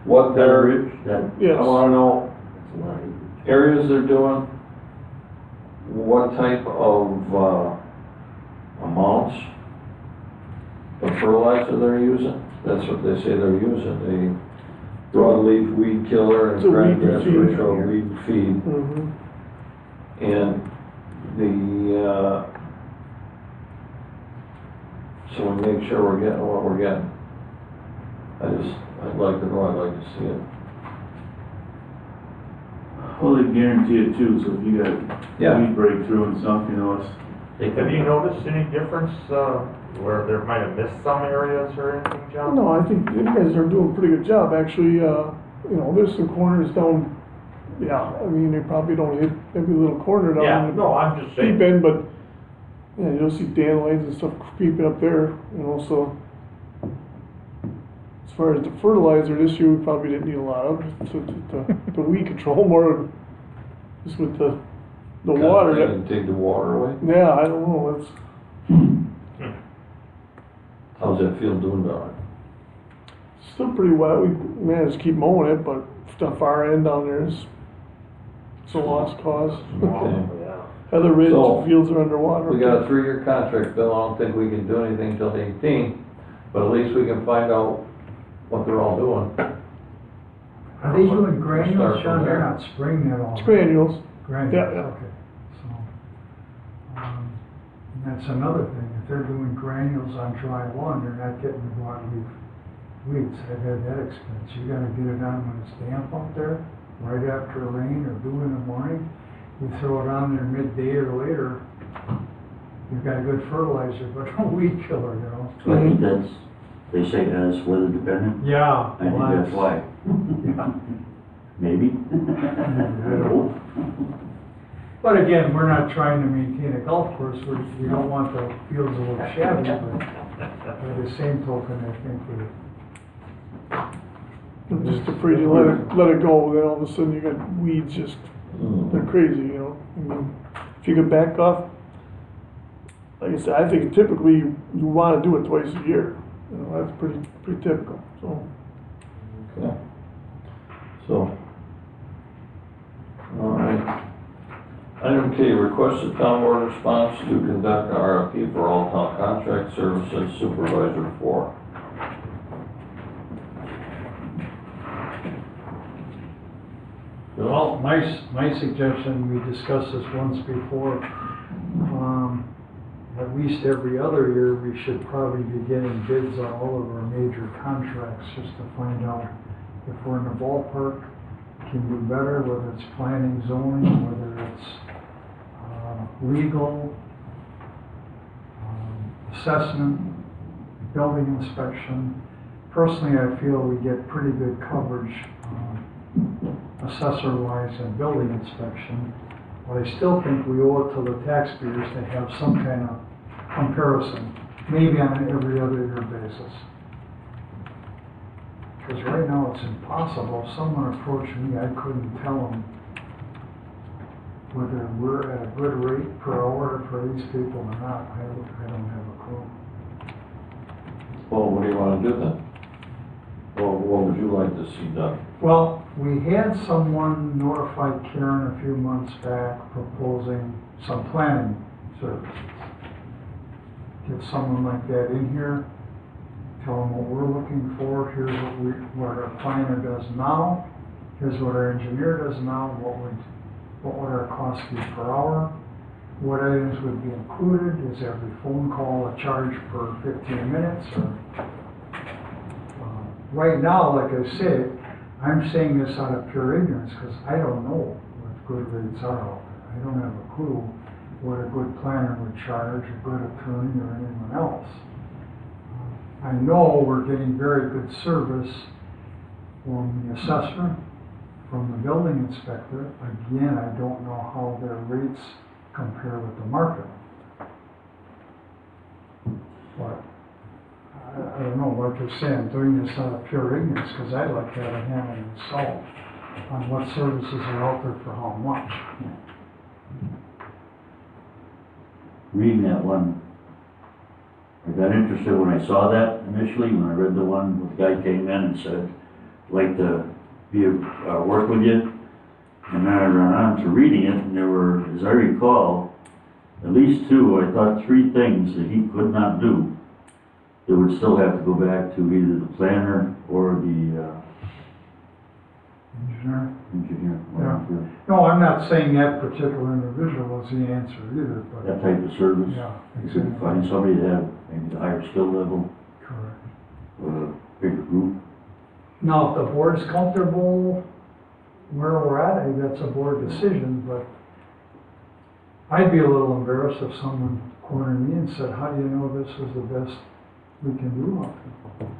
what that they're, ridge, that, Yes. I wanna know that's a lot of acreage. areas they're doing, what type of, amounts of fertilizer they're using. That's what they say they're using, the broadleaf weed killer It's a and weed crabgrass feed. ratio weed feed. Mhm. And so we make sure we're getting what we're getting. I'd like to know, I'd like to see it. Well, they guarantee it too, so if you got Yeah. weed breakthrough and stuff, it's. Have you noticed any difference, where there might have missed some areas or anything, John? No, I think you guys are doing a pretty good job, actually, there's some corners down, yeah, I mean, they probably don't hit every little corner Yeah, down in the no, I'm just deep saying. end, but, yeah, you'll see dandelions and stuff creeping up there, so. As far as the fertilizer, this year we probably didn't need a lot of, the weed control more, just with the water. Cut and take the water away. Yeah, I don't know, it's How's that feel doing down still pretty wet, we managed to keep mowing it, but the far end down there is, it's a lost cause. there? Okay. Yeah. Heather Ridge So, fields are underwater. We got a 3-year contract, Bill, I don't think we can do anything till the 18th, but at least we can find out what they're all doing. Are they doing Start granules, from Sean? They're there. not spraying that all. It's granules. Granules, Yeah, yeah. okay. So, and that's another thing, if they're doing granules on dry lawn, you're not getting the broadleaf weeds. I've had that experience. You gotta get it on when it's damp out there, right after rain or dew in the morning. You throw it on there midday or later, you've got a good fertilizer, but a weed killer, you know? So I think that's, they say that's weather dependent. Yeah. I think that's why. Maybe. I don't know. But again, we're not trying to maintain a golf course, we don't want the fields to look shabby, but by the same token, I think we. I'm just afraid you let it go, then all of a sudden you got weeds just, they're crazy, you know? I mean, if you could back off, like I said, I think typically you wanna do it twice a year. You know, that's pretty typical, so. Okay. So, all right. Item K, requested town board response to conduct an RFP for all town contract services supervisor 4. Well, my suggestion, we discussed this once before, at least every other year, we should probably be getting bids on all of our major contracts, just to find out if we're in the ballpark, can do better, whether it's planning, zoning, whether it's legal, assessment, building inspection. Personally, I feel we get pretty good coverage, assessor-wise and building inspection, but I still think we owe it to the taxpayers to have some kind of comparison, maybe on an every other year basis. Because right now it's impossible. If someone approached me, I couldn't tell them whether we're at a good rate per hour for these people or not. I don't have a clue. Well, what do you want to do then? Well, what would you like to see done? Well, we had someone notify Karen a few months back proposing some planning services. Get someone like that in here, tell them what we're looking for, here's what our planner does now, here's what our engineer does now, what would our cost be per hour, what items would be included, is every phone call a charge for 15 minutes, or right now, like I said, I'm saying this out of pure ignorance, because I don't know what good rates are out there. I don't have a clue what a good planner would charge, a good attorney, or anyone else. I know we're getting very good service from the assessor, from the building inspector. Again, I don't know how their rates compare with the market. But I don't know, like I say, I'm doing this out of pure ignorance, because I'd like to have a hand in the salt on what services are out there for how much. Reading that one, I got interested when I saw that initially, when I read the one, the guy came in and said, "I'd like to work with you." And then I ran on to reading it, and there were, as I recall, at least 2, I thought 3 things that he could not do. That would still have to go back to either the planner or the engineer. Yeah. No, I'm not saying that particular individual is the answer either, but. That type of service. Yeah, You could find somebody to have maybe the higher skill level, correct. or a bigger group. Now, if the board's comfortable where we're at, I think that's a board decision, but I'd be a little embarrassed if someone cornered me and said, how do you know this is the best we can do out there? I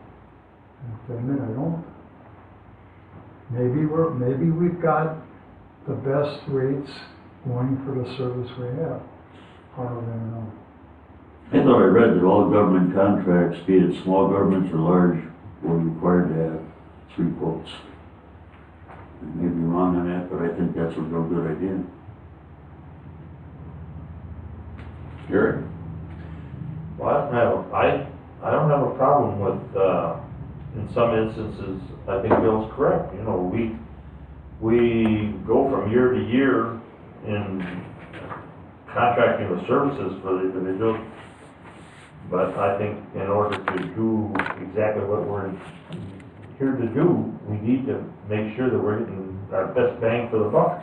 have to admit, I don't. Maybe we've got the best rates going for the service we have. How do I know? I thought I read that all government contracts, be it small governments or large, were required to have 3 quotes. I may be wrong on that, but I think that's a real good idea. Gary? Well, I don't have a problem with, in some instances, I think Bill's correct. You know, we go from year to year in contracting with services for the individuals. But I think in order to do exactly what we're here to do, we need to make sure that we're getting our best bang for the buck.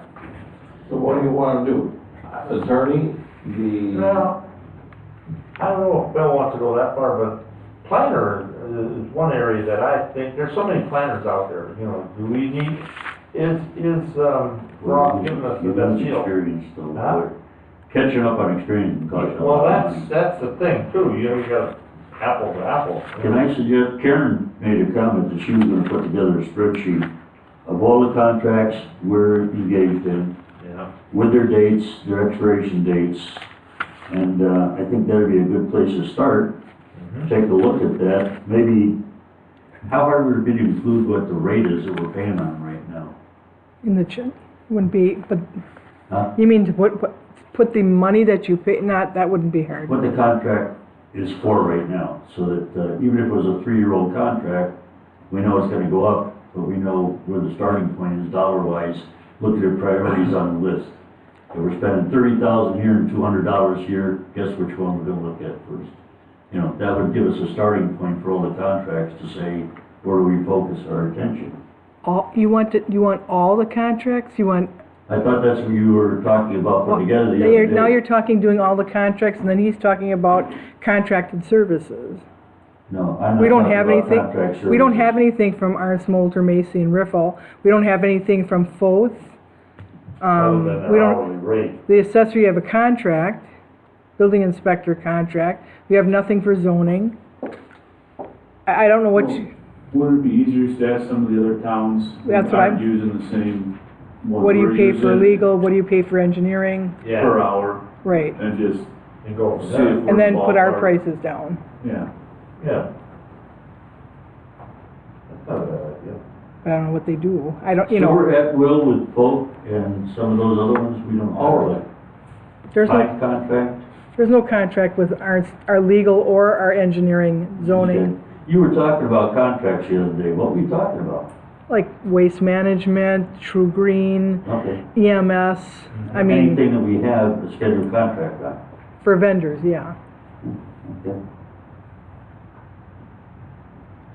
So what do you wanna do? Attorney, Well, I don't know if Bill wants to go that far, but planner is one area that I think, there's so many planners out there, you know, do we need, Rob giving us the best deal? Experience though, Huh? but catching up on experience and cost. Well, that's the thing too, you know, you got apple to apple. Can I suggest, Karen made a comment that she was gonna put together a spreadsheet of all the contracts we're engaged in, Yeah, with their dates, their expiration dates, and, I think that'd be a good place to start. Take a look at that, maybe, how hard would it be to include what the rate is that we're paying on right now? In the, wouldn't be, but, Huh? you mean to put the money that you pay, not, that wouldn't be hard. What the contract is for right now, so that, even if it was a 3-year-old contract, we know it's gonna go up, but we know where the starting point is dollar-wise, look at the priorities on the list. If we're spending $30,000 here and $200 here, guess which one we're gonna look at first? You know, that would give us a starting point for all the contracts to say, where do we focus our attention? You want all the contracts? You want, I thought that's what you were talking about putting together the now other you're, day. now you're talking doing all the contracts, and then he's talking about contracted services. No, I'm not We don't talking have about anything, contract we don't services. have anything from Ars, Moulter, Macy, and Riffle. We don't have anything from Foth. other than We their don't, hourly rate. the assessor, you have a contract, building inspector contract. We have nothing for zoning. I don't know what you, Would it be easier to ask some of the other towns who That's what aren't I'm- using the same ones what do you we're pay for using legal, what do you pay for engineering? per Yeah, hour, Right, and just and go from see there. if we're and then put our ballpark. prices down. Yeah. Yeah. That's not a bad idea. I don't know what they do. I don't, you So know, we're at will with Folk and some of those other ones, we don't have that. there's no, Signed contract? there's no contract with our legal or our engineering zoning. Okay. You were talking about contracts the other day, what were you talking about? Like waste management, True Green, Okay. EMS, I mean, Anything that we have a scheduled contract on? for vendors, yeah. Okay.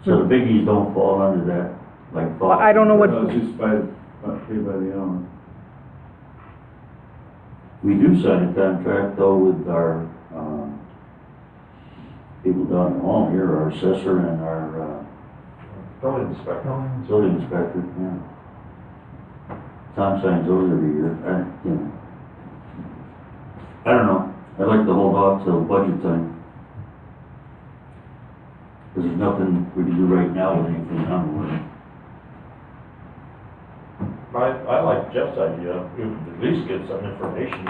So the biggies don't fall under that, like. Well, I don't know what, It's just paid by the hour. We do sign a contract though with our, people down the hall here, our assessor and our, Building inspector. building inspector, yeah. Tom signs those every year, you know. I don't know, I'd like to hold off till budget time. Cause there's nothing we can do right now with anything onward. I like Jeff's idea, we would at least get some information,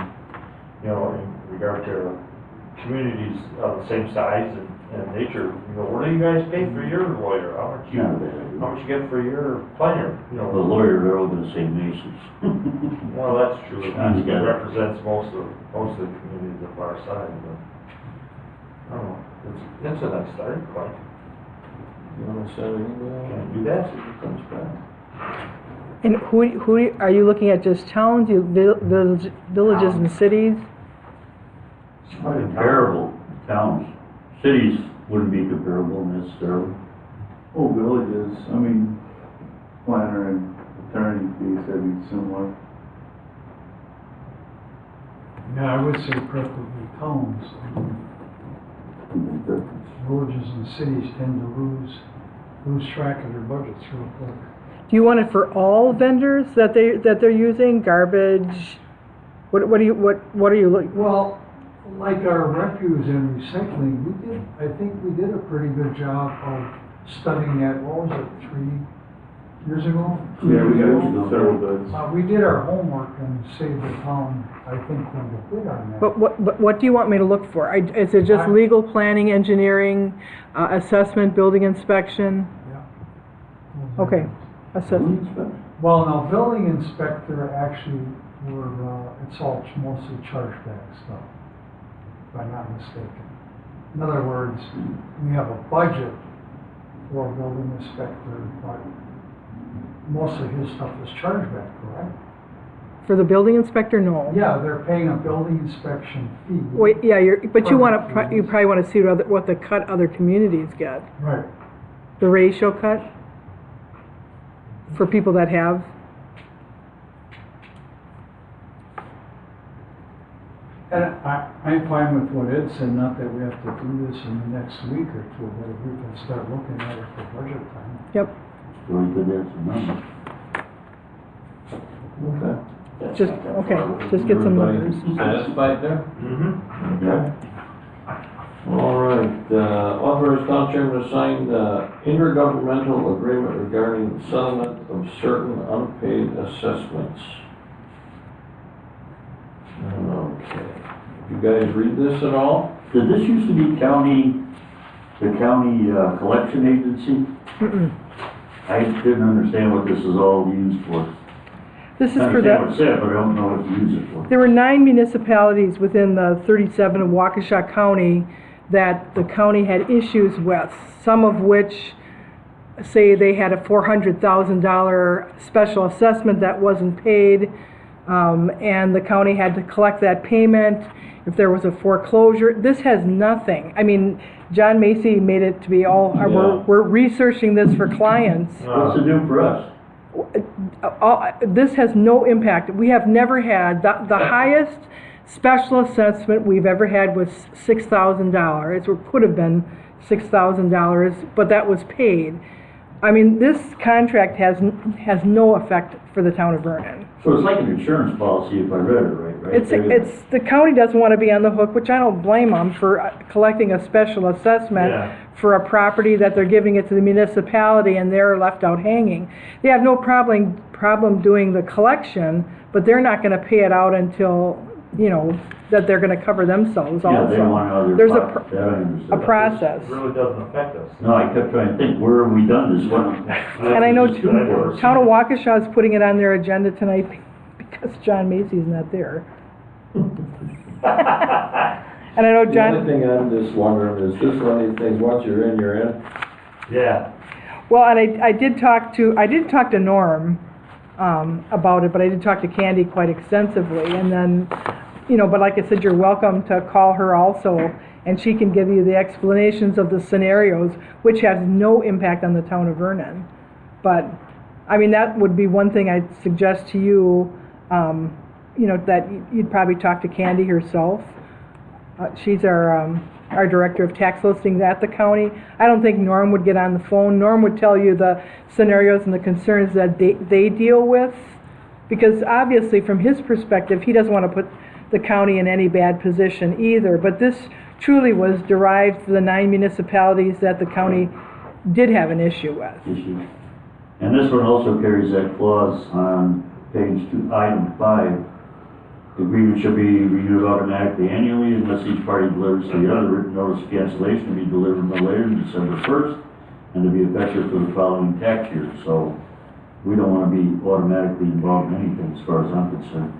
you know, in regard to communities of the same size and nature. You know, what do you guys pay for your lawyer? How much Not a bad idea. how much you get for your planner? You The know, lawyer, they're all gonna say Masons. well, that's true. It Sounds good. represents most of the communities of our size, but, I don't know, it's a nice starting point. you wanna send an email? Can I do that? Comes back. and who, are you looking at just towns, villages and cities? It's not comparable, towns, cities wouldn't be comparable necessarily. Oh, villages, I mean, planner and attorney fees, that'd be similar. Yeah, I would say preferably towns. Villages and cities tend to lose track of their budgets real quick. Do you want it for all vendors that they're using, garbage? What are you looking? Well, like our refuse and recycling, I think we did a pretty good job of studying that, what was it, 3 years ago? Yeah, we got several bids. We did our homework and saved the town, I think, quite a bit on that. But what do you want me to look for? Is it just legal, planning, engineering, assessment, building inspection? Yeah. Okay, assessment. Well, now, building inspector, actually, it's all mostly chargeback stuff, if I'm not mistaken. In other words, we have a budget for a building inspector, but most of his stuff is chargeback, correct? For the building inspector, no. Yeah, they're paying a building inspection fee. Wait, yeah, but you wanna, Permit you fees. probably wanna see what the cut other communities get. Right. The ratio cut for people that have. And I'm fine with what Ed said, not that we have to do this in the next week or two, but if we can start looking at it for budget time. Yep, So we could have some numbers. Okay. just get some Everybody numbers. satisfied there? Mm-hmm. Okay. All right, authorize town chairman to sign the intergovernmental agreement regarding the settlement of certain unpaid assessments. Okay, you guys read this at all? Did this used to be the county collection agency? Mm-mm. I didn't understand what this is all used for. This is I for understand what the, it said, but I don't know what to use it for. there were 9 municipalities within the 37 of Waukesha County that the county had issues with, some of which say they had a $400,000 special assessment that wasn't paid, and the county had to collect that payment if there was a foreclosure. This has nothing. I mean, John Macy made it to be all, Yeah. we're researching this for clients. What's it do for us? This has no impact. We have never had, the highest special assessment we've ever had was $6,000, or could have been $6,000, but that was paid. I mean, this contract has no effect for the town of Vernon. So it's like an insurance policy if I read it right? It's, the county doesn't want to be on the hook, which I don't blame them for collecting a special assessment Yeah. for a property that they're giving it to the municipality and they're left out hanging. They have no problem doing the collection, but they're not going to pay it out until, you know, that they're going to cover themselves also. Yeah, they want other. There's that I understood. a process. It really doesn't affect us. No, I kept trying to think, where have we done this? What? And I know Town of Waukesha is putting it on their agenda tonight because John Macy's not there. And I know The John, only thing I'm just wondering is this one of these things, once you're in, you're in? Yeah. well, and I did talk to Norm, about it, but I did talk to Candy quite extensively, and then, you know, but like I said, you're welcome to call her also, and she can give you the explanations of the scenarios, which has no impact on the town of Vernon. But, I mean, that would be one thing I'd suggest to you, you know, that you'd probably talk to Candy herself. She's our director of tax listings at the county. I don't think Norm would get on the phone. Norm would tell you the scenarios and the concerns that they deal with, because obviously from his perspective, he doesn't want to put the county in any bad position either. But this truly was derived for the 9 municipalities that the county did have an issue with. And this one also carries that clause on page 2, item 5. The agreement shall be renewed automatically annually unless each party delivers to the other written notice of cancellation to be delivered no later than December 1st and to be effective for the following tax year. So we don't want to be automatically involved in anything as far as I'm concerned.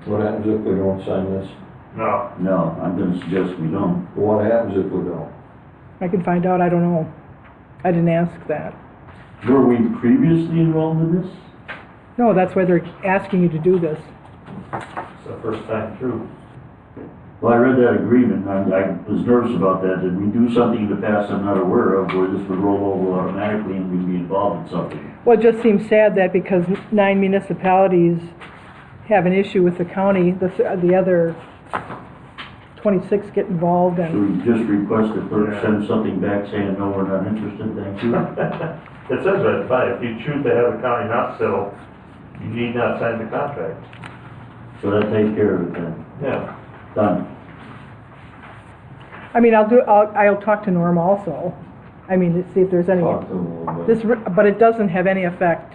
What happens if we don't sign this? No. No, I'm going to suggest we don't. What happens if we don't? I can find out, I don't know. I didn't ask that. Were we previously involved in this? No, that's why they're asking you to do this. It's the first time through. Well, I read that agreement, and I was nervous about that. Did we do something in the past I'm not aware of where this would roll over automatically and we'd be involved in something? Well, it just seems sad that because 9 municipalities have an issue with the county, the other 26 get involved, Should and we just request the clerk send something back saying, no, we're not interested, thank you? It says right by, if you choose to have the county not settle, you need not sign the contract. So that takes care of it then. Yeah. Done. I mean, I'll talk to Norm also. I mean, to see if there's any, Talk to them a little bit. but it doesn't have any effect.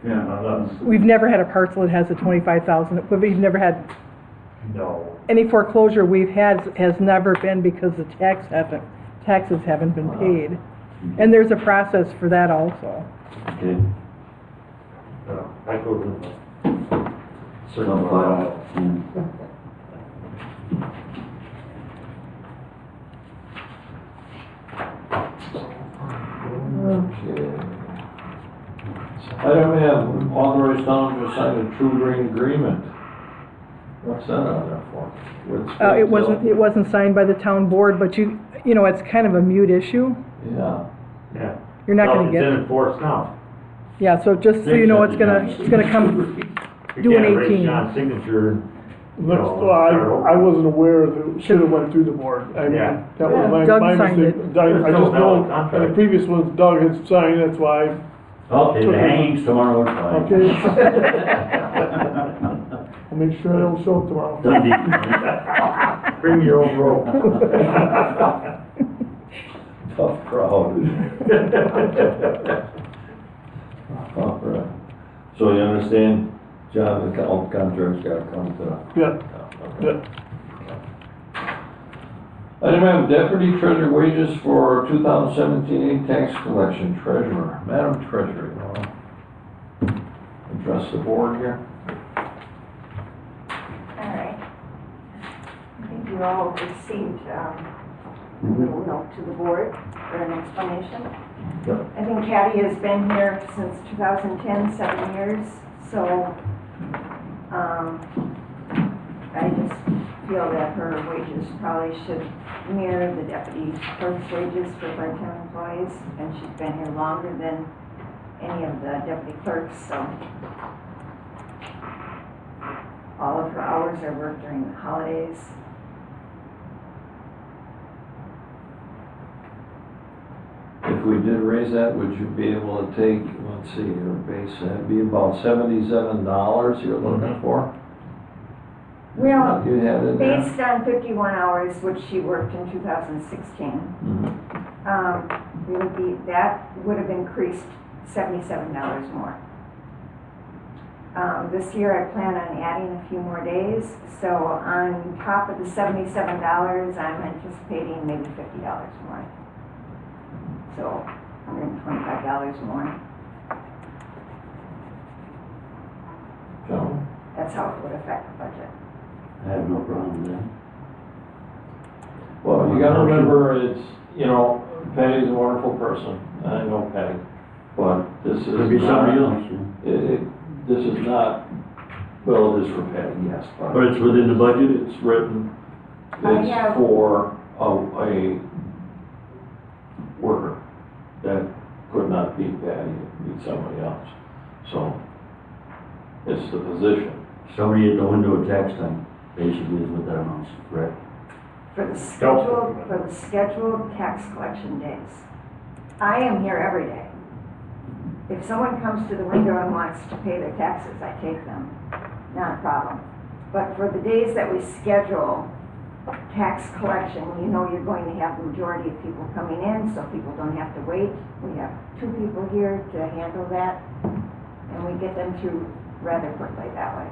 Yeah, no, that's, We've never had a parcel that has a 25,000, we've never had, no. any foreclosure we've had has never been because the taxes haven't been paid. And there's a process for that also. Okay. No, I go to the. Some file. Yeah. Okay. Item M, authorize town to sign a True Green agreement. What's that on there for? With It wasn't signed by the town board, but you know, it's kind of a mute issue. Yeah. Yeah. You're not No, gonna get, It's in force now. yeah, so just so you know, it's gonna come You due in can't erase 18. John's signature and, Looks, No, well, start over. I wasn't aware that it should have went through the board. I mean, Yeah. that was my Doug my signed mistake. it. I There's no just valid know, contract. and the previous ones Doug had signed, that's why. Okay, the hangings tomorrow at 5. Okay. I'll make sure I don't show up tomorrow. Done deal. bring your own rope. Tough crowd. All right. So you understand, John, all contracts gotta come to. Yeah, yeah. Item M, deputy treasurer wages for 2017 tax collection treasurer. Madam Treasurer, you want to address the board here? All right. I think you all received a little note to the board for an explanation. Yep. I think Patty has been here since 2010, 7 years, so I just feel that her wages probably should mirror the deputy clerk's wages for part-time employees, and she's been here longer than any of the deputy clerks, so all of her hours are worked during the holidays. If we did raise that, would you be able to take, let's see, your base, that'd be about $77 you're looking for? Well, You had in there? based on 51 hours, which she worked in 2016, Mhm. it would be, that would have increased $77 more. This year I plan on adding a few more days, so on top of the $77, I'm anticipating maybe $50 more. So $125 more. Gentlemen? That's how it would affect the budget. I have no problem with that. Well, you gotta remember, it's, you know, Patty's a wonderful person, and I know Patty, but this is Could be somebody not, else, yeah. this is not, well, it is for Patty, yes, But it's within the budget? it's written, I it's have- for a worker that could not be Patty, be somebody else. So, it's the position. Somebody at the window at tax time, basically, is what that amounts to, correct? For the scheduled tax collection days. I am here every day. If someone comes to the window and wants to pay their taxes, I take them, not a problem. But for the days that we schedule tax collection, you know you're going to have the majority of people coming in, so people don't have to wait. We have 2 people here to handle that, and we get them through rather quickly that way.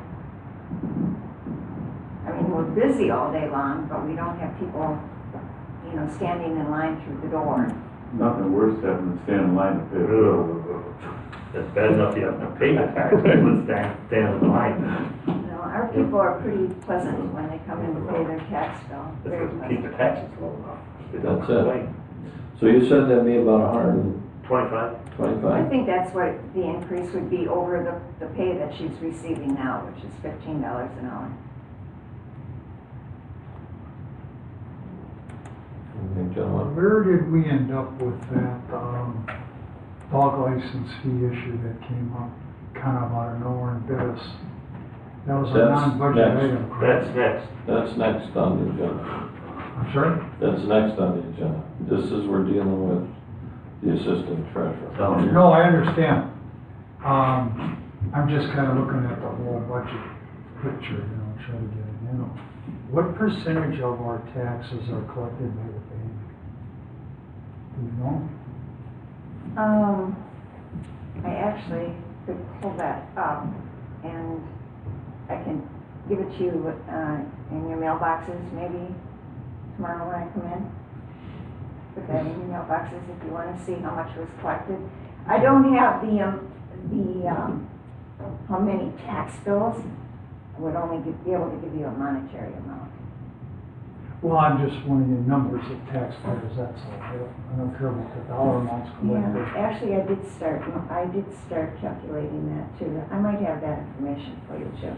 I mean, we're busy all day long, but we don't have people, you know, standing in line through the door. Nothing worse than having to stand in line to pay a bill. It's bad enough you have to pay the taxes, but stand in line. You know, our people are pretty pleasant when they come in to pay their tax bill. Very Just to keep the pleasant. taxes low enough. They don't That's it. complain. So you said that'd be about 25? I 125? think that's what the increase would be over the pay that she's receiving now, which is $15 an hour. Okay, gentlemen? Where did we end up with that, dog license fee issue that came up kind of out of nowhere and bit us? That was a That's non-budget next. item, correct? That's next. That's next on the agenda. I'm sorry? That's next on the agenda. This is, we're dealing with the assistant treasurer. No, I understand. I'm just kind of looking at the whole budget picture, you know, trying to get it in. What percentage of our taxes are collected by the bank? Do you know? I actually could pull that up, and I can give it to you in your mailboxes maybe tomorrow when I come in. Put that in your mailboxes if you want to see how much was collected. I don't have how many tax bills. I would only be able to give you a monetary amount. Well, I'm just wondering in numbers of taxpayers, that's all. I don't care about the dollar amounts collected. Yeah, actually, I did start calculating that too. I might have that information for you too.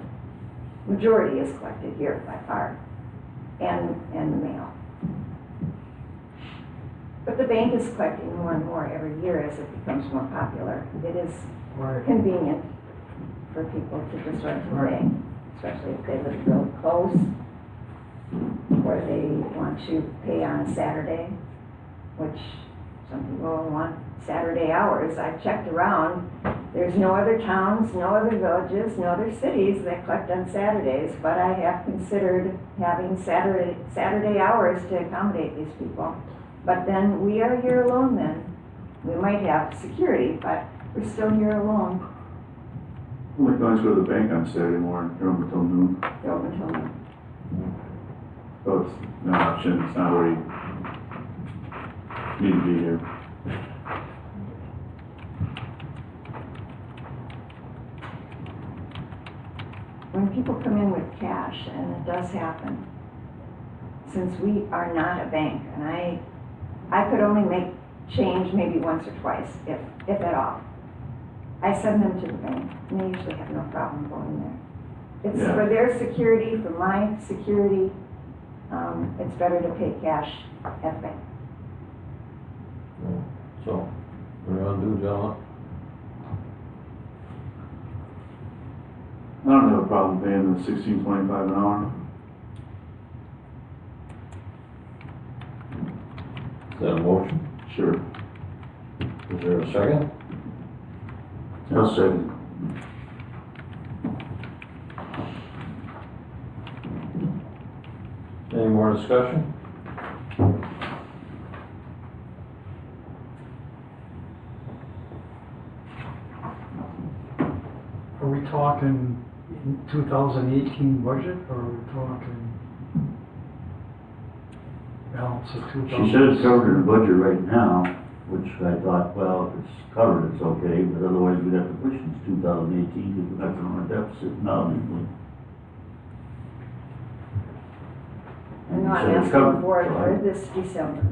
Majority is collected here by far, and the mail. But the bank is collecting more and more every year as it becomes more popular. It is Right. convenient for people to just run to the bank, especially if they live really close, or they want to pay on a Saturday, which some people want Saturday hours. I've checked around. There's no other towns, no other villages, no other cities that collect on Saturdays, but I have considered having Saturday hours to accommodate these people. But then we are here alone then. We might have security, but we're still here alone. We can always go to the bank on Saturday morning, you're open until noon. They're open till noon. So it's an option, it's not where you need to be here. When people come in with cash, and it does happen, since we are not a bank, and I could only make change maybe once or twice, if at all. I send them to the bank, and they usually have no problem going there. It's Yeah. for their security, for my security, it's better to pay cash at the bank. So, what do you want to do, John? I don't have a problem paying the $16.25 an hour. Is that a motion? Sure. Is there a second? I'll second. Any more discussion? Are we talking 2018 budget, or are we talking balance of 2000? She said it's covered in the budget right now, which I thought, well, if it's covered, it's okay, but otherwise we'd have to push it to 2018 because we're not gonna run a deficit now, usually. And I'm So it's asking covered, for it so for I- this December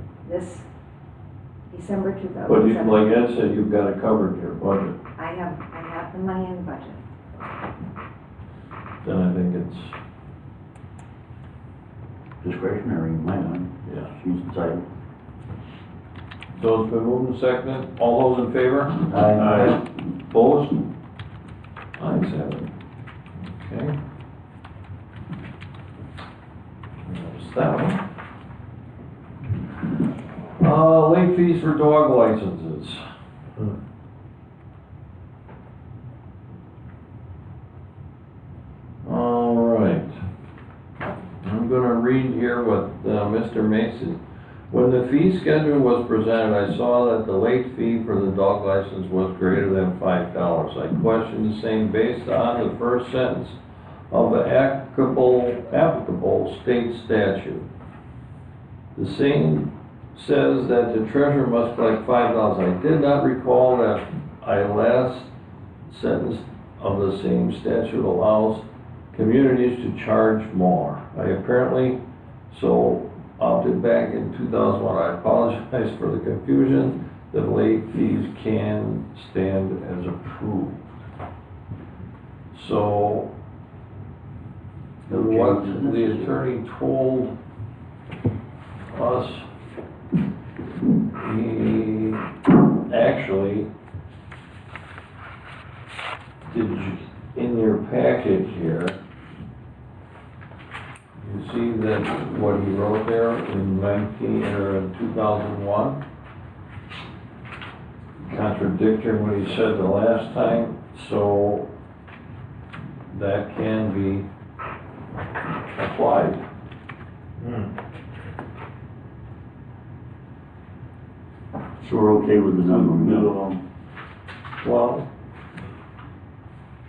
But you, 2017. like Ed said, you've got it covered in your budget. I have the money in the budget. Then I think it's, discretionary in my mind. yeah. She's entitled. So it's been moved and seconded. All those in favor? Aye. Opposed? Ayes have it. Okay. That's that one. Late fees for dog licenses. All right. I'm gonna read here what Mr. Mason. When the fee schedule was presented, I saw that the late fee for the dog license was greater than $5. I questioned the same based on the first sentence of the applicable state statute. The same says that the treasurer must collect $5. I did not recall that last sentence of the same statute allows communities to charge more. I apparently opted back in 2001. I apologize for the confusion. The late fees can stand as approved. So, what the attorney told us, he actually did, in your package here, you see that what he wrote there in 2001, contradicting what he said the last time, so that can be applied. So we're okay with the number, Middle. Well,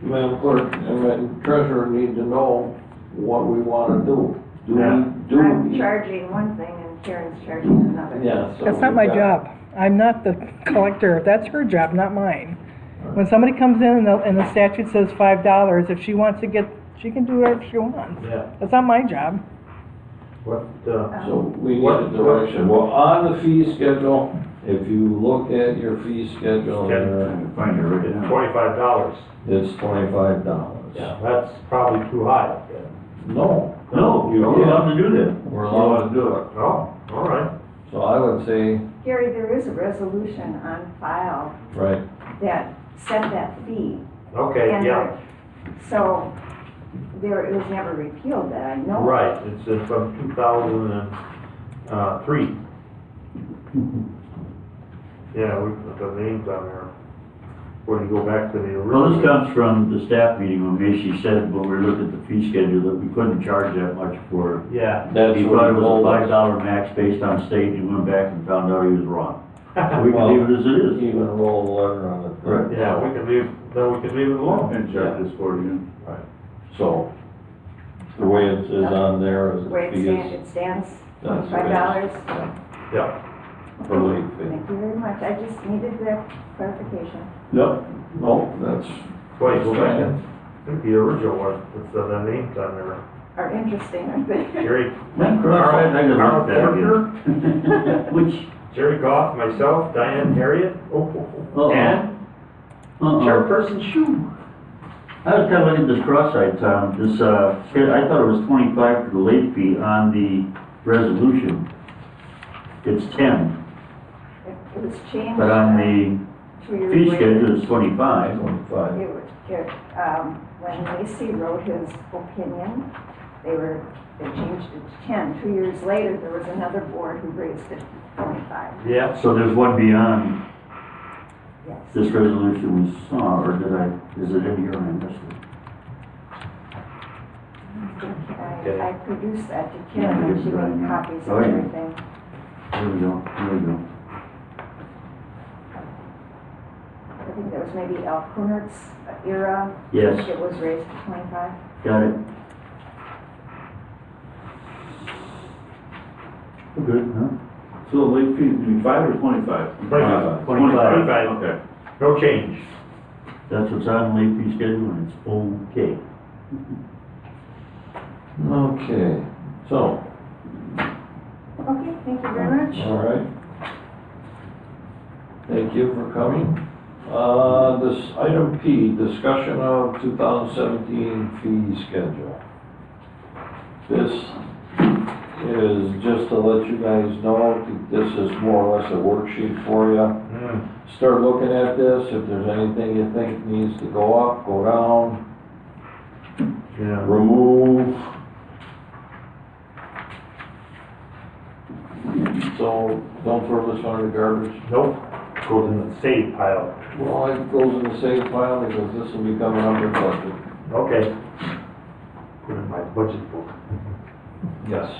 Madam Clerk and Madam Treasurer need to know what we want to do. I'm charging one thing and Karen's charging another. Yeah. so That's not we've my got- job. I'm not the collector. That's her job, not mine. When somebody comes in and the statute says $5, if she wants to get, she can do whatever she wants. Yeah. That's not my job. What, So we need a direction. Well, on the fee schedule, if you look at your fee schedule there, Find it right it's now. $25. it's $25. Yeah, that's probably too high. No, No, you're allowed to do that. we're allowed to do it. Oh, all right. So I would say, Gary, there is a resolution on file right, that set that fee. Okay, And yeah, so there, it was never repealed that I know of. right, it's from 2003. Yeah, we put the names on there. When you go back to the Well, this original. comes from the staff meeting when Macy said, when we were looking at the fee schedule, that we couldn't charge that much for. Yeah. that's He what thought he it was told a us. $5 max based on state, and he went back and found out he was wrong. So we can Well, leave it as it is. Even roll a letter on it. Right. Yeah, we can leave, then we can leave it alone. And check this for you. Right, so, the way it is on there is The way the fee it is stands, That's the way it is. $25. Yeah. per late fee. Thank you very much. I just needed the clarification. Yep, no, that's, Wait, go back in. I think the original one, it's the names on there. Are interesting, aren't they? Jerry, Then cross that, I gotta Carl look that again. Which, Jerry Goff, myself, Diane Harriet, uh-oh. and Chairperson Shu. I was kinda looking at this cross-eyed, Tom, this, I thought it was 25 for the late fee on the resolution. It's 10, It was changed. but on the 2 years fee later. schedule, it's 25. 25. When Macy wrote his opinion, they changed it to 10. 2 years later, there was another board who raised it to 25. Yeah. So there's one beyond Yes. this resolution we saw, or is it in here and I missed it? I produced that to Yeah, Kim, and it's she right made now. copies Oh, of yeah. everything. Here we go, here we go. I think that was maybe Al Kunert's era. Yes. It was raised to 25. Got it. Good, huh? So the late fee, is it 5 or 25? 25. 25. Okay. No change. That's what's on the late fee schedule, and it's okay. Okay, so, Okay, thank you very much. all right. Thank you for coming. This item P, discussion of 2017 fee schedule. This is just to let you guys know, this is more or less a worksheet for you. Start looking at this, if there's anything you think needs to go up, go down, Yeah. remove. So, don't throw this under the garbage. Nope. Goes in the save pile. Well, it goes in the save file because this will be coming up in budget. Okay. Put it in my budget book. Yes.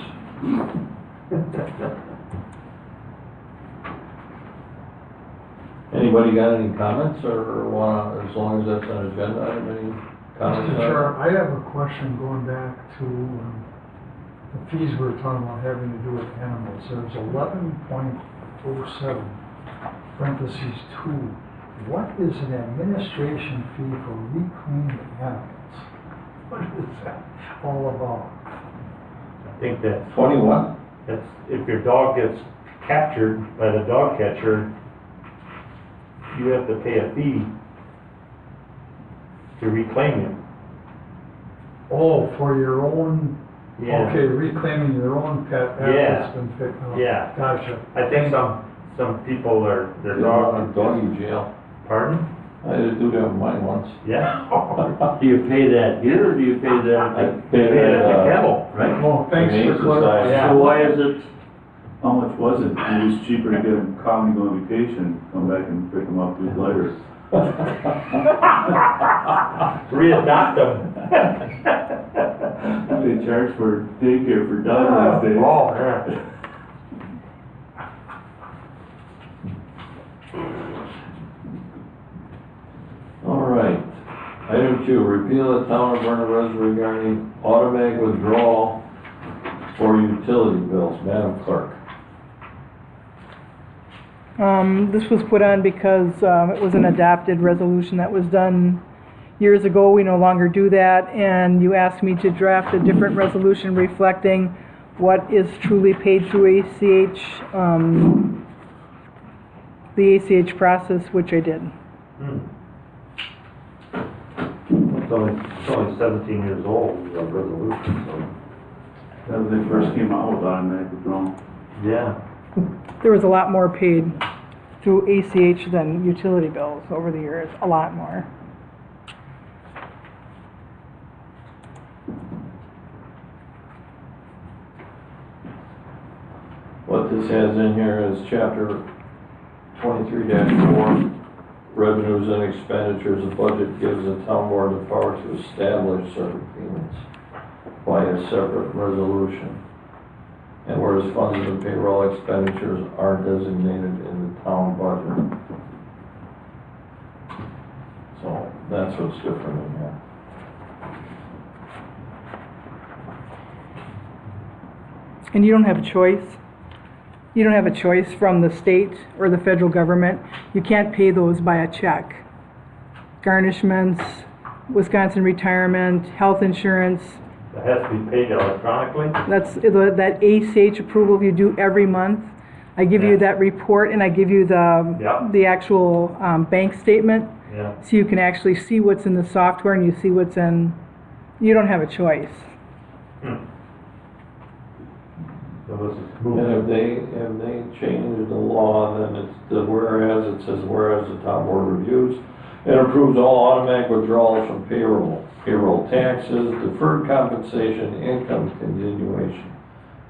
Anybody got any comments or wanna, as long as that's an agenda item, any comments? Mr. on it? Chair, I have a question going back to the fees we were talking about having to do with animals. There's 11.07, parentheses 2. What is an administration fee for reclaimed animals? What is that all about? I think that's, 21? that's, if your dog gets captured by the dog catcher, you have to pay a fee to reclaim him. Oh, for your own, Yeah. okay, reclaiming your own pet after Yeah. it's been picked up. Yeah. Gotcha. I think some people are, their They dog. want a doggy jail. Pardon? I had to do that with mine once. Yeah. Do you pay that here, or do you pay that? I They paid had it, a kennel. Right? Oh, thanks Humane for clarifying. Society. So why is it, How much was it? It was cheaper to get him, call me, go on vacation, come back and pick him up week later. Readopt them. They charge for daycare for dogs these days. Oh, yeah. All right. Item 2, repeal the town of Vernon resolution regarding automatic withdrawal for utility bills. Madam Clerk. This was put on because it was an adopted resolution that was done years ago. We no longer do that, and you asked me to draft a different resolution reflecting what is truly paid through ACH, the ACH process, which I did. It's only 17 years old, the resolution, so. As they first came out with automatic withdrawal. Yeah. There was a lot more paid through ACH than utility bills over the years, a lot more. What this has in here is chapter 23-4, revenues and expenditures. The budget gives the town board the power to establish certain payments by a separate resolution. And whereas funds and payroll expenditures are designated in the town budget. So that's what's different in here. And you don't have a choice. You don't have a choice from the state or the federal government. You can't pay those by a check. Garnishments, Wisconsin retirement, health insurance, It has to be paid electronically? that's that ACH approval you do every month. I give you Yeah. that report and I give you Yeah. the actual bank statement. Yeah. So you can actually see what's in the software and you see what's in, you don't have a choice. So this is And if they change the law, then it's the whereas, it says whereas the town board reviews and approves all automatic withdrawals from payroll taxes, deferred compensation, income continuation,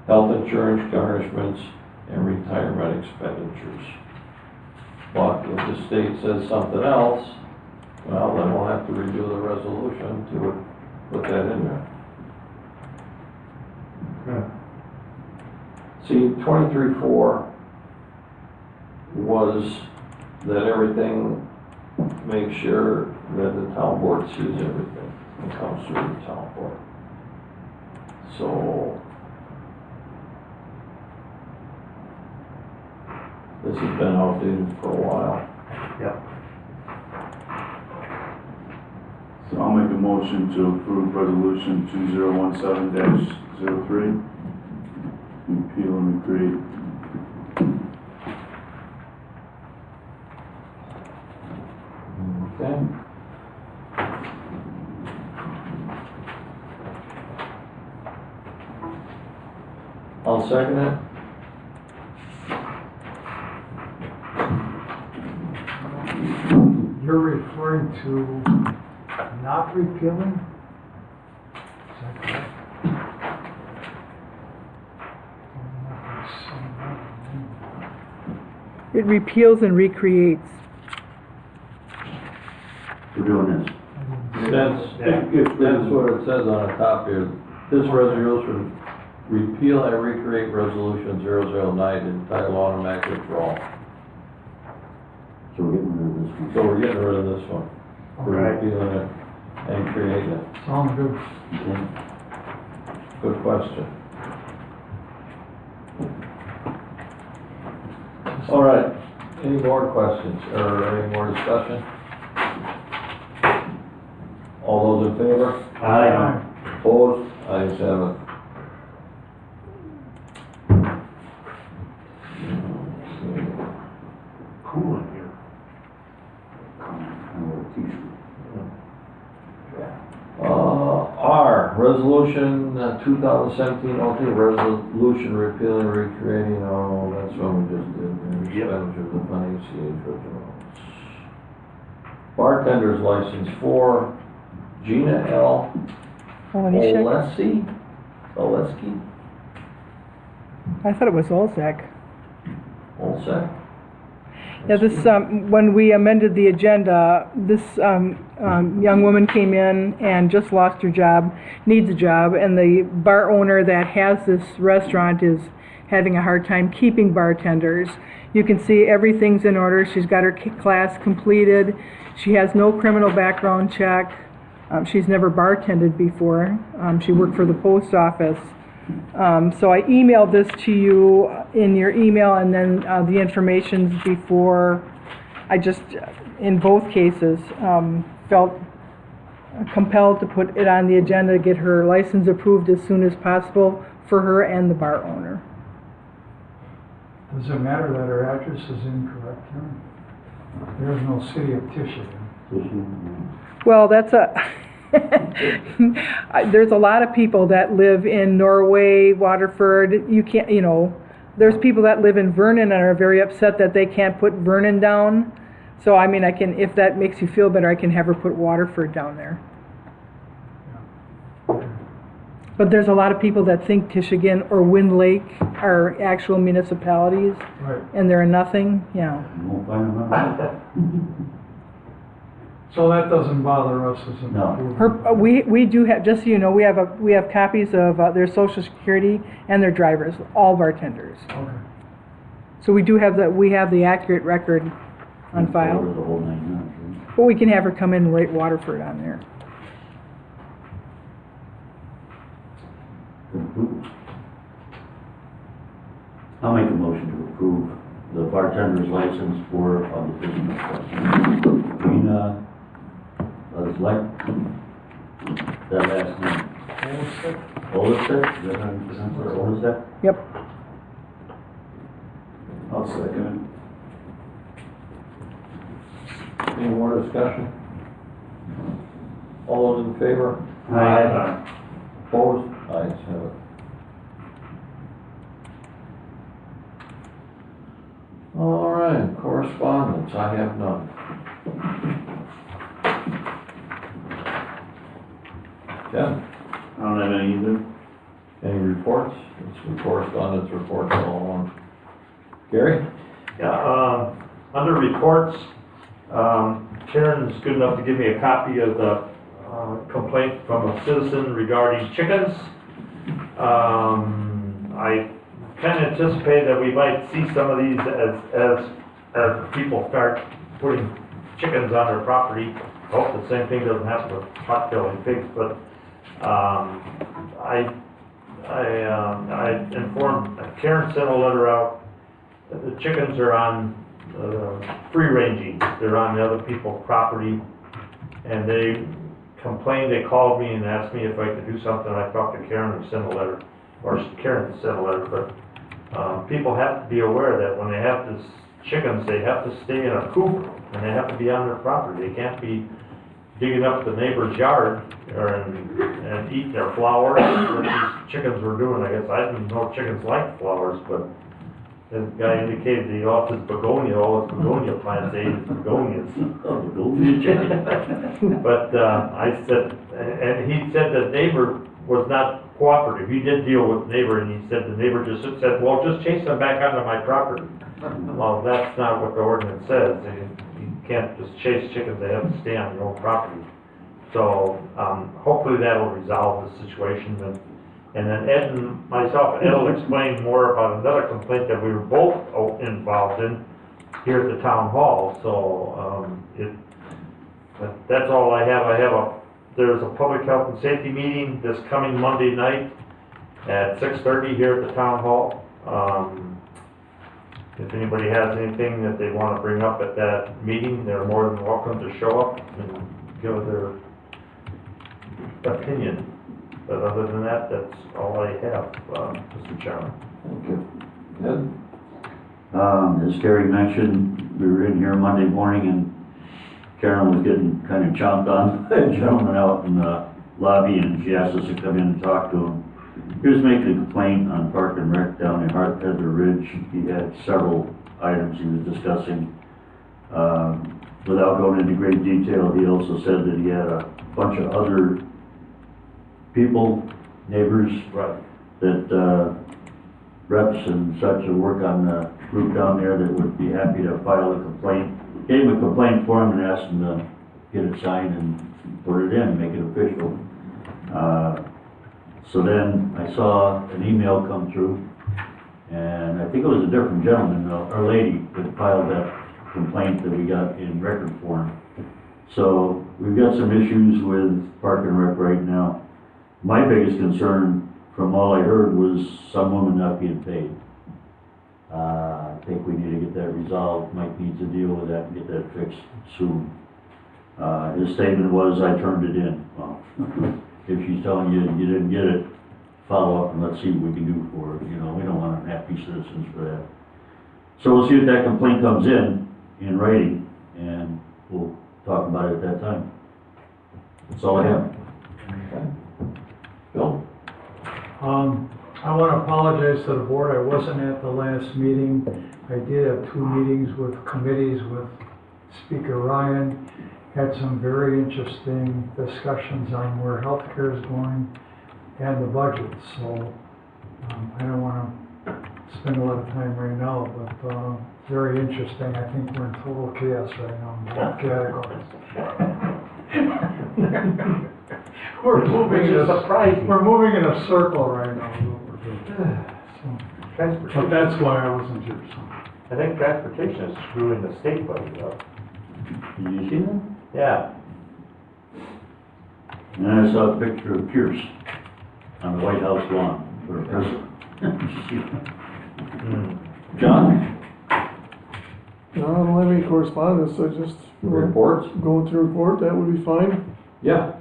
health insurance garnishments, and retirement expenditures. But if the state says something else, well, then we'll have to redo the resolution to put that in there. See, 23-4 was that everything, make sure that the town board sees everything that comes through the town board. So, this has been outdated for a while. Yep. So I'll make a motion to approve resolution 2017-03. Repeal and recreate. Okay. I'll second it. You're referring to not repealing? Is that correct? It repeals and recreates. We're doing this. That's what it says on the top here. This resolution repeal and recreate resolution 009 entitled automatic withdrawal. So we're getting rid of this one. So we're getting rid of this one. We're Right. repealing it and creating it. Sounds good. Okay. Good question. All right, any more questions or any more discussion? All those in favor? Aye. Opposed? Ayes have it. Cool in here. R, resolution 2017-02, resolution repealing, recreating, oh, that's what we just did. Expenditures of money, ACH withdrawals. Bartender's license for Gina L. Oleski? I thought it was Olsek. Olsek? Yeah, this, when we amended the agenda, this young woman came in and just lost her job, needs a job, and the bar owner that has this restaurant is having a hard time keeping bartenders. You can see everything's in order. She's got her class completed. She has no criminal background check. She's never bartended before. She worked for the post office. So I emailed this to you in your email, and then the information's before. I just, in both cases, felt compelled to put it on the agenda, get her license approved as soon as possible for her and the bar owner. Does it matter that her address is incorrect, Karen? There's no city of Tishigan. Well, that's there's a lot of people that live in Norway, Waterford. You can't, there's people that live in Vernon and are very upset that they can't put Vernon down. So, I mean, if that makes you feel better, I can have her put Waterford down there. But there's a lot of people that think Tishigan or Wind Lake are actual municipalities. Right. And they're nothing, yeah. Won't find them out. So that doesn't bother us as a No. board. We do have, just so you know, we have copies of their social security and their drivers, all bartenders. Okay. So we have the accurate record on file. The whole 9 yards, right? But we can have her come in and write Waterford on there. I'll make a motion to approve the bartender's license for the business. Like that last name. Olsek? Is that how you pronounce it? Olsek? Yep. I'll second Any more discussion? All those in favor? Aye. Opposed? Ayes have it. All right, correspondence, I have none. Ken, I don't have any either. any reports? It's the correspondence reports all along. Gary? Yeah, under reports, Karen is good enough to give me a copy of the complaint from a citizen regarding chickens. I kind of anticipate that we might see some of these as people start putting chickens on their property. I hope the same thing doesn't happen with pot-bellied pigs, but I informed, Karen sent a letter out. The chickens are on free ranging. They're on the other people's property, and they complained. They called me and asked me if I could do something. I talked to Karen and sent a letter, or Karen sent a letter. But people have to be aware that when they have this chickens, they have to stay in a coop and they have to be on their property. They can't be digging up the neighbor's yard and eating their flowers. What these chickens were doing, I guess. I didn't know chickens liked flowers, but the guy indicated he lost his begonia, all his begonia plants, ate his begonias. But I said, and he said the neighbor was not cooperative. He did deal with the neighbor, and he said the neighbor just said, well, just chase them back onto my property. Well, that's not what the ordinance says. You can't just chase chickens, they have to stay on your own property. So hopefully that'll resolve the situation. And then Ed and myself, Ed will explain more about another complaint that we were both involved in here at the town hall. So that's all I have. There's a public health and safety meeting this coming Monday night at 6:30 here at the town hall. If anybody has anything that they want to bring up at that meeting, they're more than welcome to show up and give their opinion. But other than that, that's all I have, Mr. Chairman. Thank you. Ed? As Gary mentioned, we were in here Monday morning and Karen was getting kind of chomped on by a gentleman out in the lobby, and she asked us to come in and talk to him. He was making a complaint on Park and Rec down in Heather Ridge. He had several items he was discussing. Without going into great detail, he also said that he had a bunch of other people, neighbors, Right. that reps and such that work on the group down there that would be happy to file a complaint. Gave him a complaint form and asked him to get it signed and put it in, make it official. So then I saw an email come through, and I think it was a different gentleman or lady that filed that complaint that we got in record form. So we've got some issues with Park and Rec right now. My biggest concern from all I heard was some woman not being paid. I think we need to get that resolved. Mike needs to deal with that and get that fixed soon. His statement was, I turned it in. Well, if she's telling you you didn't get it, follow up and let's see what we can do for it, you know, we don't want unhappy citizens for that. So we'll see if that complaint comes in writing, and we'll talk about it at that time. That's all I have. Bill? I want to apologize to the board, I wasn't at the last meeting. I did have 2 meetings with committees with Speaker Ryan, had some very interesting discussions on where healthcare is going and the budget, so I don't want to spend a lot of time right now, but very interesting. I think we're in total chaos right now in both categories. We're moving in a circle right now. Is what we're doing. So, but that's why I wasn't here. So. I think transportation is screwing the state budget up. Did you see that? Yeah. And I saw a picture of Pierce on the White House lawn for a president. John? No, I don't have any correspondence, I just. Reports? Going through report, that would be fine. Yeah.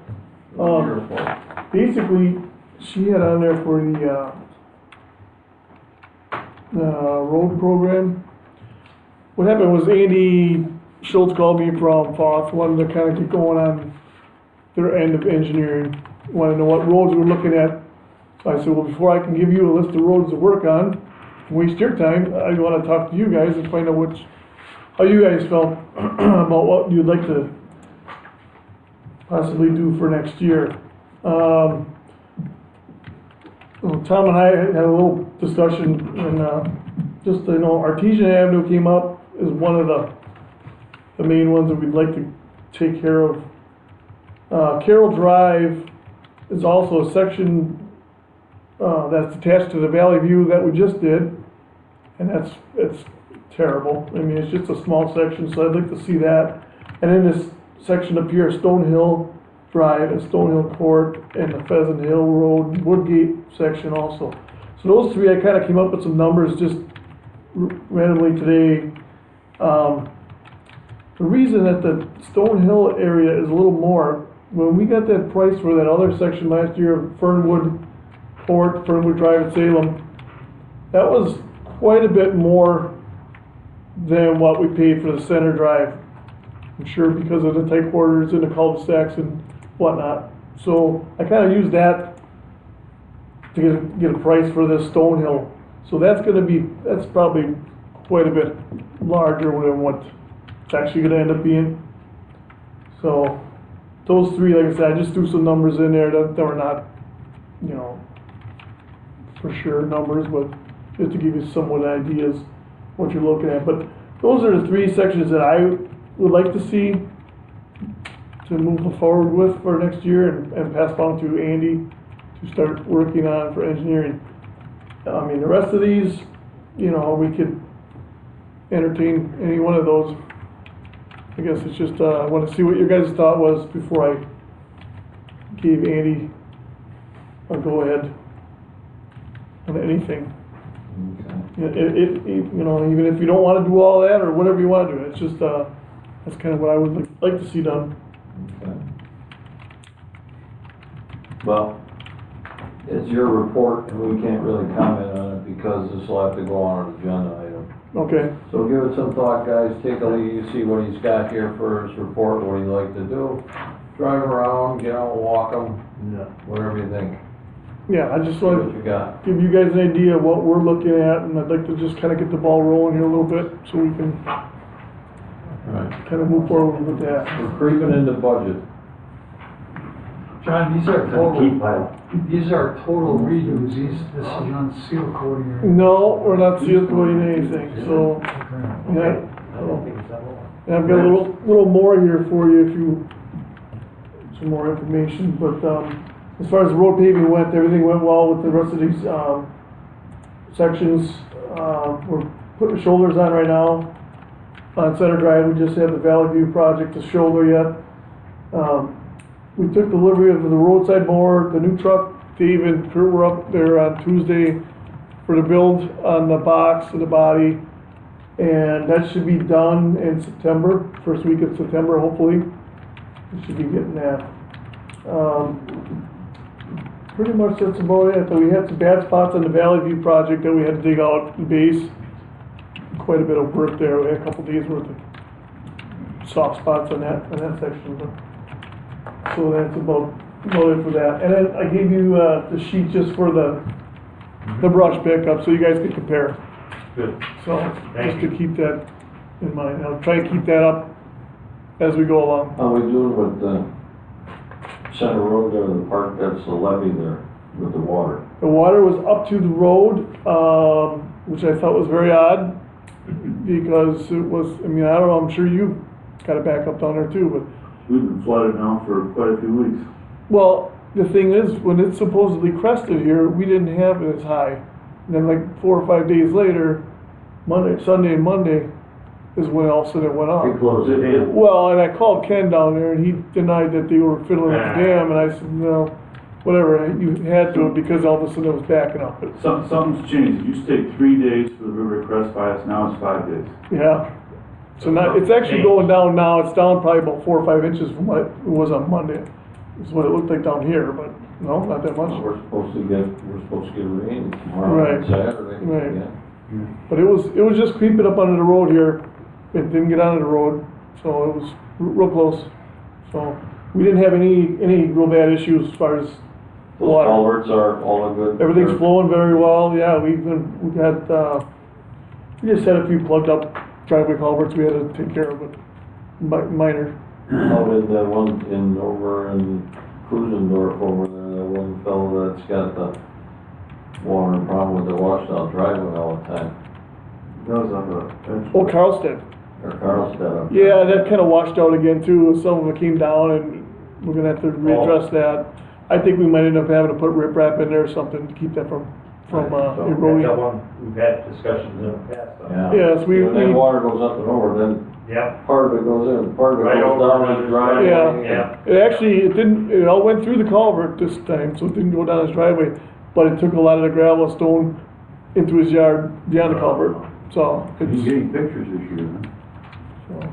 Your report. Basically, she had on there for the road program. What happened was Andy Schultz called me from Foth, wanted to kind of get going on their end of engineering, wanted to know what roads we're looking at. So I said, well, before I can give you a list of roads to work on, waste your time, I want to talk to you guys and find out how you guys felt about what you'd like to possibly do for next year. Well, Tom and I had a little discussion, and just, you know, Artesian Avenue came up as one of the main ones that we'd like to take care of. Carroll Drive is also a section that's attached to the Valley View that we just did, and it's terrible. I mean, it's just a small section, so I'd like to see that. And then this section up here, Stonehill Drive and Stonehill Court and the Pheasant Hill Road, Woodgate section also. So those 3, I kind of came up with some numbers just randomly today. The reason that the Stonehill area is a little more, when we got that price for that other section last year of Fernwood Court, Fernwood Drive at Salem, that was quite a bit more than what we paid for the Center Drive. I'm sure because of the tight quarters and the cul-de-sacs and whatnot. So I kind of used that to get a price for this Stonehill. So that's probably quite a bit larger than what it's actually going to end up being. So those 3, like I said, I just threw some numbers in there that were not, you know, for sure numbers, but just to give you somewhat ideas what you're looking at. But those are the 3 sections that I would like to see to move forward with for next year and pass on to Andy to start working on for engineering. I mean, the rest of these, you know, we could entertain any one of those. I guess it's just, I want to see what your guys' thought was before I gave Andy a go-ahead on anything. Okay. You know, even if you don't want to do all that or whatever you want to do, it's just, that's kind of what I would like to see done. Okay. Well, it's your report, and we can't really comment on it because this will have to go on an agenda item. Okay. So give it some thought, guys, take a look, see what he's got here for his report, what he'd like to do. Drive around, get out and walk them, whatever you think. Yeah, I just See want what you to got. give you guys an idea of what we're looking at, and I'd like to just kind of get the ball rolling here a little bit so we can Right. kind of move forward with that. We're creeping into budget. John, these are Keep total, pile. these are total redos, this is on seal coating or? No, we're not seal coating anything, so, Okay. yeah. And I've got a little more here for you if you, some more information, but, as far as the road paving went, everything went well with the rest of these, sections. We're putting the shoulders on right now. On Center Drive, we just had the Valley View project to shoulder yet. We took delivery of the roadside mower, the new truck. Dave and Kurt were up there on Tuesday for the build on the box and the body. And that should be done in September, first week of September, hopefully. We should be getting that. pretty much that's about it. We had some bad spots on the Valley View project that we had to dig out the base. Quite a bit of work there. We had a couple days worth of soft spots on that section. But, so that's about it for that. And then I gave you the sheet just for the brush pickup, so you guys can compare. Good. So just to keep that in mind. I'll try and keep that up as we go along. How we doing with the Center Road there, the park, that's the levee there with the water? The water was up to the road, which I thought was very odd, because it was, I mean, I don't know, I'm sure you got it back up down there too, but, We've been flooded now for quite a few weeks. well, the thing is, when it's supposedly crested here, we didn't have it as high. And then like 4 or 5 days later, Sunday and Monday is when all of a sudden it went off. They closed it in. Well, and I called Ken down there, and he denied that they were fiddling with the dam, and I said, no, whatever, you had to, because all of a sudden it was backing up. But, Something's changed. It used to take 3 days for the river to crest by us, now it's 5 days. yeah. So now, it's actually going down now, it's down probably about 4 or 5 inches from what it was on Monday. Is what it looked like down here, but no, not that much. We're supposed to get rain tomorrow Right. and Saturday. Right. Yeah. But it was just creeping up under the road here. It didn't get onto the road, so it was real close. So we didn't have any real bad issues as far as Those water. culverts are all good? Everything's flowing very well. Yeah, we just had a few plugged up driveway culverts we had to take care of, but minor. How did that one over in Kruzendorf over there, that one fellow that's got the water problem with the washed out driveway all the time? That was on the. Oh, Carlstead. Or Carlstead up there? Yeah, that kind of washed out again too. Some of them came down, and we're gonna have to readdress that. I think we might end up having to put riprap in there or something to keep that from eroding. That one, we've had discussions in the past on. Yeah. Yes, When that water goes up and over, then Yeah. part of it goes in, part of it Right goes over down another his driveway. Yeah. It didn't, it all went through the culvert this time, so it didn't go down his driveway, but it took a lot of the gravel and stone into his yard beyond the culvert, so He's it's, getting pictures this year, huh?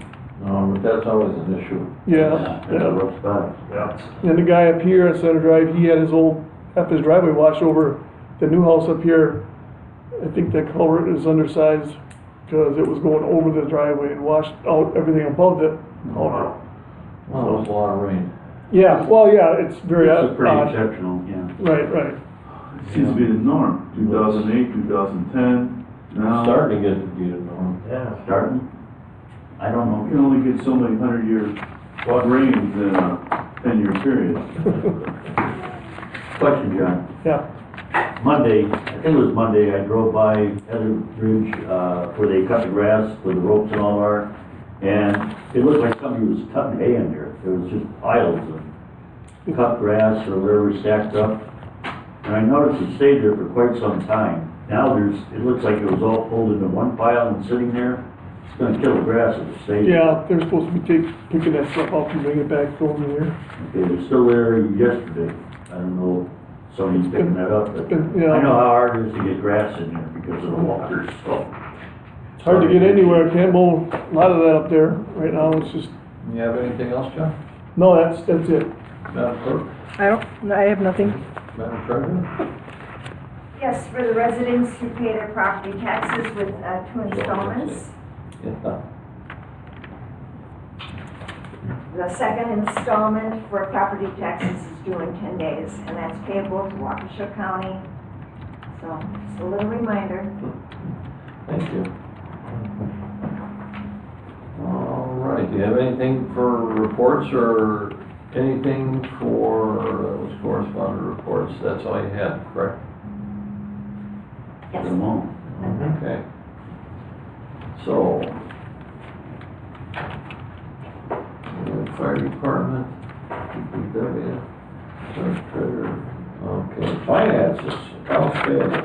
But that's always an issue. yeah, That's a yeah. rough spot. Yeah. And the guy up here at Center Drive, he had half his driveway washed over the new house up here. I think that culvert is undersized, because it was going over the driveway and washed out everything above the culvert. Well, it was a lot of rain. Yeah, well, yeah, it's very This is pretty odd. exceptional, yeah. Right. It seems to be the norm. 2008, 2010, now. Starting to get to be the norm. Yeah. Starting? I don't You know. can only get so many 100-year rains in a 10-year period. Question, John. Yeah, Monday, I think it was Monday, I drove by Heather Ridge, where they cut the grass, where the ropes and all are, and it looked like somebody was cutting hay in there. There was just piles of cut grass or whatever stacked up. And I noticed it stayed there for quite some time. Now it looks like it was all pulled into one pile and sitting there. It's gonna kill the grass if it stays. yeah, they're supposed to be picking that stuff up and bringing it back over here. Okay, it was still there yesterday. I don't know if somebody's picking that up, but Yeah. I know how hard it is to get grass in there because of the water, so. It's hard to get anywhere, Campbell, a lot of that up there right now, it's just, You have anything else, John? no, that's it. Madam Clerk? I have nothing. Madam Treasurer? Yes, for the residents who pay their property taxes with 2 installments. Yeah. The second installment for property taxes is due in 10 days, and that's payable to Waukesha County. So, just a little reminder. Thank you. All right, do you have anything for reports or anything for those correspondent reports? That's all you had, correct? Yes. Come on. Okay. So, fire department, DPW, treasurer, okay, finances, accounts payable.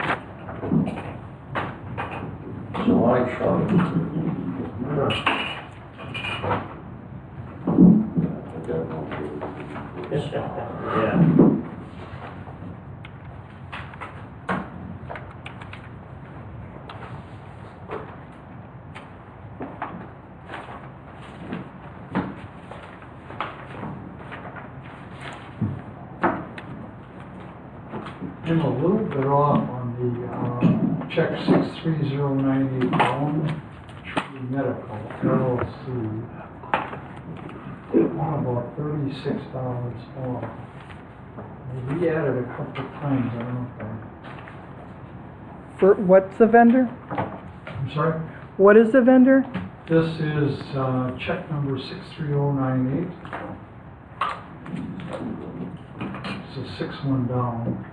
July chart. Yeah. I'm a little bit off on the, check 63098 Brown Tree Medical LLC. About $36 off. We added a couple of times, I don't know if For, what's the vendor? I'm sorry? What is the vendor? This is, check number 63098. It's a 6-1 down.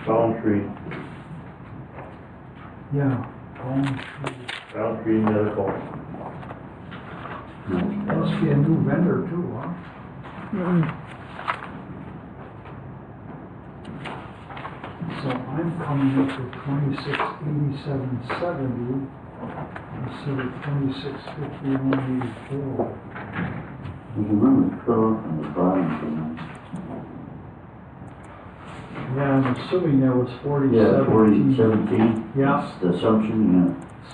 Boundary, Yeah. Brown Tree. Boundary Medical. Must be a new vendor too, huh? So I'm coming up with 2687.70 instead of 2651.84. You can remember the cutoff on the bottom. Yeah, I'm assuming that was 4017. Yeah, 4017. Yeah. That's the assumption,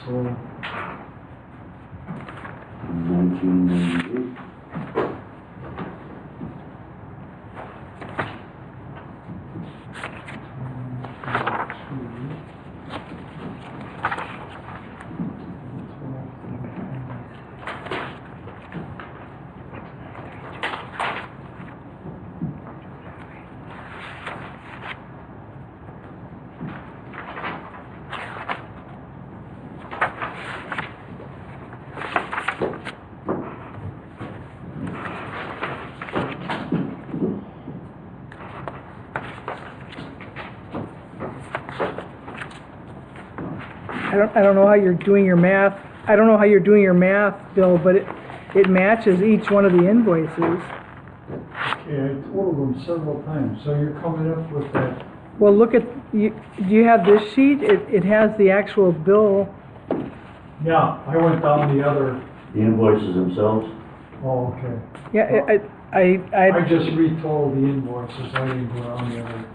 So, yeah. 1998. I don't know how you're doing your math. I don't know how you're doing your math, Bill, but it matches each one of the invoices. okay, I totaled them several times, so you're coming up with that. Well, look at, do you have this sheet? It has the actual bill. Yeah, I went down the other, The invoices themselves? oh, okay. Yeah, I just retold the invoices, I didn't go down the other.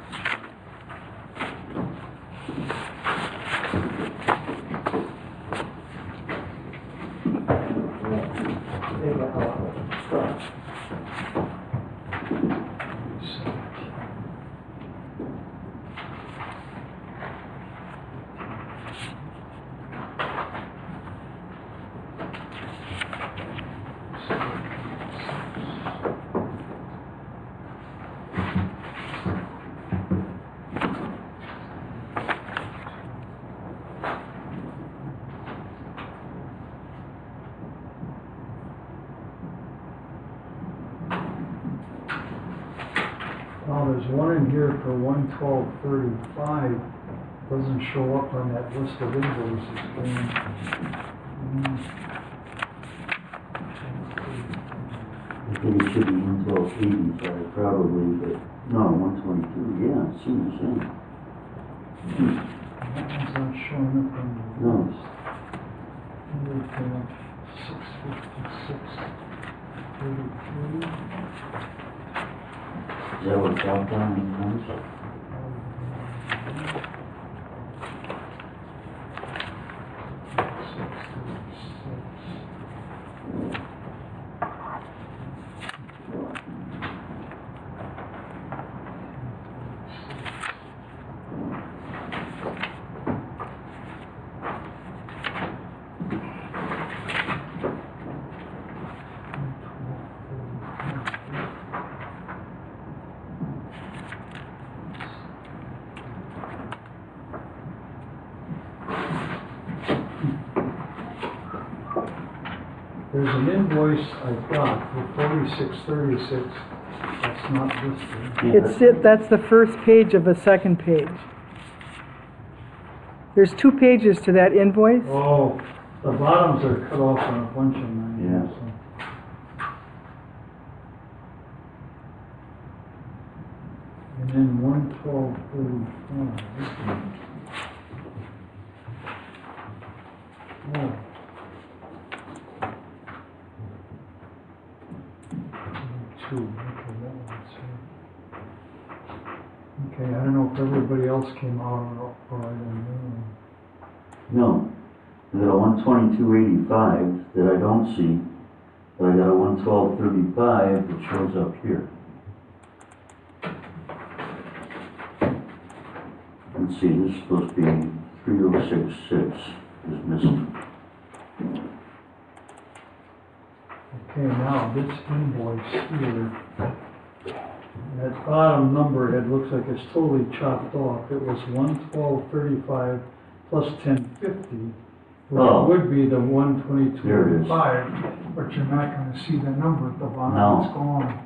Well, there's one in here for 112.35, doesn't show up on that list of invoices. I think it should be 1285 probably, but no, 122, yeah, it seems the same. That one's not showing up on the No. list. Everything, 656.33. Is that what dropped down in numbers? There's an invoice I've got for 4636, that's not listed. That's the first page of the second page. There's 2 pages to that invoice. Oh, the bottoms are cut off on a bunch of mine. Yeah. So. And then 112.35. Oh. Two, okay, that one's here. Okay, I don't know if everybody else came out or I don't know. No. I got a 122.85 that I don't see, but I got a 112.35 that shows up here. let's see, this is supposed to be 3066 is missing. Okay, now this invoice here, that bottom number, it looks like it's totally chopped off. It was 112.35 plus 10.50, which Oh. would be the There it is. 122.85, but you're not gonna see the number at the bottom, No. it's gone.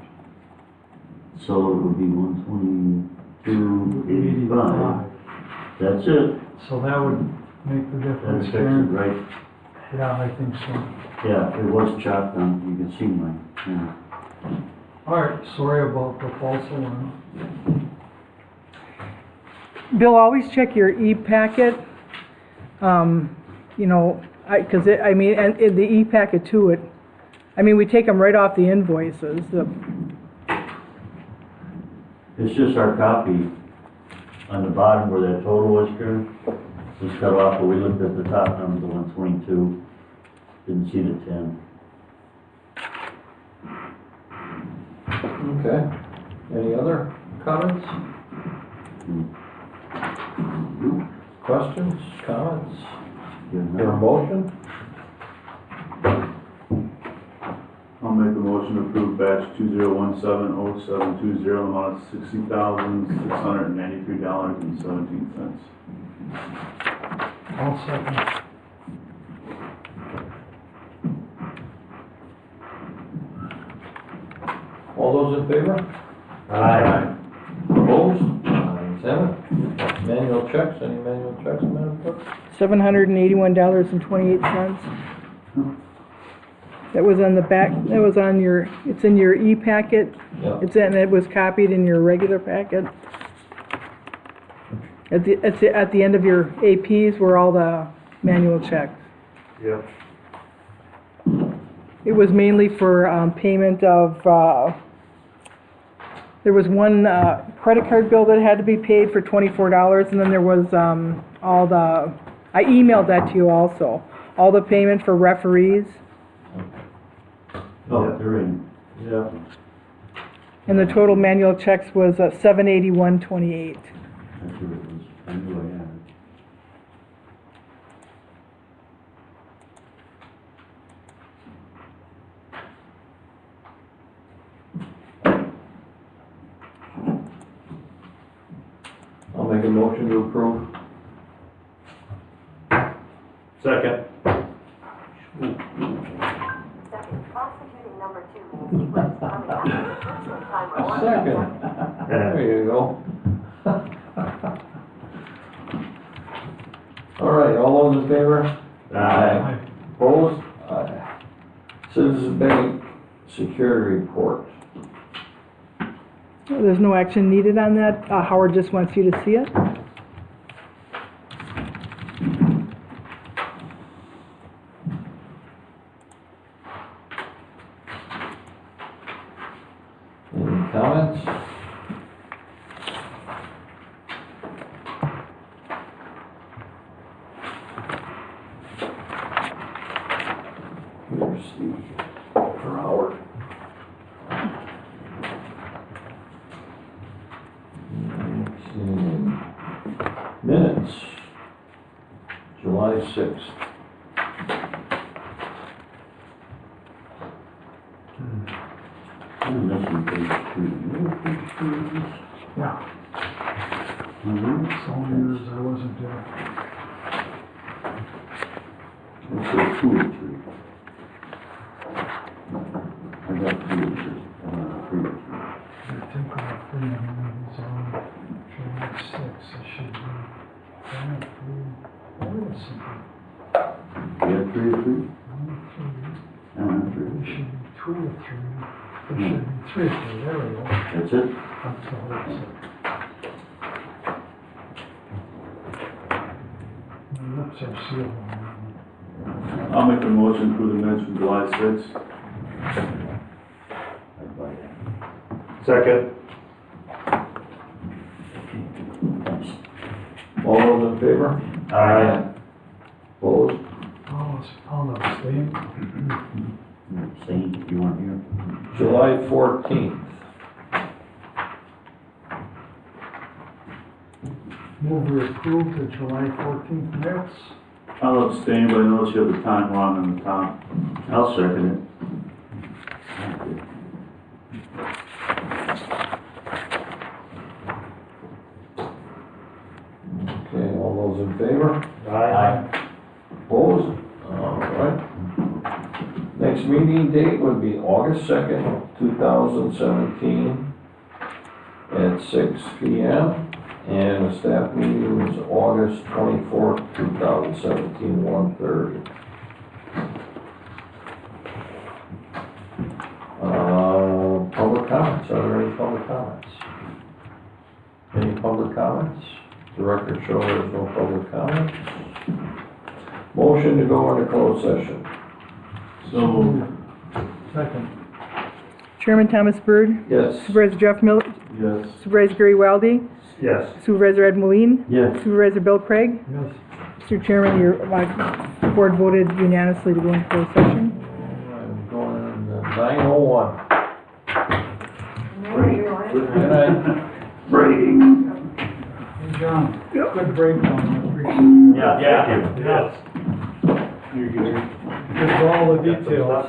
So it would be 122.85. That's it. So that would make the That difference fixes it, there. right? Yeah, I think so. Yeah, it was chopped down, you can see mine, yeah. All right, sorry about the false alarm. Bill, always check your e-packet. You know, because I mean, and in the e-packet too, I mean, we take them right off the invoices. It's just our copy on the bottom where that total was, Karen. Was cut off, but we looked at the top number, the 122, didn't see the 10. Okay. Any other comments? Questions, comments? Your motion? I'll make a motion to approve batch 2017-0720, amount of $60,693.17. I'll second. All those in favor? Aye. Opposed? Ayes have it. Manual checks, any manual checks, Madam Clerk? $781.28. That was on the back, that was on your, it's in your e-packet. Yeah. It was copied in your regular packet. At the end of your APs were all the manual checks. Yep. It was mainly for payment of, there was one credit card bill that had to be paid for $24, and then there was all the, I emailed that to you also, all the payment for referees, Oh, they're in. Yeah. and the total manual checks was $781.28. That's where it was. I knew I had it. I'll make a motion to approve. Second. Prosecuting number 2 means sequence coming up. First time A second. There you go. All right, all those in favor? Aye. Opposed? Aye. Citizen Bank Security Report. There's no action needed on that. Howard just wants you to see it. Any comments? Here's the, for Howard. Minutes, July 6th. I'm missing page 2. Page 2 is this? Yeah, Mhm. some years I wasn't there. Let's say 2 or 3. I got 2 or 3. 3 or 3. I think all three of them is on July 6th, it should be 5, 3, wait a second. You have 3 or 3? 1, 3, I don't have 3 or there 3. should be 2 or 3, there should be 3 or 3, there we go. That's it? That's the whole set. My lips are sealed on that one. I'll make a motion for the minutes from July 6th. I'd buy that. Second. All those in favor? Aye. Opposed? I'll abstain. Same, if you weren't here. July 14th. Move we approve the July 14th minutes. I'll abstain, but I notice you have the time wrong on the top. I'll second Okay, all those in favor? Aye. Opposed? All right. Next meeting date would be August 2nd, 2017 at 6 PM. And the staff meeting is August 24th, 2017, 1:30. Public comments, are there any public comments? Any public comments? The record shows there's no public comments. Motion to go into closed session. So moved. Second. Chairman Thomas Byrd, Yes. Supervisor Jeff Miller, Yes. Supervisor Gary Wilde, Yes. Supervisor Ed Moline, Yes. Supervisor Bill Craig. Yes. Mr. Chairman, your board voted unanimously to go into closed session. I'm going to 9:01. Good night. Hey, John, good breakdown, I appreciate it. Yeah, thank you. Yes. Gives all the details.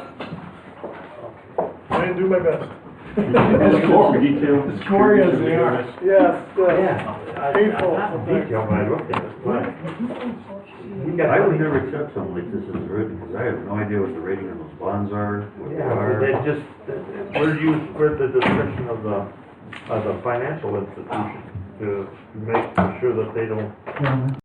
I didn't do my best. Detail. As gory as they are. Yes, yes. Yeah. Painful. Detail, but I looked at it, but. I would never accept something like this as written, because I have no idea what the rating of those bonds are, what they Yeah, are. they just, we're the description of the financial institution to make sure that they don't Yeah.